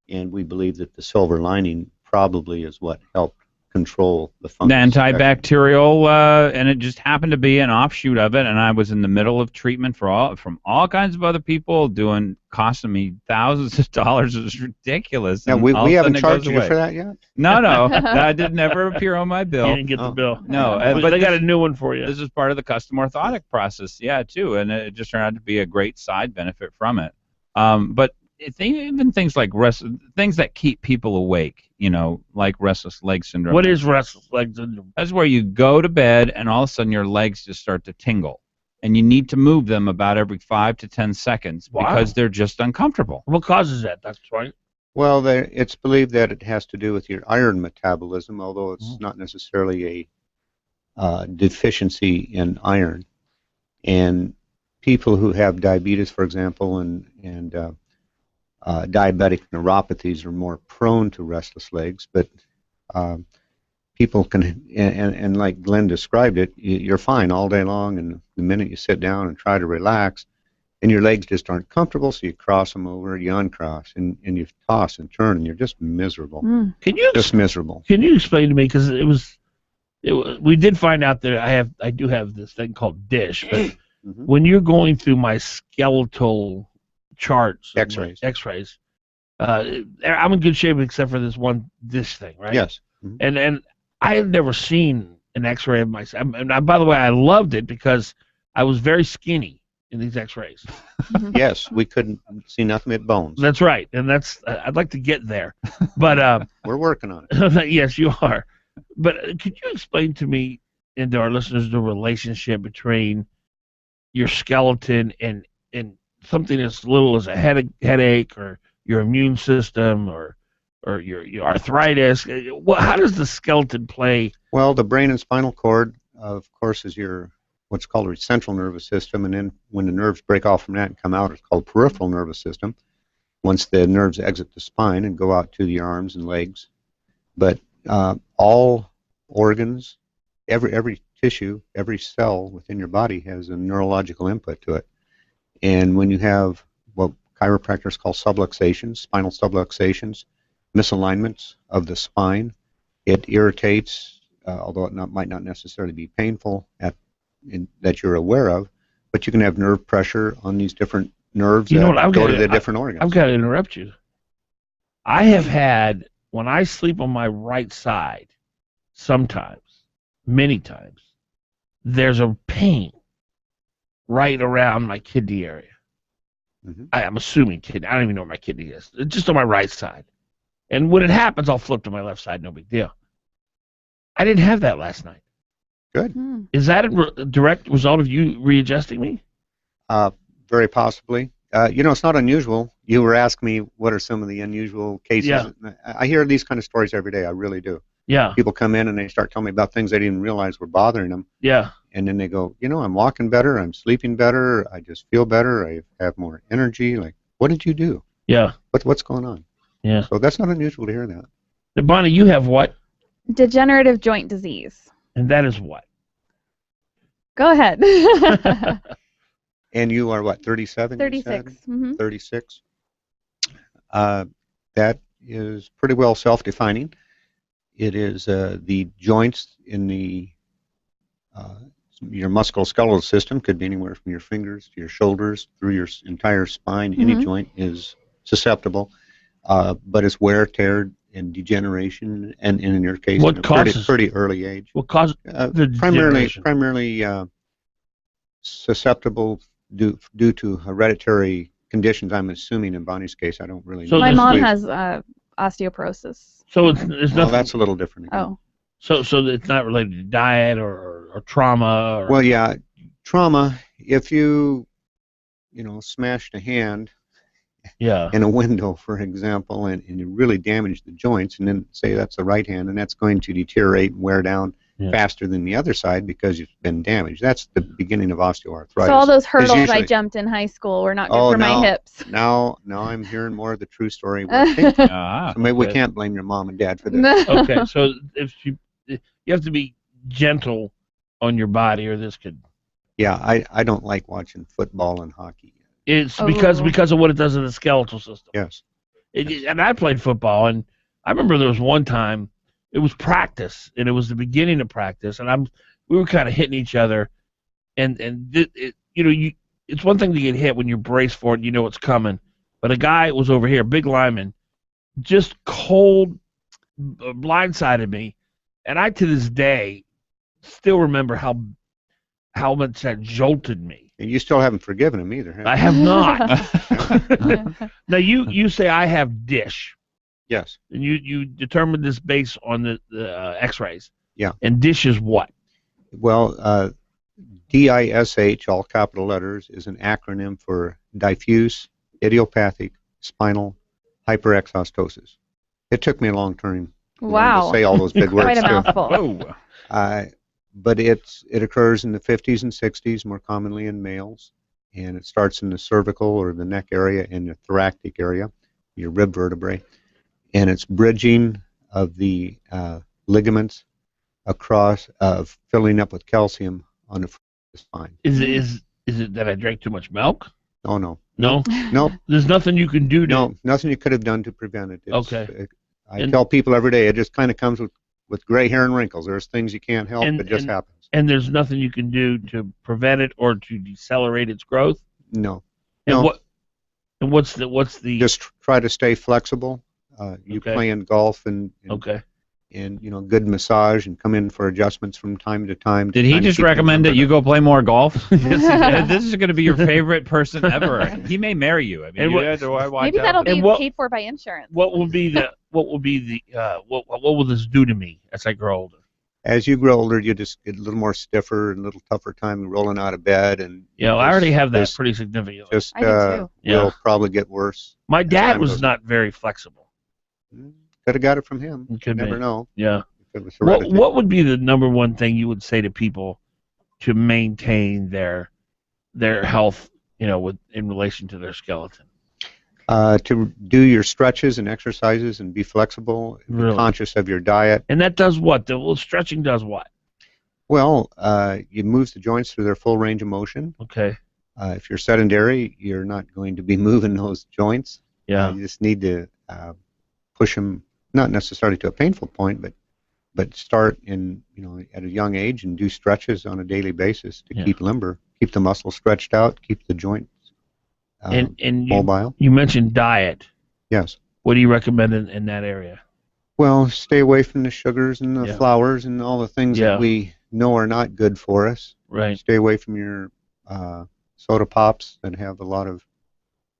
and we believe that the silver lining probably is what helped control the The fungus. antibacterial, and it just happened to be an offshoot of it, and I was in the middle of treatment from all kinds of other people, costing me thousands of dollars. It was ridiculous. Now, and we all of a haven't sudden it goes charged you away. for that yet? No, that did never appear on my bill. You didn't get the bill. No, but they got a new one for you. This is part of the custom orthotic process, too, and it just turned out to be a great side benefit from it. But even things like things that keep people awake, like restless leg syndrome. What is restless leg syndrome? That's where you go to bed and all of a sudden your legs just start to tingle, and you need to move them about every 5 to 10 seconds because they're just uncomfortable. What causes that? That's right. Well, it's believed that it has to do with your iron metabolism, although it's not necessarily a deficiency in iron. And people who have diabetes, for example, and diabetic neuropathies are more prone to restless legs, but people can, and like Glenn described it, you're fine all day long, and the minute you sit down and try to relax, and your legs just aren't comfortable, so you cross them over, you uncross, and you toss and turn, and you're just miserable. Just miserable. Can you explain to me, because we did find out that I do have this thing called DISH, but when you're going through my skeletal charts, X-rays, I'm in good shape except for this one DISH thing, right? Yes. And I have never seen an X-ray of myself. And by the way, I loved it because I was very skinny in these X-rays. Yes, we couldn't see nothing but bones. That's right, and I'd like to get there, but we're working on it. Yes, you are. But could you explain to me and to our listeners the relationship between your skeleton and something as little as a headache or your immune system or your arthritis? How does the skeleton play? Well, the brain and spinal cord, of course, is your what's called your central nervous system, and then when the nerves break off from that and come out, it's called peripheral nervous system. Once the nerves exit the spine and go out to the arms and legs, but all organs, every tissue, every cell within your body has a neurological input to it. And when you have what chiropractors call subluxations, spinal subluxations, misalignments of the spine, it irritates, although it might not necessarily be painful that you're aware of, but you can have nerve pressure on these different nerves that go to the different organs. I've got to interrupt you. I have had, when I sleep on my right side, sometimes, many times, there's a pain right around my kidney area. I'm assuming kidney. I don't even know where my kidney is. It's just on my right side. And when it happens, I'll flip to my left side. No big deal. I didn't have that last night. Good. Is that a direct result of you readjusting me? Very possibly. It's not unusual. You were asking me what are some of the unusual cases. Yeah. I hear these kind of stories every day. I really do. Yeah. People come in and they start telling me about things they didn't realize were bothering them. Yeah. And then they go, I'm walking better, I'm sleeping better, I just feel better, I have more energy. Like, what did you do? Yeah. What's going on? Yeah. So that's not unusual to hear that. Now, Bonnie, you have what? Degenerative joint disease. And that is what? Go ahead. And you are what, 37? 36. 36. That is pretty well self-defining. It is the joints in your musculoskeletal system, could be anywhere from your fingers to your shoulders, through your entire spine. Any joint is susceptible, but it's wear, tear, and degeneration, and in your case, what at a pretty early age. What causes the degeneration? Primarily susceptible due to hereditary conditions. I'm assuming in Bonnie's case, I don't really know. My mom has osteoporosis. So it's nothing. Well, that's a little different again. Oh. So it's not related to diet or trauma? Or... Well, yeah, trauma. If you smashed a hand in a window, for example, and you really damage the joints, and then say that's the right hand, and that's going to deteriorate and wear down faster than the other side because it's been damaged. That's the beginning of osteoarthritis. So all those hurdles I jumped in high school were not good for my hips. Now I'm hearing more of the true story. So maybe we can't blame your mom and dad for this. Okay, so you have to be gentle on your body, or this could. Yeah, I don't like watching football and hockey. It's because of what it does in the skeletal system. Yes. And I played football, and I remember there was one time it was practice, and it was the beginning of practice, and we were kind of hitting each other, and it's one thing to get hit when you're braced for it, you know what's coming, but a guy was over here, big lineman, just cold, blindsided me, and I to this day still remember how much that jolted me. And you still haven't forgiven him either, have you? I have not. Now you say I have dish. Yes. And you determined this based on the X-rays. Yeah. And dish is what? Well, DISH, all capital letters, is an acronym for diffuse idiopathic spinal hyperexostosis. It took me a long time to say all those big words. Quite a mouthful. But it occurs in the 50s and 60s, more commonly in males, and it starts in the cervical or the neck area and the thoracic area, your rib vertebrae, and it's bridging of the ligaments across, filling up with calcium on the spine. Is it that I drank too much milk? Oh no. No. No. There's nothing you can do to. No, nothing you could have done to prevent it. Okay. I tell people every day, it just kind of comes with gray hair and wrinkles. There's things you can't help, it just happens. And there's nothing you can do to prevent it or to decelerate its growth? No. And what's the just try to stay flexible. You playing golf and good massage and come in for adjustments from time to time. Did he just recommend that you go play more golf? This is going to be your favorite person ever. He may marry you. I mean, maybe that'll be paid for by insurance. What will this do to me as I grow older? As you grow older, you just get a little more stiffer and a little tougher time rolling out of bed, and I already have that pretty significantly. Just will probably get worse. My dad was not very flexible. Could have got it from him. You never know. Yeah. If it was hereditary. What would be the number one thing you would say to people to maintain their health, in relation to their skeleton? To do your stretches and exercises and be flexible, and be conscious of your diet. And that does what? The little stretching does what? Well, it moves the joints through their full range of motion. Okay. If you're sedentary, you're not going to be moving those joints. Yeah. You just need to push them, not necessarily to a painful point, but start at a young age and do stretches on a daily basis to keep limber, keep the muscle stretched out, keep the joints mobile. You mentioned diet. Yes. What do you recommend in that area? Well, stay away from the sugars and the flours and all the things that we know are not good for us. Right. Stay away from your soda pops that have a lot of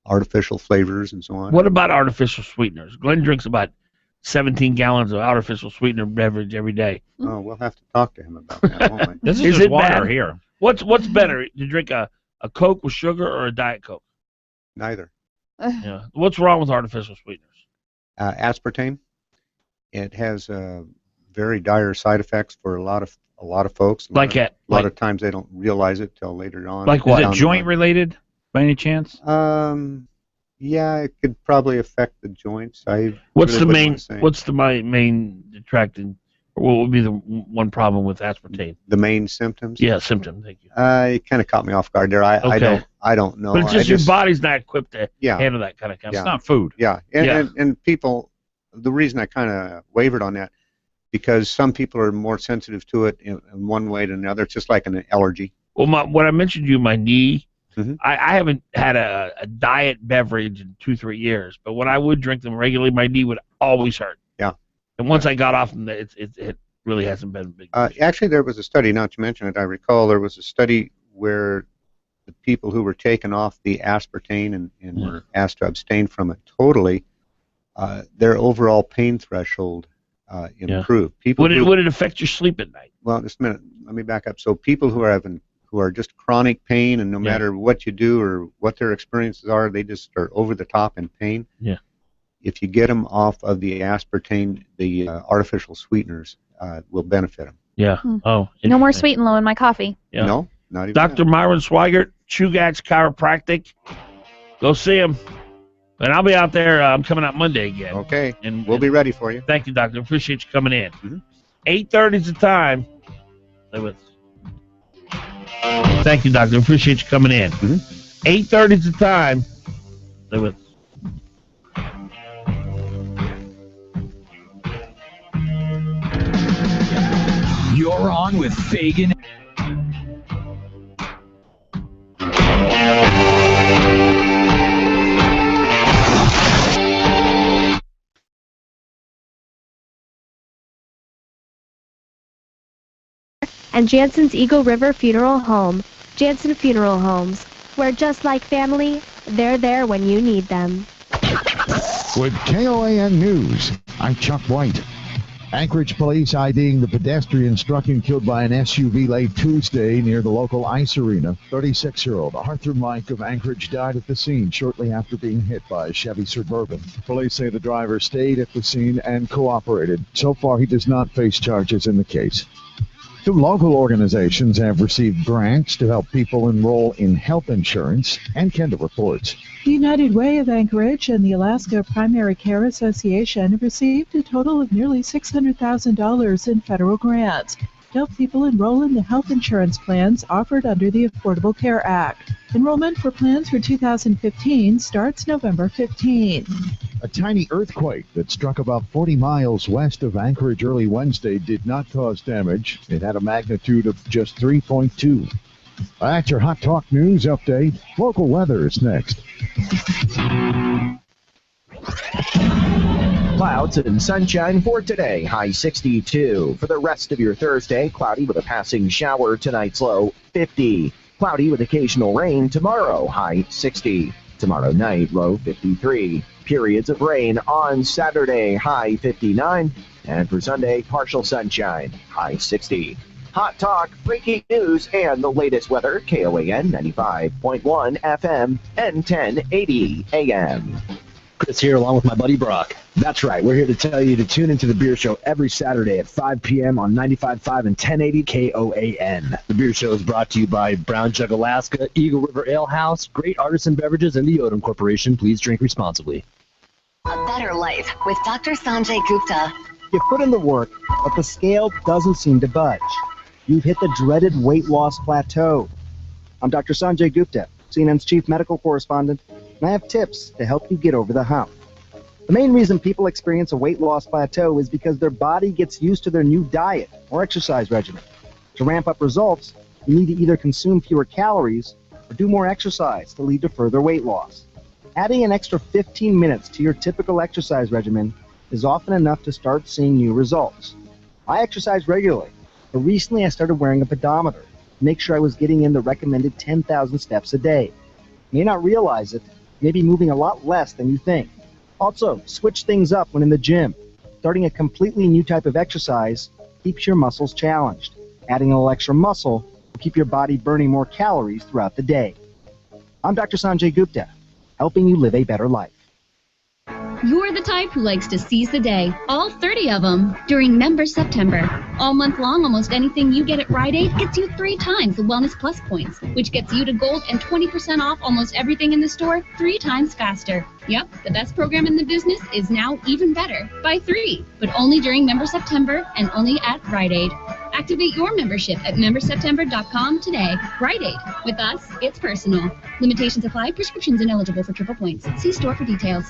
artificial flavors and so on. What about artificial sweeteners? Glenn drinks about 17 gallons of artificial sweetener beverage every day. Oh, we'll have to talk to him about that, won't we? This is just water bad? Here. What's better, to drink a Coke with sugar or a Diet Coke? Neither. Yeah. What's wrong with artificial sweeteners? Aspartame. It has very dire side effects for a lot of folks. A lot of times they don't realize it till later on. Like what? Is it joint related by any chance? Yeah, it could probably affect the joints. What's the main detracting? Or what would be the one problem with aspartame? The main symptoms? Yeah, symptom. Thank you. It kind of caught me off guard there. I don't know. But it's just your body's not equipped to handle that kind of chemical. It's not food. Yeah, and people. The reason I kind of wavered on that, because some people are more sensitive to it in one way than another. It's just like an allergy. Well, when I mentioned to you my knee, mm-hmm. I haven't had a diet beverage in 2-3 years, but when I would drink them regularly, my knee would always hurt. Yeah. And once I got off them, it really hasn't been a big deal. Actually, there was a study, not to mention it, I recall there was a study where the people who were taken off the aspartame and were asked to abstain from it totally, their overall pain threshold improved. People would it affect your sleep at night? Well, just a minute. Let me back up. So people who are just chronic pain, and no matter what you do or what their experiences are, they just are over the top in pain. Yeah. If you get them off of the aspartame, the artificial sweeteners will benefit them. Yeah. Oh. No more sweet and low in my coffee. Yeah. No, not even Dr. that. Myron Swigert, Chugach Chiropractic. Go see him. And I'll be out there. I'm coming out Monday again. Okay. And we'll be ready for you. Thank you, Doctor. Appreciate you coming in. Mm-hmm. 8:30 is the time. Thank you, Doctor. Appreciate you coming in. 8:30 is the time. You're on with Fagan. And Jansen's Eagle River Funeral Home, Jansen Funeral Homes, where just like family, they're there when you need them. With KOAN News, I'm Chuck White. Anchorage police IDing the pedestrian struck and killed by an SUV late Tuesday near the local ice arena. 36-year-old Arthur Mike of Anchorage died at the scene shortly after being hit by a Chevy Suburban. Police say the driver stayed at the scene and cooperated. So far, he does not face charges in the case. 2 local organizations have received grants to help people enroll in health insurance, and Kendall reports. The United Way of Anchorage and the Alaska Primary Care Association received a total of nearly $600,000 in federal grants to help people enroll in the health insurance plans offered under the Affordable Care Act. Enrollment for plans for 2015 starts November 15. A tiny earthquake that struck about 40 miles west of Anchorage early Wednesday did not cause damage. It had a magnitude of just 3.2. That's your Hot Talk News update. Local weather is next. Clouds and sunshine for today, high 62. For the rest of your Thursday, cloudy with a passing shower, tonight's low 50. Cloudy with occasional rain tomorrow, high 60. Tomorrow night, low 53. Periods of rain on Saturday, high 59. And for Sunday, partial sunshine, high 60. Hot Talk, breaking news, and the latest weather, KOAN 95.1 FM and 1080 AM. Chris here along with my buddy Brock. That's right, we're here to tell you to tune into The Beer Show every Saturday at 5 p.m. on 95.5 and 1080 KOAN. The Beer Show is brought to you by Brown Jug Alaska, Eagle River Ale House, Great Artisan Beverages, and the Odom Corporation. Please drink responsibly. A better life with Dr. Sanjay Gupta. You put in the work, but the scale doesn't seem to budge. You've hit the dreaded weight loss plateau. I'm Dr. Sanjay Gupta, CNN's chief medical correspondent, and I have tips to help you get over the hump. The main reason people experience a weight loss plateau is because their body gets used to their new diet or exercise regimen. To ramp up results, you need to either consume fewer calories or do more exercise to lead to further weight loss. Adding an extra 15 minutes to your typical exercise regimen is often enough to start seeing new results. I exercise regularly, but recently I started wearing a pedometer to make sure I was getting in the recommended 10,000 steps a day. You may not realize it, you may be moving a lot less than you think. Also, switch things up when in the gym. Starting a completely new type of exercise keeps your muscles challenged. Adding a little extra muscle will keep your body burning more calories throughout the day. I'm Dr. Sanjay Gupta, helping you live a better life. You're the type who likes to seize the day, all 30 of them, during Member September. All month long, almost anything you get at Rite Aid gets you 3 times the Wellness Plus points, which gets you to gold and 20% off almost everything in the store 3 times faster. Yep, the best program in the business is now even better, by 3, but only during Member September and only at Rite Aid. Activate your membership at memberseptember.com today. Rite Aid. With us, it's personal. Limitations apply. Prescriptions ineligible for triple points. See store for details.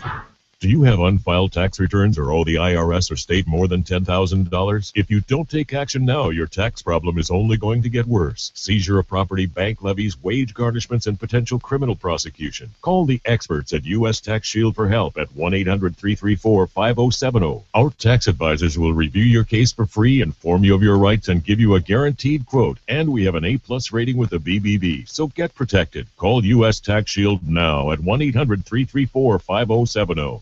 Do you have unfiled tax returns or owe the IRS or state more than $10,000? If you don't take action now, your tax problem is only going to get worse. Seizure of property, bank levies, wage garnishments, and potential criminal prosecution. Call the experts at U.S. Tax Shield for help at 1-800-334-5070. Our tax advisors will review your case for free, inform you of your rights, and give you a guaranteed quote. And we have an A+ rating with the BBB, so get protected. Call U.S. Tax Shield now at 1-800-334-5070.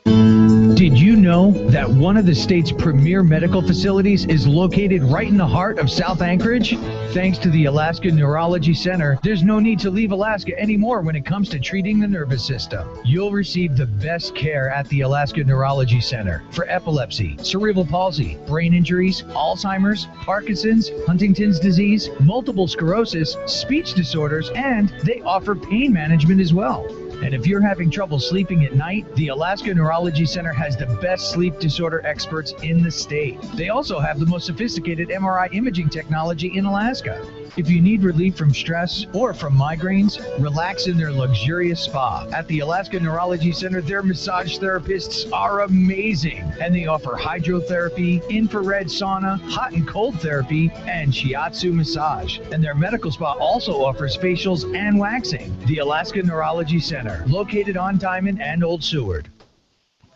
Did you know that one of the state's premier medical facilities is located right in the heart of South Anchorage? Thanks to the Alaska Neurology Center, there's no need to leave Alaska anymore when it comes to treating the nervous system. You'll receive the best care at the Alaska Neurology Center for epilepsy, cerebral palsy, brain injuries, Alzheimer's, Parkinson's, Huntington's disease, multiple sclerosis, speech disorders, and they offer pain management as well. And if you're having trouble sleeping at night, the Alaska Neurology Center has the best sleep disorder experts in the state. They also have the most sophisticated MRI imaging technology in Alaska. If you need relief from stress or from migraines, relax in their luxurious spa. At the Alaska Neurology Center, their massage therapists are amazing, and they offer hydrotherapy, infrared sauna, hot and cold therapy, and shiatsu massage. And their medical spa also offers facials and waxing. The Alaska Neurology Center, located on Diamond and Old Seward.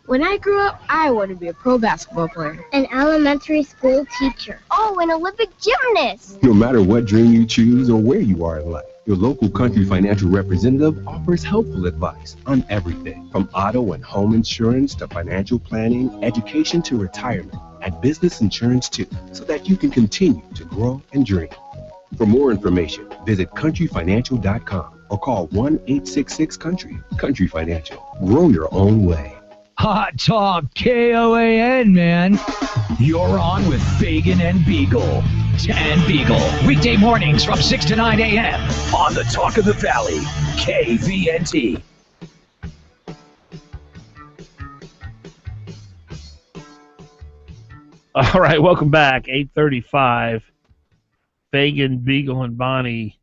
When I grew up, I wanted to be a pro basketball player. An elementary school teacher. Oh, an Olympic gymnast. No matter what dream you choose or where you are in life, your local Country Financial representative offers helpful advice on everything from auto and home insurance to financial planning, education to retirement, and business insurance too, so that you can continue to grow and dream. For more information, visit countryfinancial.com or call 1-866-COUNTRY. Country Financial. Grow your own way. Hot Talk KOAN, man. You're on with Fagan and Biegel. Dan Biegel. Weekday mornings from 6 to 9 a.m. on the Talk of the Valley, KVNT. All right, welcome back. 8:35. Fagan, Biegel, and Bonnie.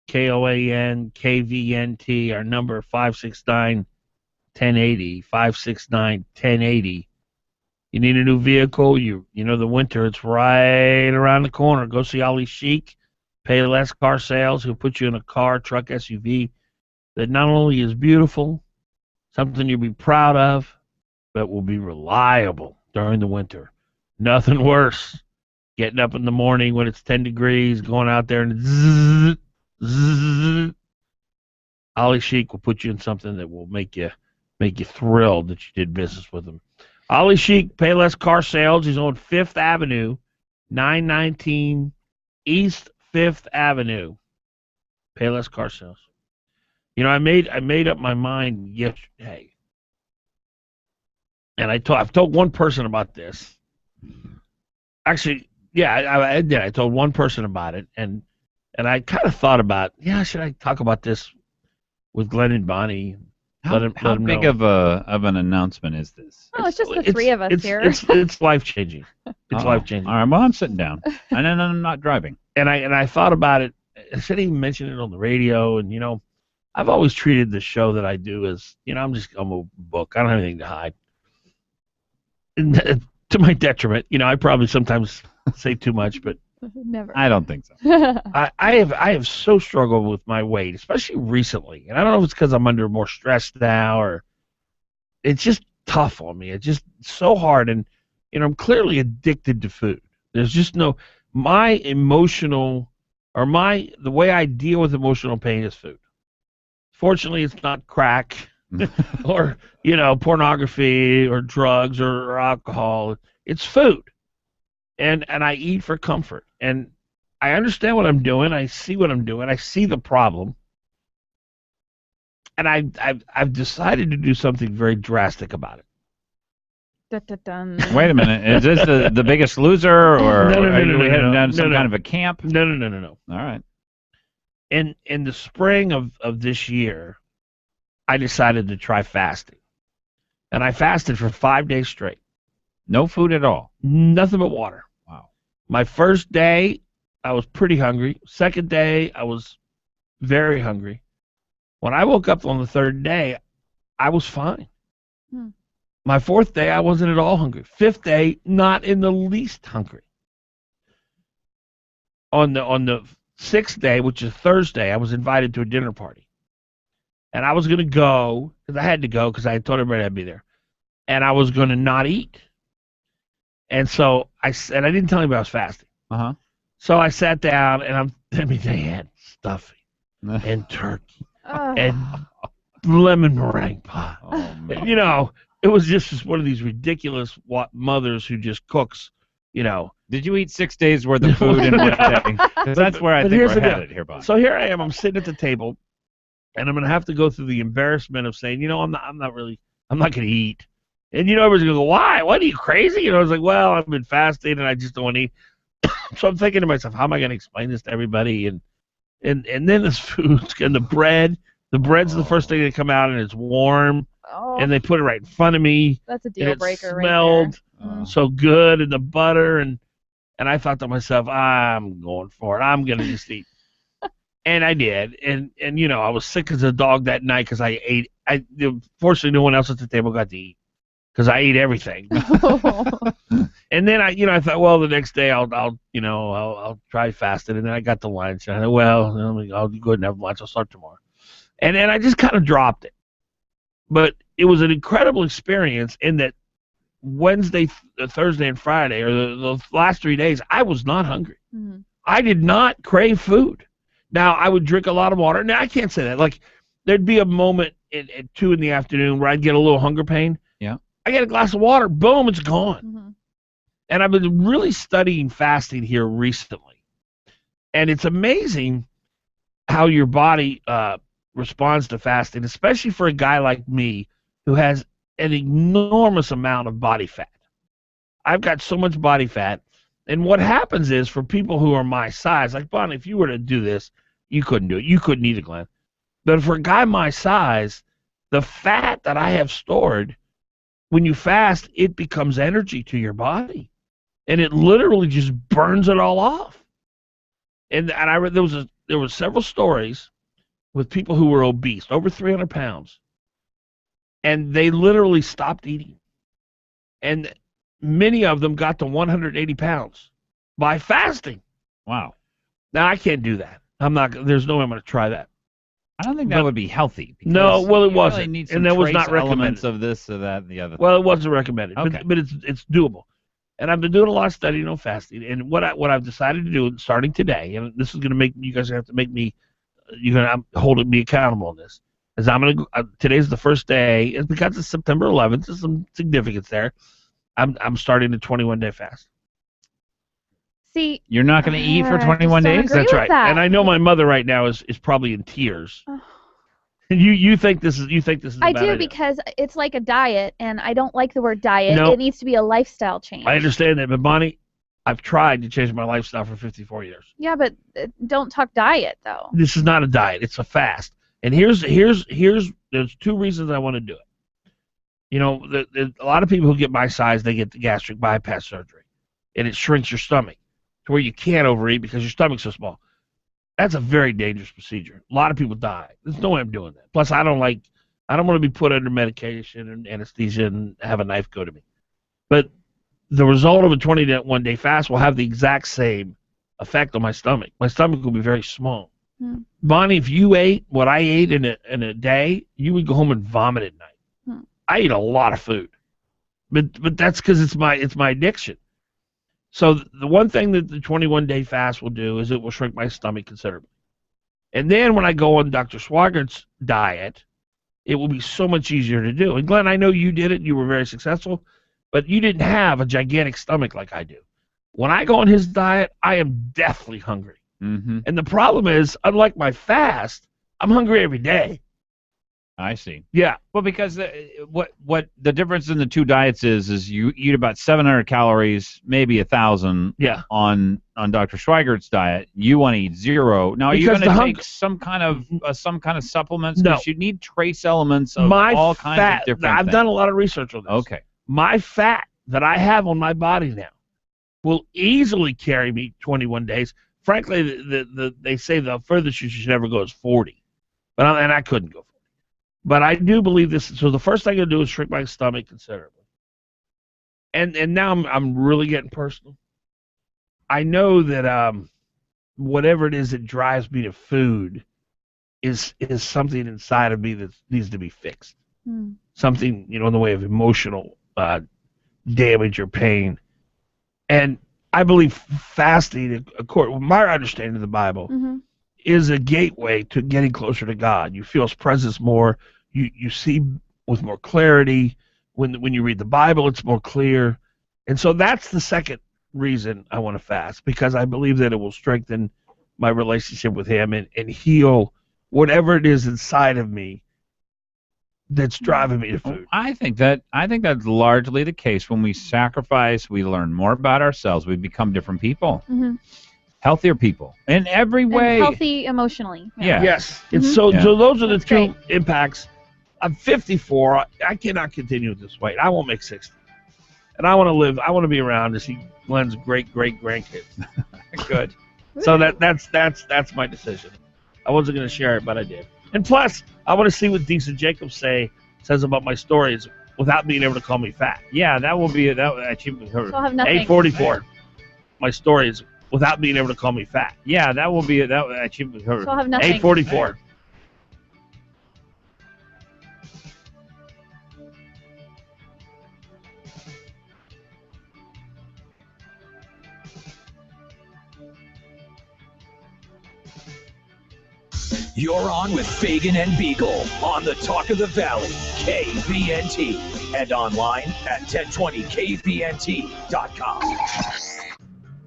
KOAN, KVNT. Our number 569-1080. 569-1080. You need a new vehicle. You know the winter, it's right around the corner. Go see Ali Sheik. Pay less car sales. He'll put you in a car, truck, SUV that not only is beautiful, something you'll be proud of, but will be reliable during the winter. Nothing worse. Getting up in the morning when it's 10 degrees, going out there and zzz, zzz. Ali Sheik will put you in something that will make you thrilled that you did business with him. Ali Sheik, Payless Car Sales. He's on 5th Avenue, 919 East 5th Avenue. Payless Car Sales. You know, I made up my mind yesterday, and I've told one person about this. Actually, yeah, I did. I told one person about it, and I kind of thought about, should I talk about this with Glenn and Bonnie? How big of an announcement is this? Oh, it's just the three of us here. It's life-changing. It's life-changing. All right, well, I'm sitting down, and then I'm not driving. And I thought about it. I shouldn't even mention it on the radio. And, I've always treated the show that I do as, I'm a book. I don't have anything to hide. And, to my detriment, I probably sometimes say too much, but never. I don't think so. I have so struggled with my weight, especially recently, and I don't know if it's because I'm under more stress now, or it's just tough on me. It's just so hard, and I'm clearly addicted to food. There's just the way I deal with emotional pain is food. Fortunately, it's not crack or pornography or drugs or alcohol. It's food. And I eat for comfort. And I understand what I'm doing. I see what I'm doing. I see the problem. And I've decided to do something very drastic about it. Dun, dun, dun. Wait a minute. Is this the Biggest Loser, or No, are we heading down some kind of a camp? No. All right. In the spring of this year, I decided to try fasting. And I fasted for 5 days straight. No food at all? Nothing but water. Wow. My first day, I was pretty hungry. Second day, I was very hungry. When I woke up on the third day, I was fine. My fourth day, I wasn't at all hungry. Fifth day, not in the least hungry. On the sixth day, which is Thursday, I was invited to a dinner party. And I was going to go, because I had to go, because I had told everybody I'd be there. And I was going to not eat. And so I didn't tell anybody I was fasting. Uh-huh. So I sat down, and they had stuffing and turkey and lemon meringue pie. Oh, man. And, it was just one of these ridiculous mothers who just cooks, Did you eat 6 days worth of food in one day? Because that's where I think we're headed here, Bob. So here I am. I'm sitting at the table, and I'm going to have to go through the embarrassment of saying, I'm not going to eat. And everybody's going to go, why? What, are you crazy? I was like, well, I've been fasting and I just don't want to eat. So I'm thinking to myself, how am I going to explain this to everybody? And then this food and the bread's the first thing that come out, and it's warm. Oh. And they put it right in front of me. That's a deal breaker right there. It smelled so good, and the butter, and And I thought to myself, I'm going for it. I'm going to just eat. And I did. And you know, I was sick as a dog that night because I ate. Fortunately, no one else at the table got to eat because I ate everything. And then I thought, well, the next day I'll try fasting. And then I got to lunch. And I thought, well, I'll go ahead and have lunch. I'll start tomorrow. And then I just kind of dropped it. But it was an incredible experience in that Wednesday, Thursday, and Friday, or the last 3 days, I was not hungry. Mm-hmm. I did not crave food. Now, I would drink a lot of water. Now, I can't say that. Like, there'd be a moment at 2 in the afternoon where I'd get a little hunger pain. Yeah. I get a glass of water. Boom, it's gone. Mm-hmm. And I've been really studying fasting here recently. And it's amazing how your body responds to fasting, especially for a guy like me who has an enormous amount of body fat. I've got so much body fat. And what happens is, for people who are my size, like Bonnie, if you were to do this, you couldn't do it. You couldn't either, Glenn. But for a guy my size, the fat that I have stored, when you fast, it becomes energy to your body. And it literally just burns it all off. And I read there were several stories with people who were obese, over 300 pounds. And they literally stopped eating. And many of them got to 180 pounds by fasting. Wow. Now, I can't do that. There's no way I'm going to try that. I don't think that would be healthy. No, well, it wasn't. Really need some and that was not elements recommended. of this or that and the other. Well, it wasn't recommended, Okay. but it's doable. And I've been doing a lot of studying on fasting. And what I've decided to do, starting today, and this is going to make you guys have to make me, you're going to hold me accountable on this, is I'm going to, today's the first day, it's because it's September 11th, there's some significance there. I'm starting a 21-day fast. See, you're not going to eat for 21 days? That's right. That. And I know my mother right now is probably in tears. And you think this is a I bad do idea. because it's like a diet, and I don't like the word diet. No. It needs to be a lifestyle change. I understand that, but Bonnie, I've tried to change my lifestyle for 54 years. Yeah, but don't talk diet though. This is not a diet; it's a fast. And there's 2 reasons I want to do it. You know, a lot of people who get my size, they get the gastric bypass surgery, and it shrinks your stomach to where you can't overeat because your stomach's so small. That's a very dangerous procedure. A lot of people die. There's no way I'm doing that. Plus, I don't want to be put under medication and anesthesia and have a knife go to me. But the result of a 21-day fast will have the exact same effect on my stomach. My stomach will be very small. Hmm. Bonnie, if you ate what I ate in a day, you would go home and vomit at night. Hmm. I eat a lot of food, but that's because it's my addiction. So the one thing that the 21-day fast will do is it will shrink my stomach considerably. And then when I go on Dr. Swagert's diet, it will be so much easier to do. And Glenn, I know you did it. You were very successful, but you didn't have a gigantic stomach like I do. When I go on his diet, I am deathly hungry. Mm-hmm. And the problem is, unlike my fast, I'm hungry every day. I see. Yeah. Well, because what the difference in the 2 diets is you eat about 700 calories, maybe 1,000. Yeah. On Dr. Schweigert's diet, you want to eat 0. Now, are you going to take some kind of supplements? No. Because you need trace elements of all kinds of different I've things. done a lot of research on this. Okay. My fat that I have on my body now will easily carry me 21 days. Frankly, they say the furthest you should ever go is 40, and I couldn't go 40. But I do believe this. So the first thing I'm going to do is shrink my stomach considerably. And now I'm really getting personal. I know that whatever it is that drives me to food is something inside of me that needs to be fixed. Hmm. Something, in the way of emotional damage or pain. And I believe fasting, according to my understanding of the Bible, Mm-hmm. is a gateway to getting closer to God. You feel His presence more. You see with more clarity. When you read the Bible, it's more clear. And so that's the second reason I want to fast, because I believe that it will strengthen my relationship with Him and heal whatever it is inside of me that's driving me to food. I think that's largely the case. When we sacrifice, we learn more about ourselves. We become different people. Mm-hmm. Healthier people in every way. And healthy emotionally. Yeah. Yes. Mhm. So those are the That's 2 great. impacts. I'm 54. I cannot continue at this weight. I won't make 60. And I want to live. I want to be around to see Glen's great grandkids. Good. So that's my decision. I wasn't going to share it, but I did. And plus, I want to see what Decent Jacob says about my stories without being able to call me fat. Yeah, that will be that achievement. She'll have nothing. 844. My stories without being able to call me fat. Yeah, that will be that achievement. She'll have nothing. 844. You're on with Fagan and Biegel on the Talk of the Valley, KVNT, and online at 1020kvnt.com.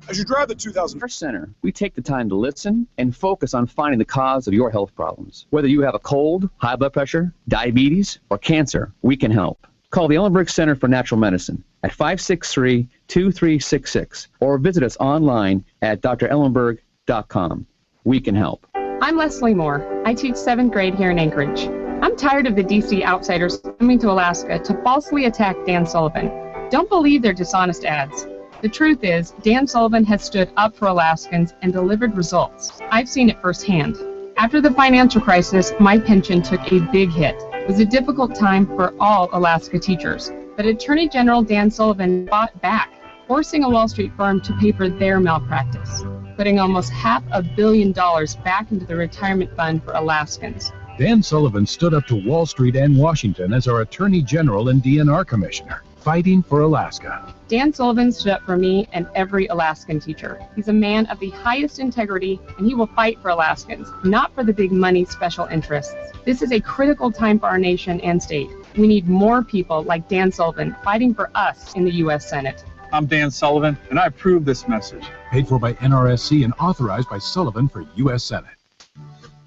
As you drive the 2000 Center, we take the time to listen and focus on finding the cause of your health problems. Whether you have a cold, high blood pressure, diabetes, or cancer, we can help. Call the Ellenberg Center for Natural Medicine at 563-2366 or visit us online at drellenberg.com. We can help. I'm Leslie Moore. I teach 7th grade here in Anchorage. I'm tired of the DC outsiders coming to Alaska to falsely attack Dan Sullivan. Don't believe their dishonest ads. The truth is, Dan Sullivan has stood up for Alaskans and delivered results. I've seen it firsthand. After the financial crisis, my pension took a big hit. It was a difficult time for all Alaska teachers, but Attorney General Dan Sullivan fought back, forcing a Wall Street firm to pay for their malpractice, putting almost $500 million back into the retirement fund for Alaskans. Dan Sullivan stood up to Wall Street and Washington as our Attorney General and DNR Commissioner, fighting for Alaska. Dan Sullivan stood up for me and every Alaskan teacher. He's a man of the highest integrity, and he will fight for Alaskans, not for the big money special interests. This is a critical time for our nation and state. We need more people like Dan Sullivan fighting for us in the U.S. Senate. I'm Dan Sullivan, and I approve this message. Paid for by NRSC and authorized by Sullivan for U.S. Senate.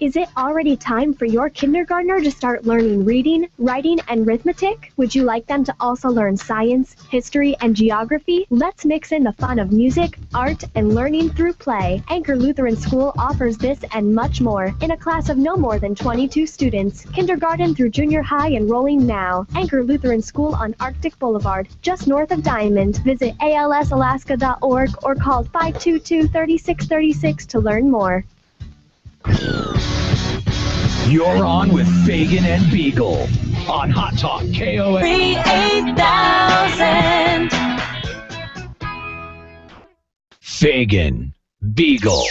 Is it already time for your kindergartner to start learning reading, writing, and arithmetic? Would you like them to also learn science, history, and geography? Let's mix in the fun of music, art, and learning through play. Anchor Lutheran School offers this and much more in a class of no more than 22 students. Kindergarten through junior high enrolling now. Anchor Lutheran School on Arctic Boulevard, just north of Diamond. Visit alsalaska.org or call 522-3636 to learn more. You're on with Fagan and Biegel on Hot Talk KOAN. 8000. Fagan, Biegel.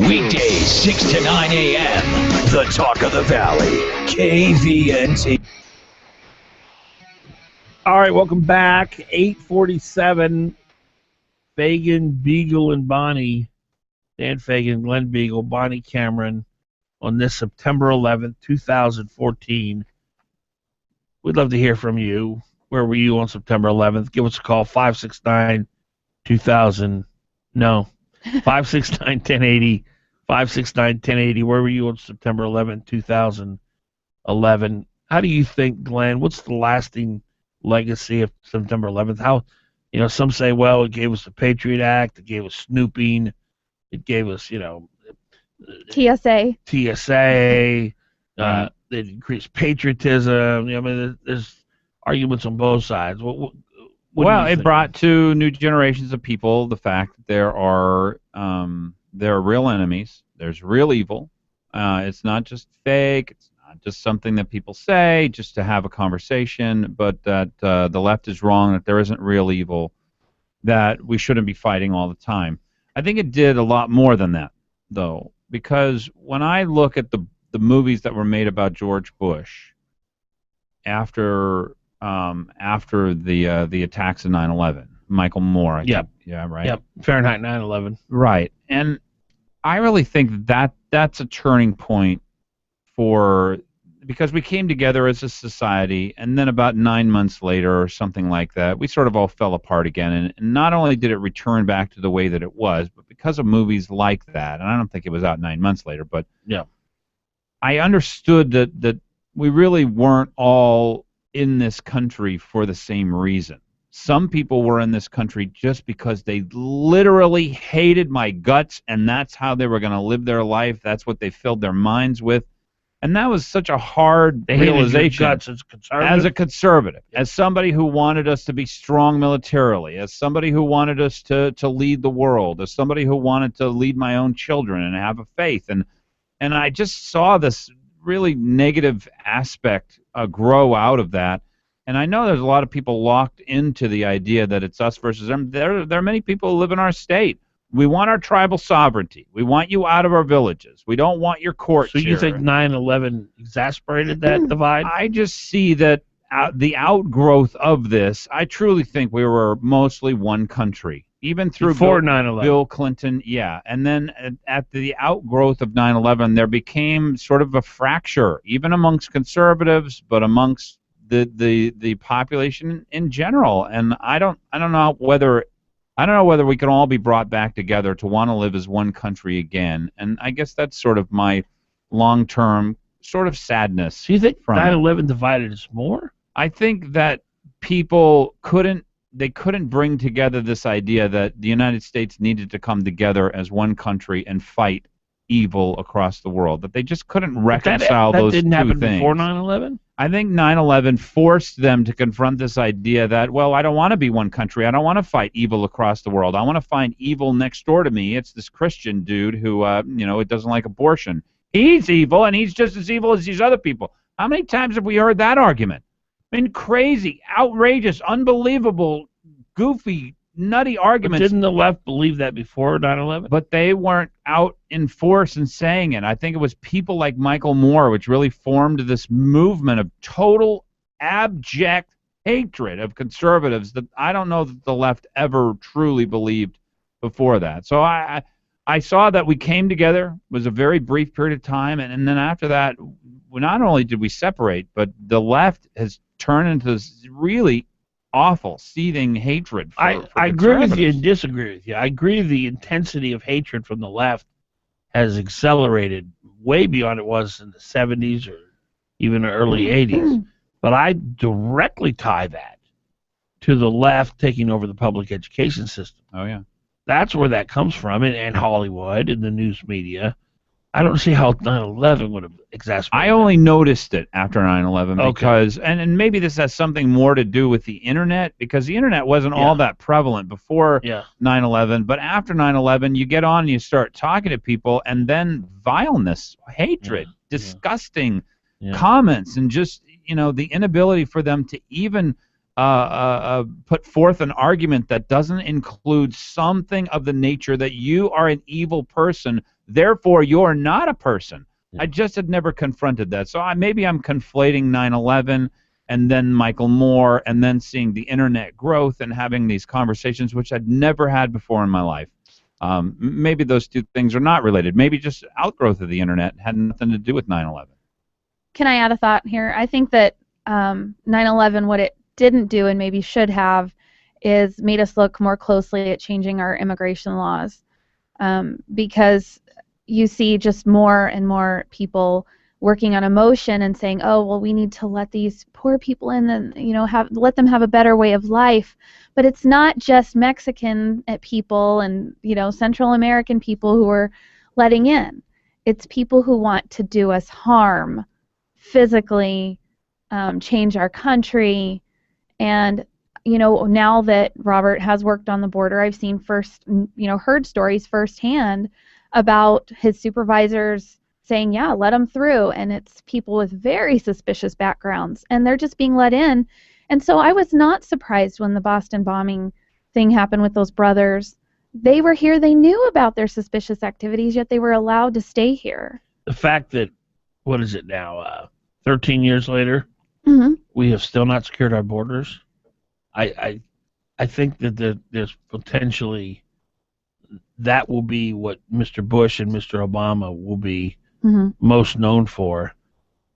Weekdays 6 to 9 a.m. The Talk of the Valley, KVNT. All right, welcome back. 8:47. Fagan, Biegel, and Bonnie. Dan Fagan, Glen Biegel, Bonnie Cameron on this September 11th, 2014. We'd love to hear from you. Where were you on September 11th? Give us a call, 569-2000. No, 569-1080. 569-1080. Where were you on September 11th, 2011? How do you think, Glenn, what's the lasting legacy of September 11th? How, some say, well, it gave us the Patriot Act, it gave us snooping, it gave us, TSA. It increased patriotism. There's arguments on both sides. What it brought to new generations of people the fact that there are real enemies. There's real evil. It's not just fake. It's not just something that people say just to have a conversation, but that the left is wrong, that there isn't real evil, that we shouldn't be fighting all the time. I think it did a lot more than that, though, because when I look at the movies that were made about George Bush after the attacks of 9/11, Michael Moore, I think. Yeah, right. Yep. Fahrenheit 9/11. Right, and I really think that's a turning point because we came together as a society, and then about 9 months later or something like that, we sort of all fell apart again. And not only did it return back to the way that it was, but because of movies like that, and I don't think it was out 9 months later, but yeah, I understood that we really weren't all in this country for the same reason. Some people were in this country just because they literally hated my guts, and that's how they were going to live their life. That's what they filled their minds with. And that was such a hard They hated your realization. guts as a conservative. As somebody who wanted us to be strong militarily, as somebody who wanted us to lead the world, as somebody who wanted to lead my own children and have a faith. And I just saw this really negative aspect grow out of that. And I know there's a lot of people locked into the idea that it's us versus them. There are many people who live in our state. We want our tribal sovereignty. We want you out of our villages. We don't want your courts. So you think 9/11 exacerbated that divide? I just see that the outgrowth of this, I truly think we were mostly one country. Even through Before 9/11. Bill Clinton, yeah. And then at the outgrowth of 9/11, there became sort of a fracture, even amongst conservatives, but amongst the population in general. And I don't know whether we can all be brought back together to want to live as one country again. And I guess that's sort of my long-term sort of sadness. Do you think from 9/11 divided us more? I think that people couldn't bring together this idea that the United States needed to come together as one country and fight evil across the world. That they just couldn't reconcile those two things. That didn't happen before 9/11? I think 9/11 forced them to confront this idea that, well, I don't want to be one country. I don't want to fight evil across the world. I want to find evil next door to me. It's this Christian dude who, it doesn't like abortion. He's evil, and he's just as evil as these other people. How many times have we heard that argument? I mean, crazy, outrageous, unbelievable, goofy, nutty arguments. But didn't the left believe that before 9/11? But they weren't out in force and saying it. I think it was people like Michael Moore which really formed this movement of total abject hatred of conservatives that I don't know that the left ever truly believed before that. So I saw that we came together. It was a very brief period of time, and then after that, not only did we separate, but the left has turned into this really awful, seething hatred for I agree with you and disagree with you. I agree the intensity of hatred from the left has accelerated way beyond it was in the 70s or even the early 80s. But I directly tie that to the left taking over the public education system. Oh, yeah. That's where that comes from, and Hollywood and the news media. I don't see how 9/11 would have exacerbated I only noticed it after 9/11 Okay. because, and maybe this has something more to do with the internet, because the internet wasn't all that prevalent before 9/11, but after 9/11, you get on and you start talking to people, and then vileness, hatred, disgusting comments, and just, the inability for them to even put forth an argument that doesn't include something of the nature that you are an evil person, therefore you're not a person. I just had never confronted that. So maybe I'm conflating 9/11 and then Michael Moore and then seeing the internet growth and having these conversations which I'd never had before in my life. Maybe those two things are not related. Maybe just outgrowth of the internet had nothing to do with 9/11. Can I add a thought here? I think that 9/11, what it didn't do and maybe should have, is made us look more closely at changing our immigration laws, because you see just more and more people working on emotion and saying, oh, well, we need to let these poor people in and let them have a better way of life. But it's not just Mexican people and Central American people who are letting in. It's people who want to do us harm physically, change our country. And now that Robert has worked on the border, I've seen heard stories firsthand about his supervisors saying, yeah, let them through. And it's people with very suspicious backgrounds, and they're just being let in. And so I was not surprised when the Boston bombing thing happened with those brothers. They were here. They knew about their suspicious activities, yet they were allowed to stay here. The fact that, what is it now, 13 years later, we have still not secured our borders. I think that there's potentially that will be what Mr. Bush and Mr. Obama will be most known for,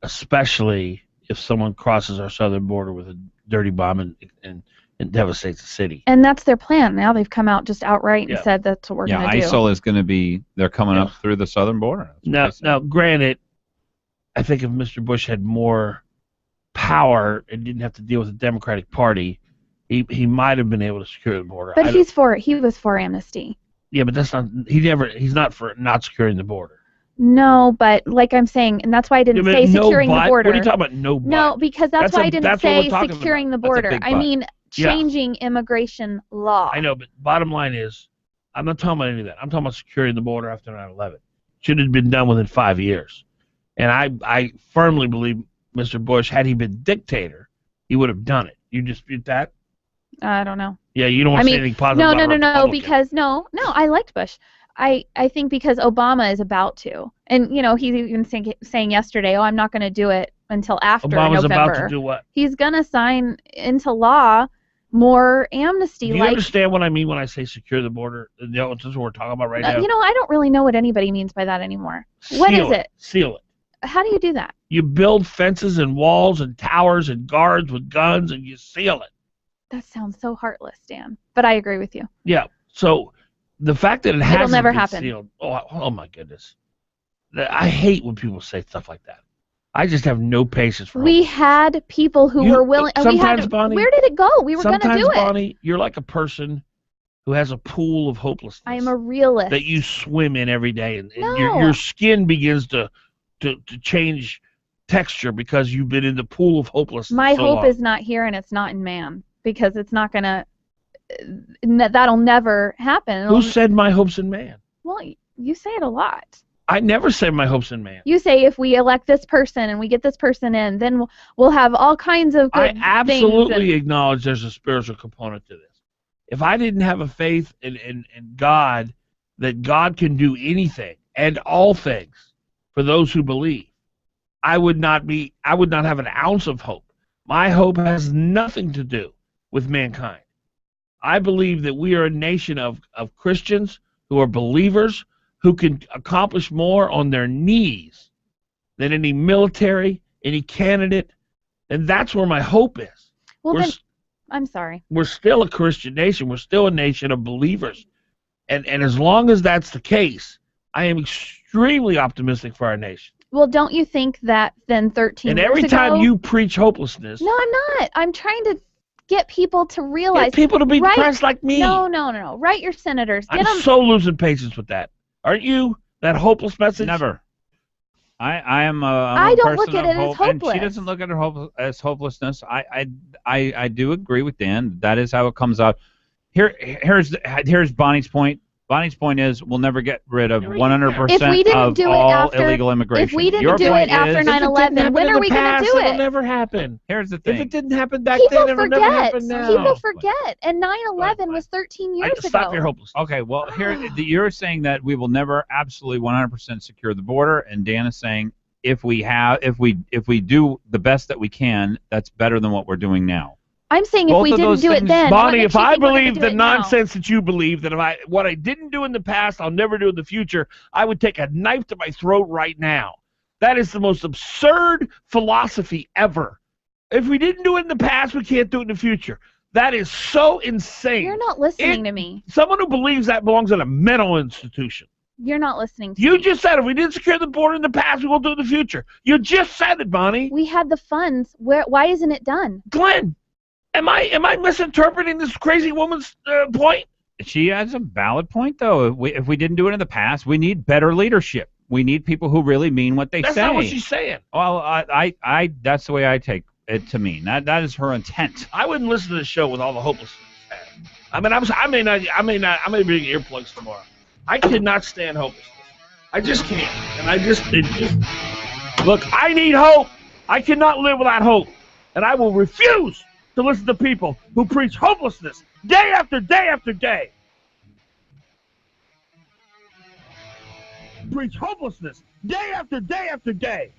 especially if someone crosses our southern border with a dirty bomb and devastates the city. And that's their plan. Now they've come out just outright and said that's what we're going to do. Yeah, ISIL is going to be, they're coming up through the southern border. Now, granted, I think if Mr. Bush had more power and didn't have to deal with the Democratic Party, he might have been able to secure the border. But he was for amnesty. Yeah, but that's not he's not for not securing the border. No, but like I'm saying, and that's why I didn't say securing the border. What are you talking about? No, No, because that's why I didn't say securing the border. I mean Yeah. changing immigration law. I know, but bottom line is, I'm not talking about any of that. I'm talking about securing the border after 9/11. Should have been done within 5 years. And I firmly believe Mr. Bush, had he been dictator, he would have done it. You dispute that? I don't know. Yeah, you don't want to say anything positive about No, Republican. because no, I liked Bush. I think because Obama is about to. And, you know, he's even saying yesterday, I'm not going to do it until after Obama's November. about to do what? He's going to sign into law more amnesty. Do you understand what I mean when I say secure the border? You know, this is what we're talking about right now. You know, I don't really know what anybody means by that anymore. What is it? Seal it. How do you do that? You build fences and walls and towers and guards with guns and you seal it. That sounds so heartless, Dan. But I agree with you. Yeah. So the fact that it hasn't never been happen. sealed. Oh my goodness. I hate when people say stuff like that. I just have no patience for We had people who were willing. Sometimes, Bonnie, where did it go? We were going to do it. Sometimes, Bonnie, you're like a person who has a pool of hopelessness. I am a realist. That you swim in every day, and your skin begins to change texture because you've been in the pool of hopelessness. My so hope long. is not here, and it's not in man, because it's not going to. That'll never happen. Who said my hope's in man? Well, you say it a lot. I never said my hope's in man. You say if we elect this person and we get this person in, then we'll have all kinds of good I absolutely things. acknowledge there's a spiritual component to this. If I didn't have a faith in God, that God can do anything and all things for those who believe, I would not have an ounce of hope. My hope has nothing to do with mankind. I believe that we are a nation of Christians who are believers who can accomplish more on their knees than any military, any candidate, and that's where my hope is. Well, then, I'm sorry. We're still a Christian nation. We're still a nation of believers. And as long as that's the case, I am extremely optimistic for our nation. Well, don't you think that then 13 And years every ago, time you preach hopelessness, No, I'm not. I'm trying to get people to realize. Get people to be depressed like me. No. Write your senators. Get I'm them. so losing patience with that. Aren't you? That hopeless message? Never. I am I a don't person look at of it as hope, hopeless. and she doesn't look at it as hopelessness. I do agree with Dan. That is how it comes out. Here's Bonnie's point. Bonnie's point is we'll never get rid of 100% of all illegal immigration. If we didn't Your do point it after is, 9/11, when are we going to do It'll it? never happen. Here's the thing. If it didn't happen back People then, it'll never happen now. People forget. And 9/11 was 13 years ago. Stop your hopelessness. Okay, well, you're saying that we will never absolutely 100% secure the border, and Dan is saying if we do the best that we can, that's better than what we're doing now. I'm saying if we didn't do it then, Bonnie, if I believe the now? nonsense that you believe, that what I didn't do in the past, I'll never do in the future, I would take a knife to my throat right now. That is the most absurd philosophy ever. If we didn't do it in the past, we can't do it in the future. That is so insane. You're not listening to me. Someone who believes that belongs in a mental institution. You're not listening to You me. just said if we didn't secure the border in the past, we won't do it in the future. You just said it, Bonnie. We had the funds. Why isn't it done? Glenn, am I misinterpreting this crazy woman's point? She has a valid point, though. If we didn't do it in the past, we need better leadership. We need people who really mean what they say. That's not what she's saying. Well, I that's the way I take it to mean. That is her intent. I wouldn't listen to the show with all the hopelessness. I may be getting earplugs tomorrow. I cannot stand hopelessness. I just can't. And look, I need hope. I cannot live without hope. And I will refuse to listen to people who preach hopelessness day after day after day. Preach hopelessness day after day after day.